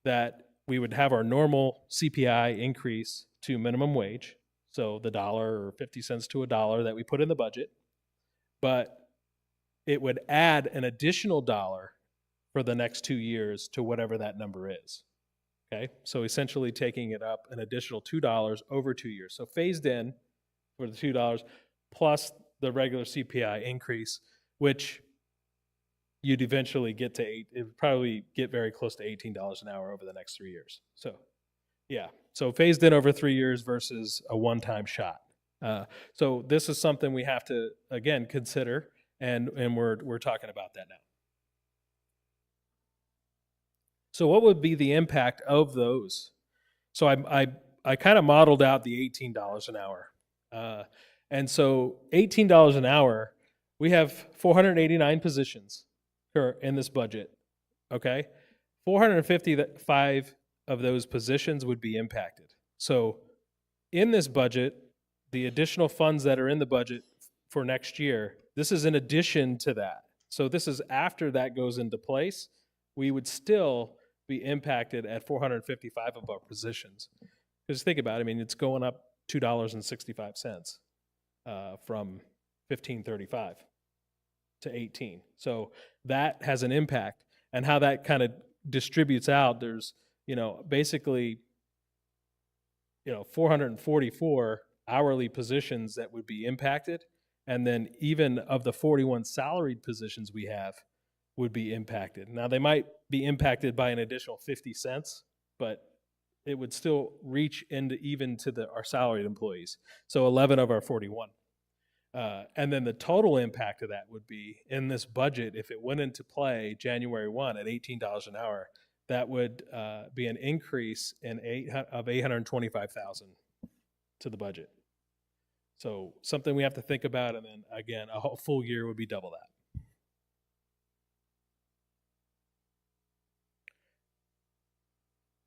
that we would have our normal CPI increase to minimum wage, so the dollar or 50 cents to a dollar that we put in the budget, but it would add an additional dollar for the next 2 years to whatever that number is. Okay, so essentially taking it up an additional $2 over 2 years. So phased in for the $2 plus the regular CPI increase, which you'd eventually get to it would probably get very close to $18 an hour over the next 3 years. So yeah, so phased in over 3 years versus a one-time shot. So this is something we have to, again, consider, and we're talking about that now. So what would be the impact of those? So I kind of modeled out the $18 an hour. And so $18 an hour, we have 489 positions in this budget, okay? 455 of those positions would be impacted. So in this budget, the additional funds that are in the budget for next year, this is in addition to that. So this is after that goes into place. We would still be impacted at 455 of our positions. Because think about it, I mean, it's going up $2.65 from $15.35 to 18. So that has an impact, and how that kind of distributes out. There's, basically, 444 hourly positions that would be impacted, and then even of the 41 salaried positions we have would be impacted. Now, they might be impacted by an additional 50 cents, but it would still reach into even to our salaried employees. So 11 of our 41. And then the total impact of that would be in this budget, if it went into play January 1 at $18 an hour, that would be an increase of $825,000 to the budget. So something we have to think about, and then again, a whole full year would be double that.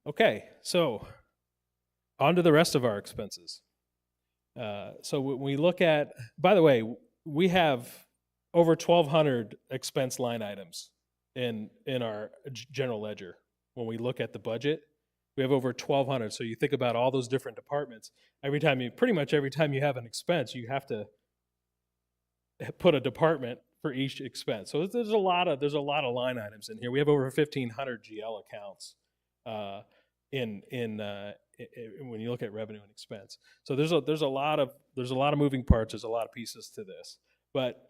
Okay, so on to the rest of our expenses. So when we look at, by the way, we have over 1,200 expense line items in our general ledger. When we look at the budget, we have over 1,200. So you think about all those different departments. Pretty much every time you have an expense, you have to put a department for each expense. So there's a lot of line items in here. We have over 1,500 GL accounts when you look at revenue and expense. So there's a lot of moving parts. There's a lot of pieces to this. But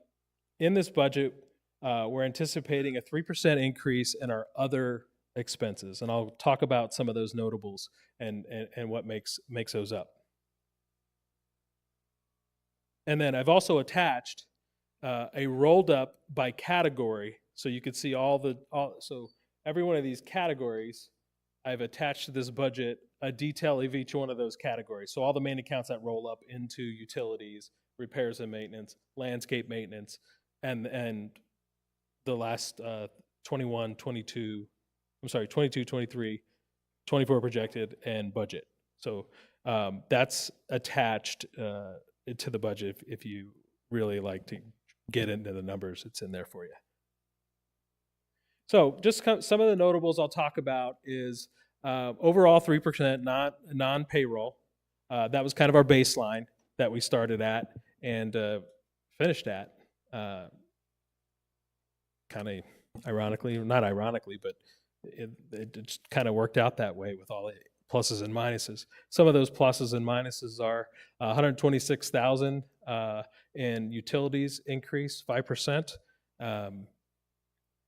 in this budget, we're anticipating a 3% increase in our other expenses, and I'll talk about some of those notables and what makes those up. And then I've also attached a rolled up by category, so you could see so every one of these categories. I've attached to this budget a detail of each one of those categories. So all the main accounts that roll up into utilities, repairs and maintenance, landscape maintenance, and the last 22, 23, 24 projected, and budget. So that's attached to the budget. If you really like to get into the numbers, it's in there for you. So just some of the notables I'll talk about is overall 3% non-payroll. That was kind of our baseline that we started at and finished at. Kind of ironically, not ironically, but it just kind of worked out that way with all the pluses and minuses. Some of those pluses and minuses are $126,000 in utilities increase, 5%.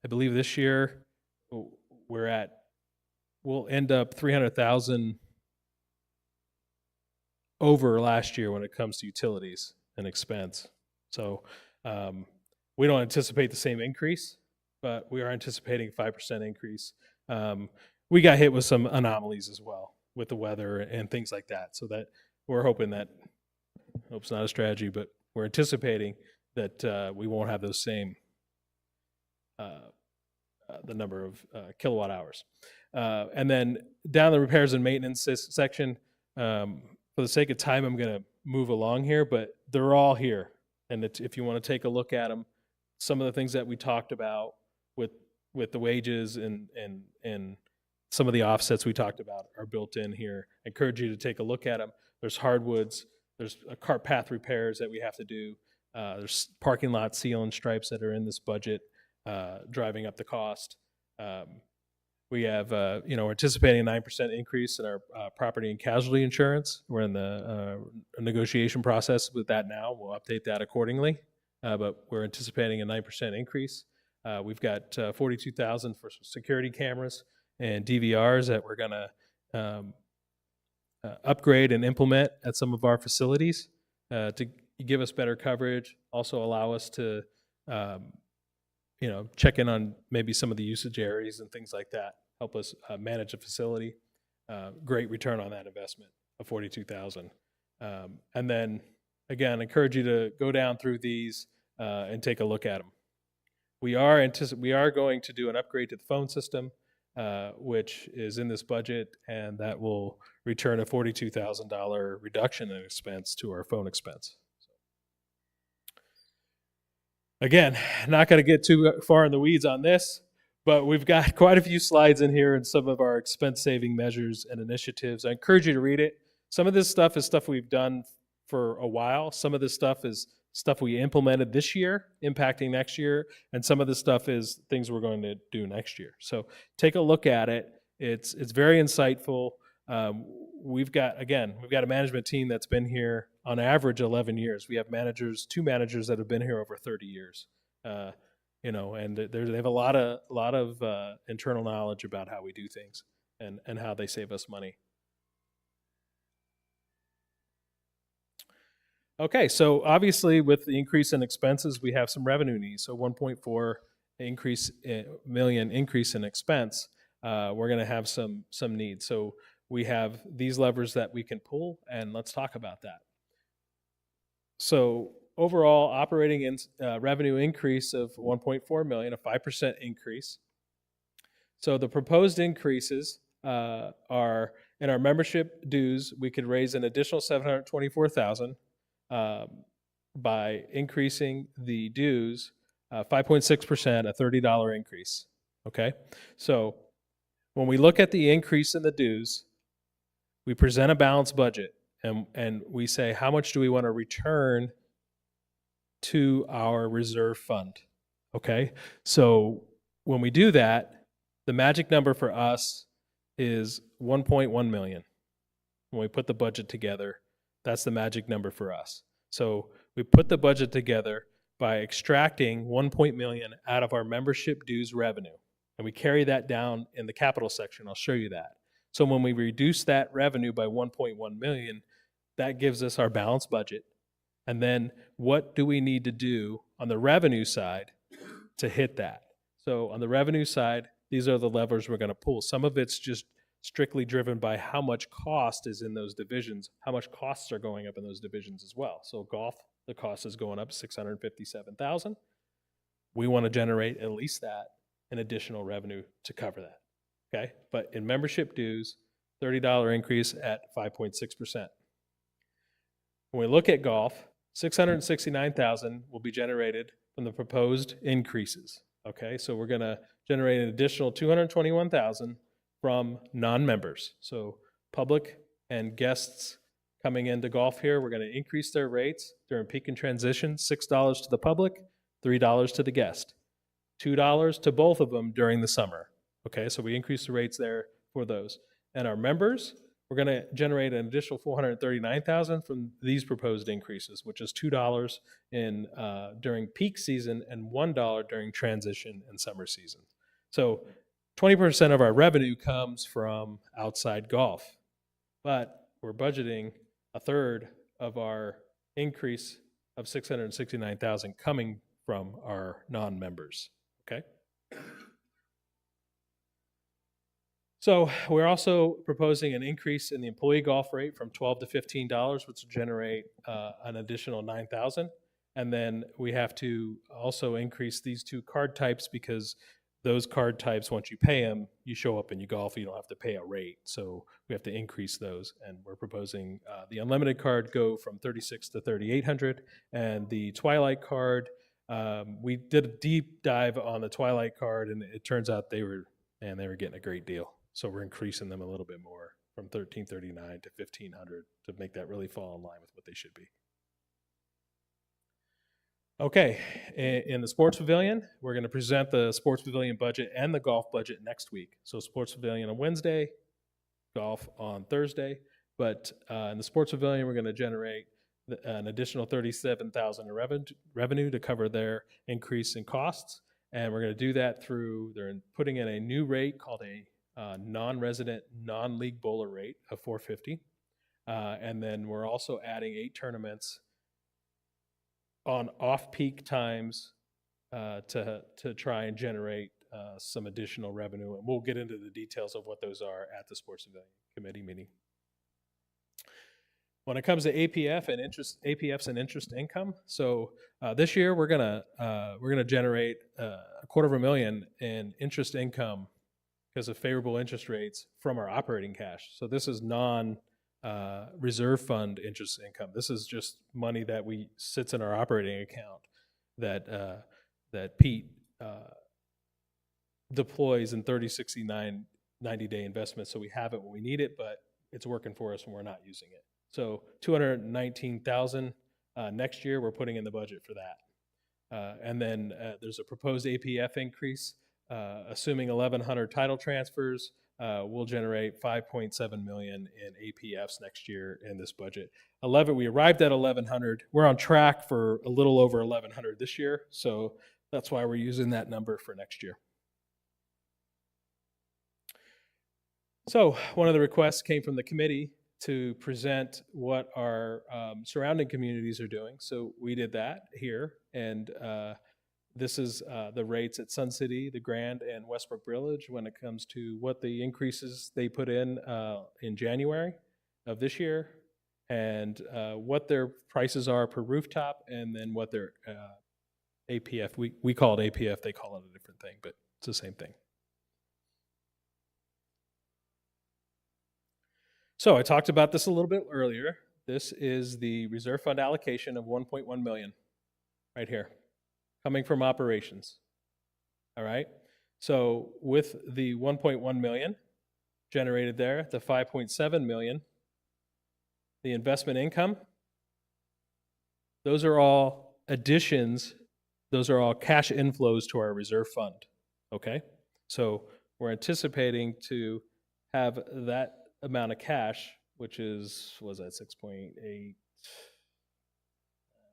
I believe this year we'll end up 300,000 over last year when it comes to utilities and expense. So we don't anticipate the same increase, but we are anticipating 5% increase. We got hit with some anomalies as well with the weather and things like that. So that we're hoping that, hope's not a strategy, but we're anticipating that we won't have those same, the number of kilowatt hours. And then down the repairs and maintenance section, for the sake of time, I'm going to move along here, but they're all here. And if you want to take a look at them, some of the things that we talked about with the wages and some of the offsets we talked about are built in here. I encourage you to take a look at them. There's hardwoods, there's cart path repairs that we have to do. There's parking lot seal and stripes that are in this budget, driving up the cost. We have, we're anticipating a 9% increase in our property and casualty insurance. We're in the negotiation process with that now. We'll update that accordingly, but we're anticipating a 9% increase. We've got $42,000 for security cameras and DVRs that we're going to upgrade and implement at some of our facilities to give us better coverage, also allow us to check in on maybe some of the usage areas and things like that, help us manage a facility. Great return on that investment of $42,000. And then, again, encourage you to go down through these and take a look at them. We are going to do an upgrade to the phone system, which is in this budget, and that will return a $42,000 reduction in expense to our phone expense. Again, not going to get too far in the weeds on this, but we've got quite a few slides in here and some of our expense-saving measures and initiatives. I encourage you to read it. Some of this stuff is stuff we've done for a while. Some of this stuff is stuff we implemented this year, impacting next year, and some of this stuff is things we're going to do next year. So take a look at it. It's very insightful. We've got a management team that's been here on average 11 years. We have two managers that have been here over 30 years. And they have a lot of internal knowledge about how we do things and how they save us money. Okay, so obviously with the increase in expenses, we have some revenue needs. So 1.4 million increase in expense, we're going to have some needs. So we have these levers that we can pull, and let's talk about that. So overall operating revenue increase of 1.4 million, a 5% increase. So the proposed increases are in our membership dues. We could raise an additional 724,000 by increasing the dues 5.6%, a $30 increase. Okay, so when we look at the increase in the dues, we present a balanced budget and we say, how much do we want to return to our reserve fund? Okay, so when we do that, the magic number for us is 1.1 million. When we put the budget together, that's the magic number for us. So we put the budget together by extracting 1 million out of our membership dues revenue. And we carry that down in the capital section. I'll show you that. So when we reduce that revenue by 1.1 million, that gives us our balanced budget. And then what do we need to do on the revenue side to hit that? So on the revenue side, these are the levers we're going to pull. Some of it's just strictly driven by how much cost is in those divisions, how much costs are going up in those divisions as well. So golf, the cost is going up 657,000. We want to generate at least that in additional revenue to cover that. Okay, but in membership dues, $30 increase at 5.6%. When we look at golf, 669,000 will be generated from the proposed increases. Okay, so we're going to generate an additional 221,000 from non-members. So public and guests coming into golf here, we're going to increase their rates during peak and transition, $6 to the public, $3 to the guest, $2 to both of them during the summer. Okay, so we increase the rates there for those. And our members, we're going to generate an additional 439,000 from these proposed increases, which is $2 during peak season and $1 during transition and summer season. So 20% of our revenue comes from outside golf, but we're budgeting a third of our increase of 669,000 coming from our non-members, okay? So we're also proposing an increase in the employee golf rate from $12 to $15, which will generate an additional $9,000. And then we have to also increase these two card types because those card types, once you pay them, you show up and you golf, you don't have to pay a rate. So we have to increase those. And we're proposing the unlimited card go from $3,600 to $3,800. And the Twilight card, we did a deep dive on the Twilight card, and it turns out they were getting a great deal. So we're increasing them a little bit more from $1,339 to $1,500 to make that really fall in line with what they should be. Okay, in the sports pavilion, we're going to present the sports pavilion budget and the golf budget next week. So sports pavilion on Wednesday, golf on Thursday. But in the sports pavilion, we're going to generate an additional $37,000 in revenue to cover their increase in costs. And we're going to do that through, they're putting in a new rate called a non-resident, non-league bowler rate of $450. And then we're also adding 8 tournaments on off-peak times to try and generate some additional revenue. And we'll get into the details of what those are at the Sports Pavilion Committee meeting. When it comes to APF and APFs and interest income, so this year we're gonna generate $250,000 in interest income because of favorable interest rates from our operating cash. So this is reserve fund interest income. This is just money that sits in our operating account that Pete deploys in 30, 60, 90-day investments. So we have it when we need it, but it's working for us when we're not using it. So $219,000 next year we're putting in the budget for that. And then there's a proposed APF increase. Assuming 1,100 title transfers, we'll generate $5.7 million in APFs next year in this budget. We arrived at 1,100. We're on track for a little over 1,100 this year, so that's why we're using that number for next year. So one of the requests came from the committee to present what our surrounding communities are doing. So we did that here, and this is the rates at Sun City, the Grand, and Westbrook Village when it comes to what the increases they put in January of this year, and what their prices are per rooftop, and then what their APF, we call it APF, they call it a different thing, but it's the same thing. So I talked about this a little bit earlier. This is the reserve fund allocation of $1.1 million right here, coming from operations. All right. So with the 1.1 million generated there, the 5.7 million, the investment income, those are all additions. Those are all cash inflows to our reserve fund. Okay. So we're anticipating to have that amount of cash, which was that 6.8,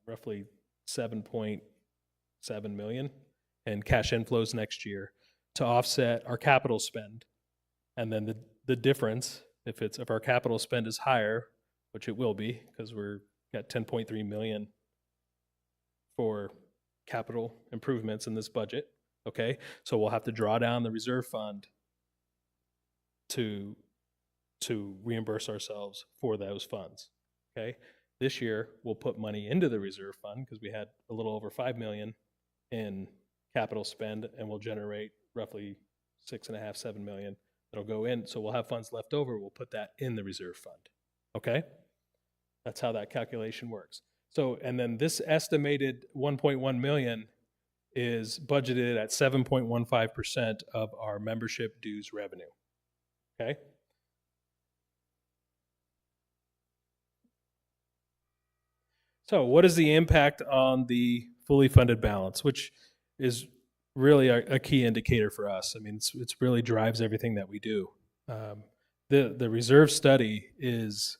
roughly 7.7 million in cash inflows next year to offset our capital spend. And then the difference, if our capital spend is higher, which it will be because we're got 10.3 million for capital improvements in this budget. Okay, so we'll have to draw down the reserve fund to reimburse ourselves for those funds. Okay, this year we'll put money into the reserve fund because we had a little over 5 million in capital spend, and we'll generate roughly 6.5, 7 million that'll go in. So we'll have funds left over. We'll put that in the reserve fund. Okay, that's how that calculation works. So, and then this estimated 1.1 million is budgeted at 7.15% of our membership dues revenue. Okay. So what is the impact on the fully funded balance, which is really a key indicator for us? I mean, it's really drives everything that we do. The reserve study is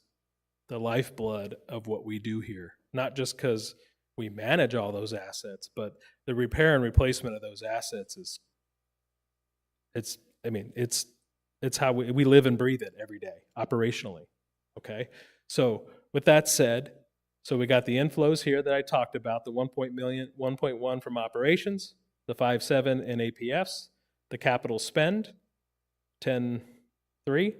the lifeblood of what we do here, not just because we manage all those assets, but the repair and replacement of those assets I mean, it's how we live and breathe it every day, operationally, okay? So with that said, so we got the inflows here that I talked about, the 1.1 from operations, the 5.7 in APFs, the capital spend, 10.3,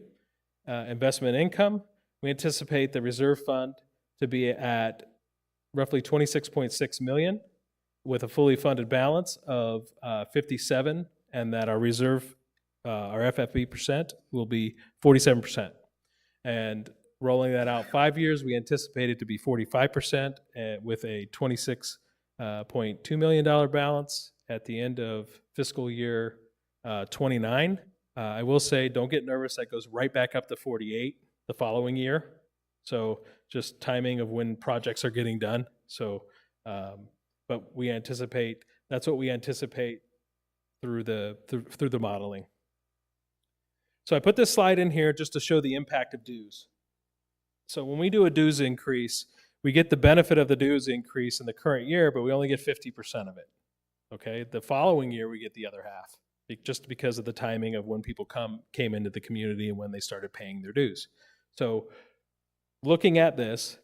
investment income. We anticipate the reserve fund to be at roughly 26.6 million with a fully funded balance of 57, and that our reserve, our FFB percent will be 47%. And rolling that out 5 years, we anticipate it to be 45% with a $26.2 million balance at the end of fiscal year 29. I will say, don't get nervous, that goes right back up to 48 the following year. So just timing of when projects are getting done. So, but we anticipate, that's what we anticipate through the modeling. So I put this slide in here just to show the impact of dues. So when we do a dues increase, we get the benefit of the dues increase in the current year, but we only get 50% of it. Okay, the following year we get the other half, just because of the timing of when people came into the community and when they started paying their dues. So looking at this,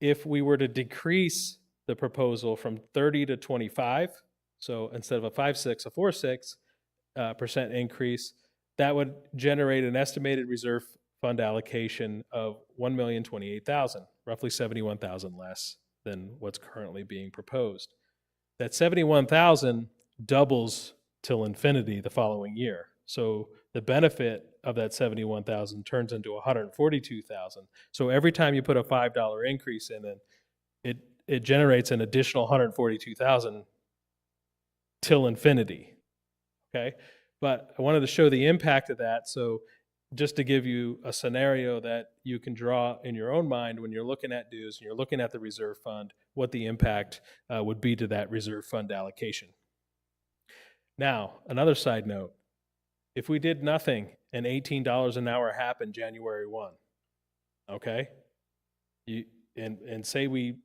if we were to decrease the proposal from 30 to 25, so instead of a 5.6, a 4.6% increase, that would generate an estimated reserve fund allocation of $1,028,000, roughly $71,000 less than what's currently being proposed. That $71,000 doubles till infinity the following year. So the benefit of that $71,000 turns into $142,000. So every time you put a $5 increase in it, it generates an additional $142,000 till infinity. Okay, but I wanted to show the impact of that. So just to give you a scenario that you can draw in your own mind when you're looking at dues and you're looking at the reserve fund, what the impact would be to that reserve fund allocation. Now, another side note, if we did nothing and $18 an hour happened January 1, okay, and say we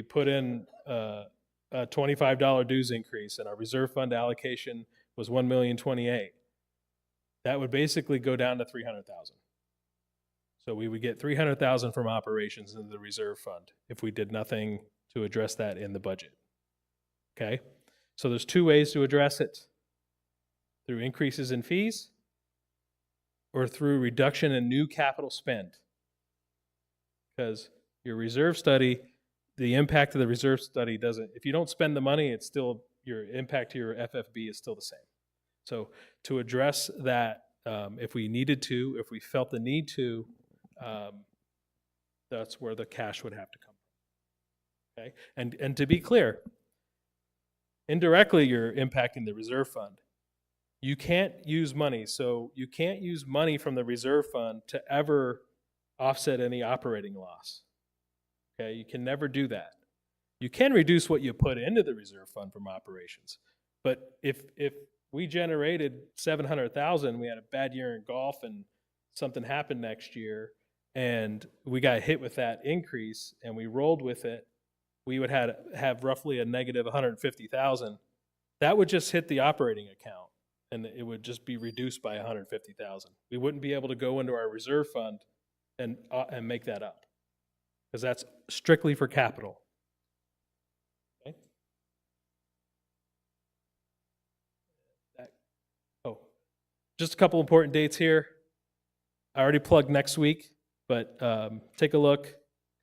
put in a $25 dues increase and our reserve fund allocation was $1,028,000, that would basically go down to $300,000. So we would get $300,000 from operations into the reserve fund if we did nothing to address that in the budget. Okay, so there's two ways to address it: through increases in fees or through reduction in new capital spend. Because your reserve study, the impact of the reserve study doesn't, if you don't spend the money, it's still, your impact to your FFB is still the same. So to address that, if we needed to, if we felt the need to, that's where the cash would have to come from. Okay, and to be clear, indirectly you're impacting the reserve fund. You can't use money, so you can't use money from the reserve fund to ever offset any operating loss. Okay, you can never do that. You can reduce what you put into the reserve fund from operations, but if we generated $700,000, we had a bad year in golf and something happened next year, and we got hit with that increase and we rolled with it, we would have roughly a negative $150,000. That would just hit the operating account and it would just be reduced by $150,000. We wouldn't be able to go into our reserve fund and make that up, because that's strictly for capital. Okay. Just a couple important dates here. I already plugged next week, but take a look.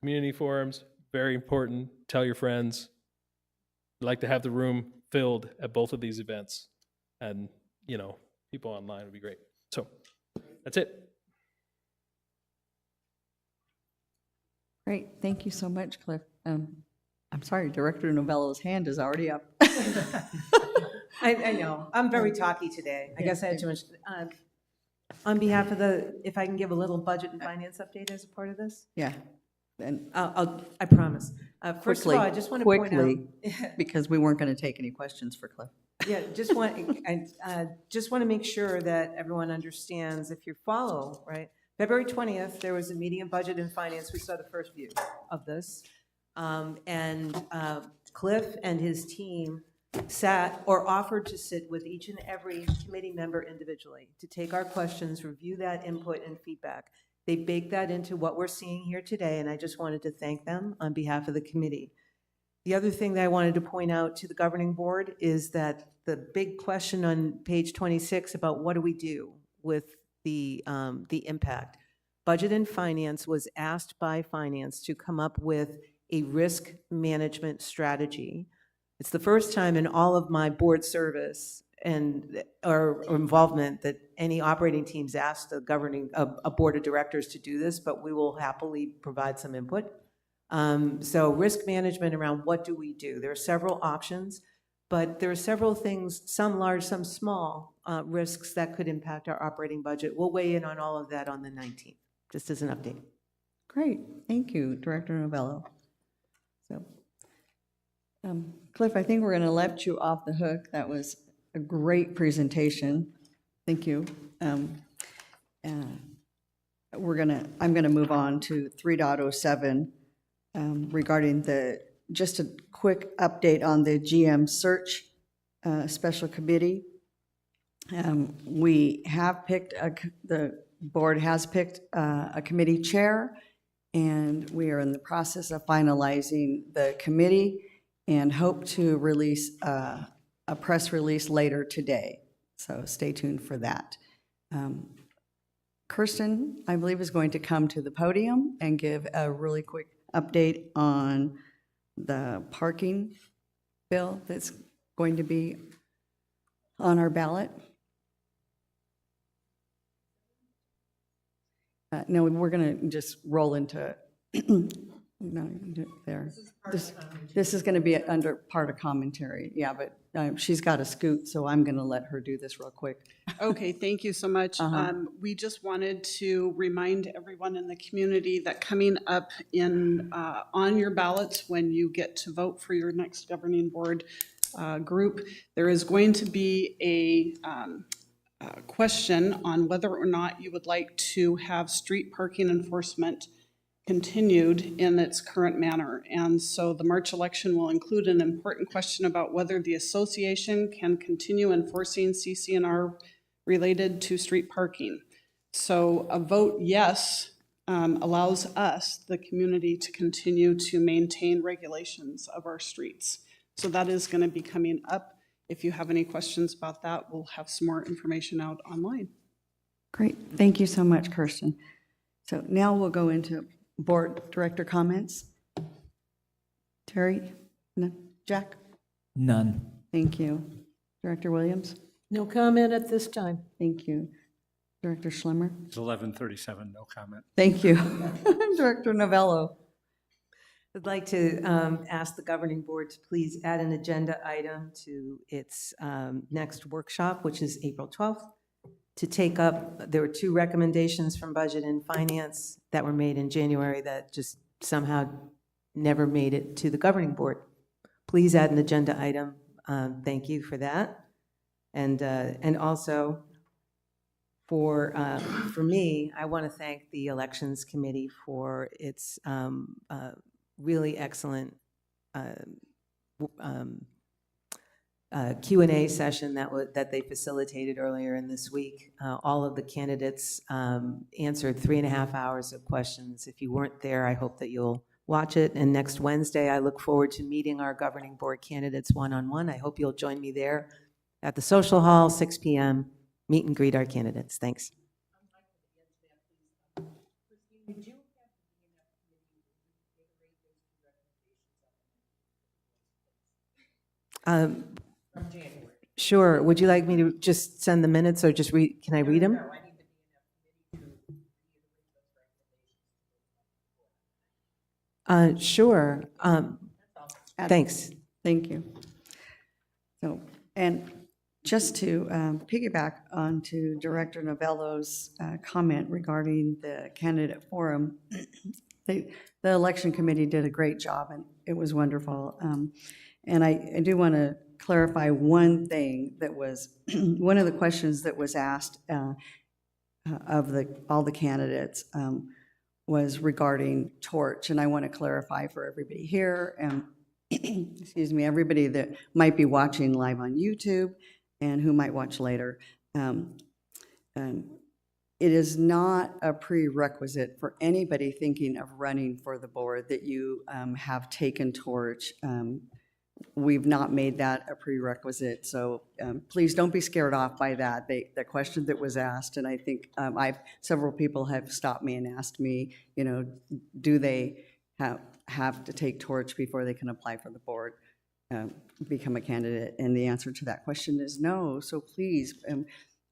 Community forums, very important. Tell your friends. I'd like to have the room filled at both of these events, and people online would be great. So that's it. Great, thank you so much, Cliff. I'm sorry, Director Novello's hand is already up. I know, I'm very talky today. I guess I had too much. On behalf of if I can give a little budget and finance update as a part of this? Yeah. And I promise. First of all, I just want to point out. Because we weren't going to take any questions for Cliff. Yeah, just want to make sure that everyone understands, if you follow, right? February 20th, there was a meeting of budget and finance. We saw the first view of this. And Cliff and his team sat or offered to sit with each and every committee member individually to take our questions, review that input and feedback. They baked that into what we're seeing here today, and I just wanted to thank them on behalf of the committee. The other thing that I wanted to point out to the governing board is that the big question on page 26 about what do we do with the impact. Budget and Finance was asked by Finance to come up with a risk management strategy. It's the first time in all of my board service and or involvement that any operating teams asked the governing a board of directors to do this, but we will happily provide some input. So risk management around what do we do? There are several options, but there are several things, some large, some small risks that could impact our operating budget. We'll weigh in on all of that on the 19th, just as an update. Great, thank you, Director Novello. So, Cliff, I think we're going to let you off the hook. That was a great presentation. Thank you. I'm going to move on to 3.07 regarding just a quick update on the GM search special committee. We have picked, the board has picked a committee chair, and we are in the process of finalizing the committee and hope to release a press release later today. So stay tuned for that. Kirsten, I believe, is going to come to the podium and give a really quick update on the parking bill that's going to be on our ballot. No, we're going to just roll into no, there. This is going to be under part of commentary. Yeah, but she's got to scoot, so I'm going to let her do this real quick. Okay, thank you so much. We just wanted to remind everyone in the community that coming up on your ballots when you get to vote for your next governing board group, there is going to be a question on whether or not you would like to have street parking enforcement continued in its current manner. And so the March election will include an important question about whether the association can continue enforcing CC&R related to street parking. So a vote yes allows us, the community, to continue to maintain regulations of our streets. So that is going to be coming up. If you have any questions about that, we'll have some more information out online. Great, thank you so much, Kirsten. So now we'll go into board director comments. Terry? No? Jack? None. Thank you. Director Williams? No comment at this time. Thank you. Director Schlemmer? It's 11:37, no comment. Thank you. Director Novello? I'd like to ask the governing board to please add an agenda item to its next workshop, which is April 12th, to take up, there were 2 recommendations from Budget and Finance that were made in January that just somehow never made it to the governing board. Please add an agenda item. Thank you for that. And also for me, I want to thank the Elections Committee for its really excellent Q&A session that they facilitated earlier in this week. All of the candidates answered 3.5 hours of questions. If you weren't there, I hope that you'll watch it. And next Wednesday, I look forward to meeting our governing board candidates one-on-one. I hope you'll join me there at the social hall, 6 p.m., meet and greet our candidates. Thanks. Sure. Would you like me to just send the minutes or just read? Can I read them? Sure. Thanks. Thank you. So, and just to piggyback onto Director Novello's comment regarding the candidate forum, the election committee did a great job, and it was wonderful. And I do want to clarify one thing that was one of the questions that was asked of all the candidates was regarding torch, and I want to clarify for everybody here excuse me, everybody that might be watching live on YouTube and who might watch later. It is not a prerequisite for anybody thinking of running for the board that you have taken torch. We've not made that a prerequisite, so please don't be scared off by that. The question that was asked, and I think several people have stopped me and asked me, you know, do they have to take torch before they can apply for the board, become a candidate? And the answer to that question is no. So please,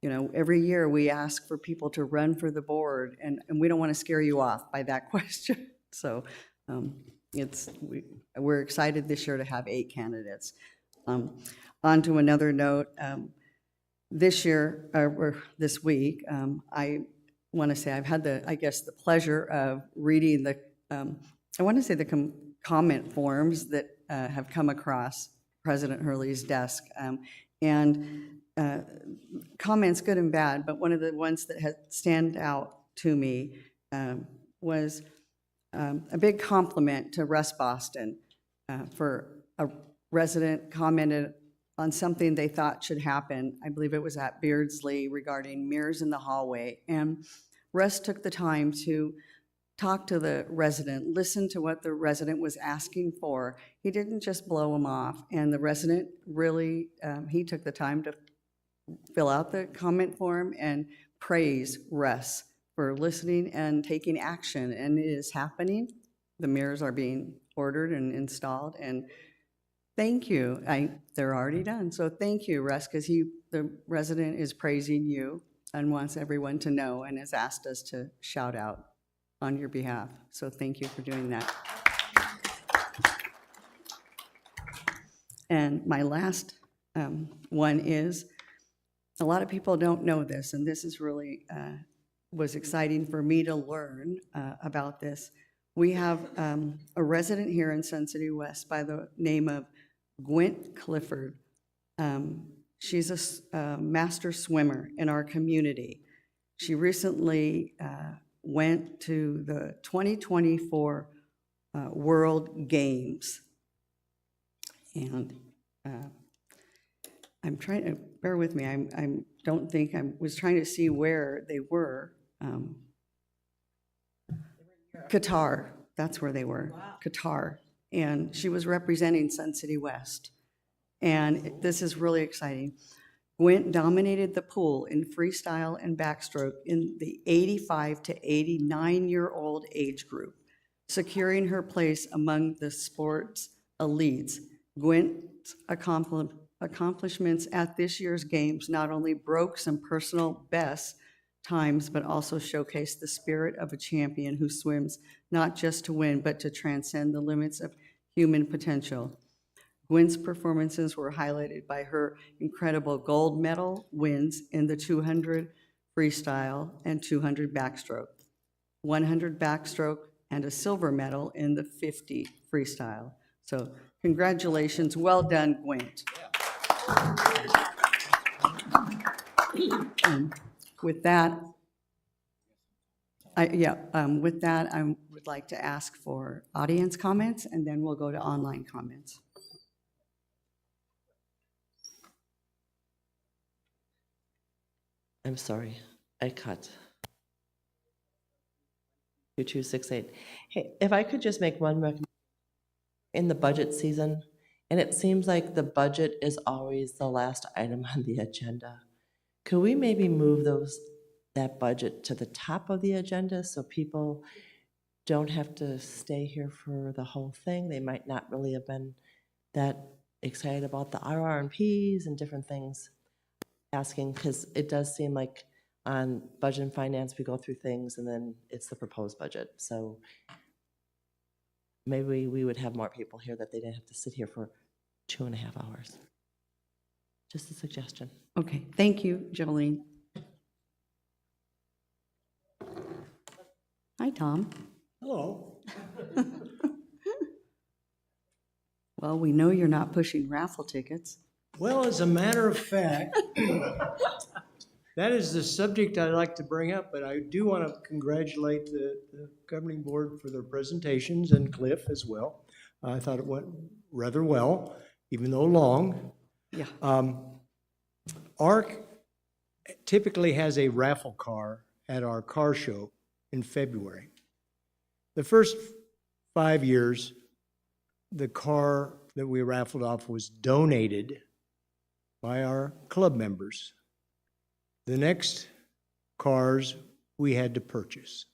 you know, every year we ask for people to run for the board, and we don't want to scare you off by that question. So we're excited this year to have 8 candidates. On to another note, this year, or this week, I want to say I've had the pleasure of reading the, I want to say the comment forms that have come across President Hurley's desk. And comments, good and bad, but one of the ones that had stand out to me was a big compliment to Russ Boston for a resident commented on something they thought should happen. I believe it was at Beardsley regarding mirrors in the hallway. And Russ took the time to talk to the resident, listen to what the resident was asking for. He didn't just blow him off. And the resident really, he took the time to fill out the comment form and praise Russ for listening and taking action. And it is happening. The mirrors are being ordered and installed. And thank you. They're already done. So thank you, Russ, because the resident is praising you and wants everyone to know and has asked us to shout out on your behalf. So thank you for doing that. And my last one is, a lot of people don't know this, and this is really was exciting for me to learn about this. We have a resident here in Sun City West by the name of Gwent Clifford. She's a master swimmer in our community. She recently went to the 2024 World Games. And I'm trying to, bear with me, I don't think, I was trying to see where they were. Qatar, that's where they were, wow. Qatar. And she was representing Sun City West. And this is really exciting. Gwent dominated the pool in freestyle and backstroke in the 85 to 89-year-old age group, securing her place among the sport's elites. Gwent's accomplishments at this year's games not only broke some personal best times, but also showcased the spirit of a champion who swims not just to win, but to transcend the limits of human potential. Gwent's performances were highlighted by her incredible gold medal wins in the 200 freestyle and 200 backstroke, 100 backstroke, and a silver medal in the 50 freestyle. So congratulations, well done, Gwent. With that, I would like to ask for audience comments, and then we'll go to online comments. I'm sorry, I cut. 2268. Hey, if I could just make one recommendation. In the budget season, and it seems like the budget is always the last item on the agenda. Could we maybe move that budget to the top of the agenda so people don't have to stay here for the whole thing? They might not really have been that excited about the RR&Ps and different things. Asking, because it does seem like on budget and finance, we go through things and then it's the proposed budget. So maybe we would have more people here that they didn't have to sit here for 2.5 hours. Just a suggestion. Okay, thank you, Jolene. Hi, Tom. Hello. Well, we know you're not pushing raffle tickets. Well, as a matter of fact, that is the subject I'd like to bring up, but I do want to congratulate the governing board for their presentations and Cliff as well. I thought it went rather well, even though long. Yeah. ARC typically has a raffle car at our car show in February. The first 5 years, the car that we raffled off was donated by our club members. The next cars we had to purchase.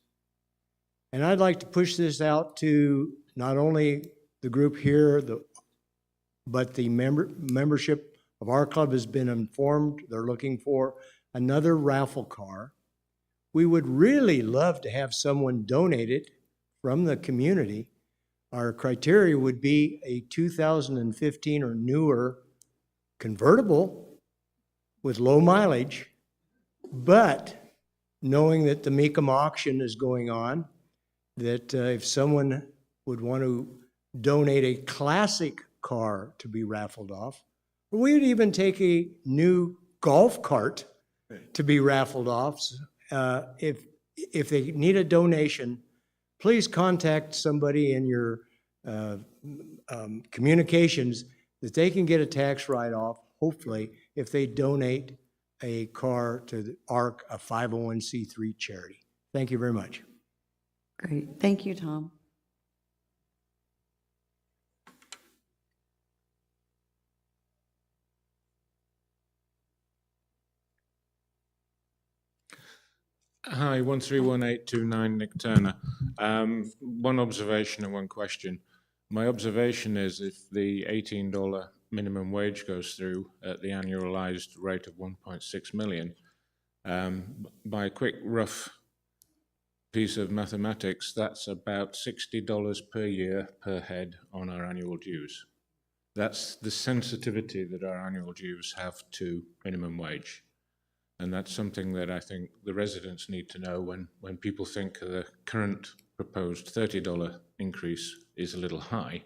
And I'd like to push this out to not only the group here, but the membership of our club has been informed. They're looking for another raffle car. We would really love to have someone donate it from the community. Our criteria would be a 2015 or newer convertible with low mileage, but knowing that the Mecum auction is going on, that if someone would want to donate a classic car to be raffled off, or we would even take a new golf cart to be raffled off. If they need a donation, please contact somebody in your communications that they can get a tax write-off, hopefully, if they donate a car to the ARC, a 501c3 charity. Thank you very much. Great. Thank you, Tom. Hi, 1318229, Nick Turner. One observation and one question. My observation is if the $18 minimum wage goes through at the annualized rate of 1.6 million, by a quick rough piece of mathematics, that's about $60 per year per head on our annual dues. That's the sensitivity that our annual dues have to minimum wage. And that's something that I think the residents need to know when people think the current proposed $30 increase is a little high.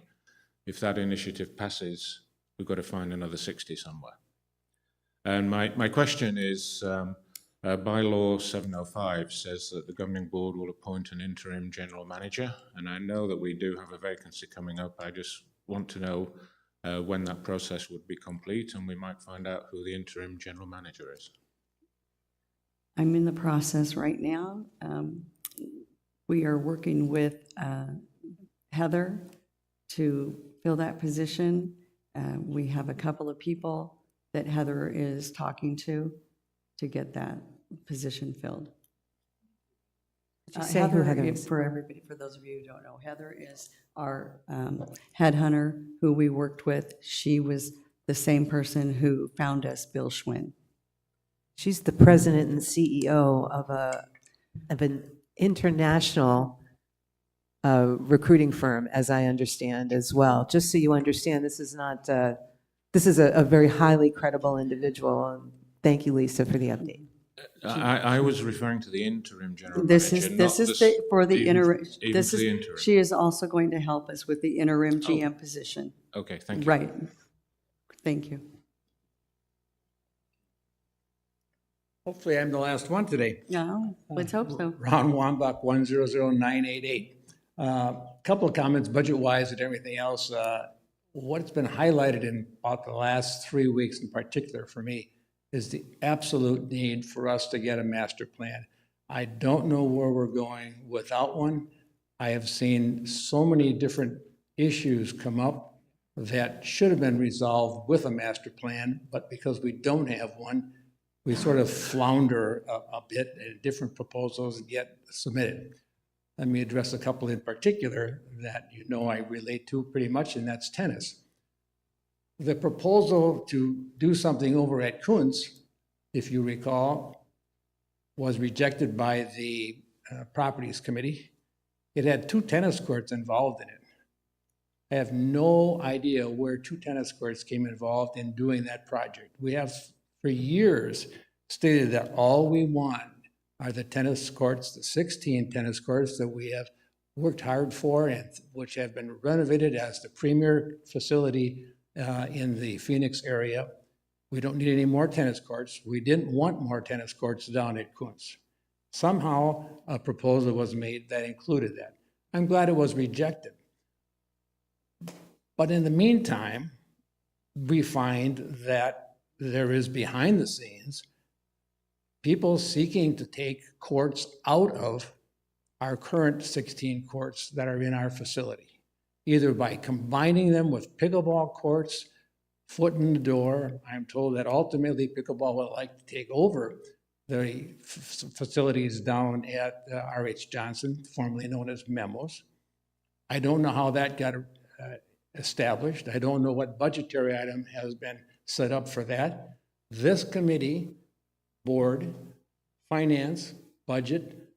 If that initiative passes, we've got to find another 60 somewhere. And my question is, bylaw 705 says that the governing board will appoint an interim general manager. And I know that we do have a vacancy coming up. I just want to know when that process would be complete, and we might find out who the interim general manager is. I'm in the process right now. We are working with Heather to fill that position. We have a couple of people that Heather is talking to get that position filled. Say who Heather is. For everybody, for those of you who don't know, Heather is our headhunter who we worked with. She was the same person who found us Bill Schwinn. She's the president and CEO of an international recruiting firm, as I understand as well. Just so you understand, this is not, this is a very highly credible individual. And thank you, Lisa, for the update. I was referring to the interim general manager. This is for the interim. This is, the interim. she is also going to help us with the interim GM position. Okay, thank you. Right. Thank you. Hopefully I'm the last one today. No, let's hope so. Ron Wambach, 100988. Couple of comments budget-wise and everything else. What's been highlighted in about the last 3 weeks in particular for me is the absolute need for us to get a master plan. I don't know where we're going without one. I have seen so many different issues come up that should have been resolved with a master plan, but because we don't have one, we sort of flounder a bit in different proposals and get submitted. Let me address a couple in particular that you know I relate to pretty much, and that's tennis. The proposal to do something over at Kuntz, if you recall, was rejected by the Properties Committee. It had 2 tennis courts involved in it. I have no idea where 2 tennis courts came involved in doing that project. We have for years stated that all we want are the tennis courts, the 16 tennis courts that we have worked hard for and which have been renovated as the premier facility in the Phoenix area. We don't need any more tennis courts. We didn't want more tennis courts down at Kuntz. Somehow a proposal was made that included that. I'm glad it was rejected. But in the meantime, we find that there is behind the scenes people seeking to take courts out of our current 16 courts that are in our facility, either by combining them with pickleball courts, foot in the door. I'm told that ultimately pickleball would like to take over the facilities down at R.H. Johnson, formerly known as Memos. I don't know how that got established. I don't know what budgetary item has been set up for that. This committee, board, finance, budget,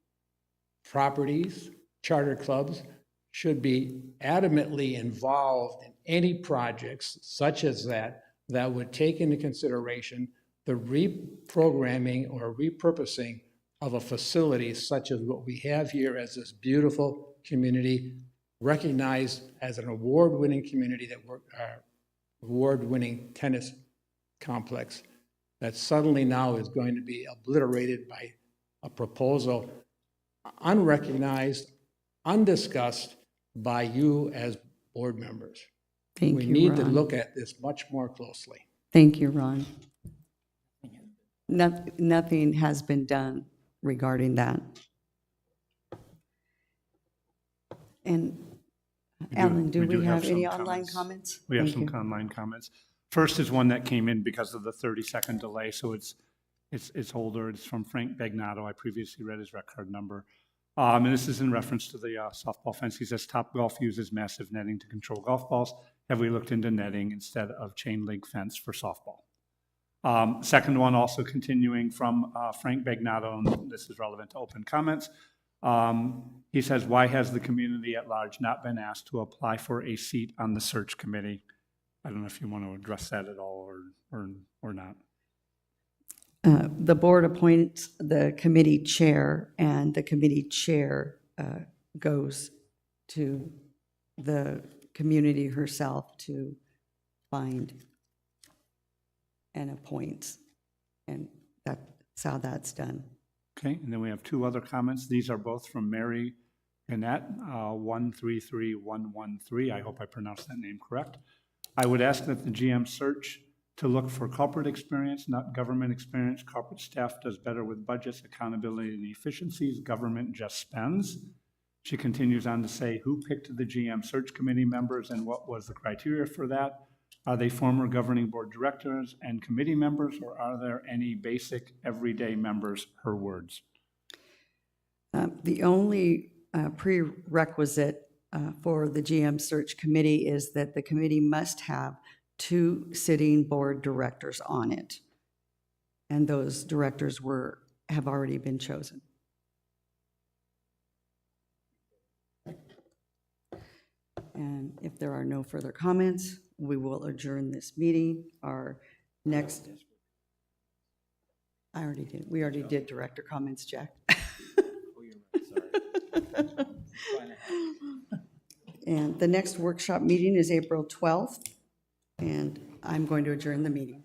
properties, charter clubs should be adamantly involved in any projects such as that would take into consideration the reprogramming or repurposing of a facility such as what we have here as this beautiful community, recognized as an award-winning community, that we're award-winning tennis complex that suddenly now is going to be obliterated by a proposal unrecognized, undiscussed by you as board members. Thank We you, need to Ron. look at this much more closely. Thank you, Ron. Nothing has been done regarding that. And Alan, do we have any online comments? We have Thank some you. online comments. First is one that came in because of the 30-second delay, so it's older. It's from Frank Bagnato. I previously read his record number. And this is in reference to the softball fence. He says, Topgolf uses massive netting to control golf balls. Have we looked into netting instead of chain link fence for softball? Second one, also continuing from Frank Bagnato, and this is relevant to open comments. He says, why has the community at large not been asked to apply for a seat on the search committee? I don't know if you want to address that at all or not. The board appoints the committee chair, and the committee chair goes to the community herself to find and appoint, and that's how that's done. Okay, and then we have two other comments. These are both from Mary Gannett, 133113. I hope I pronounced that name correct. I would ask that the GM search to look for corporate experience, not government experience. Corporate staff does better with budgets, accountability, and efficiencies. Government just spends. She continues on to say, who picked the GM search committee members and what was the criteria for that? Are they former governing board directors and committee members, or are there any basic everyday members? Her words. The only prerequisite for the GM search committee is that the committee must have 2 sitting board directors on it. And those directors have already been chosen. And if there are no further comments, we will adjourn this meeting. Our next, we already did director comments, Jack. And the next workshop meeting is April 12th, and I'm going to adjourn the meeting.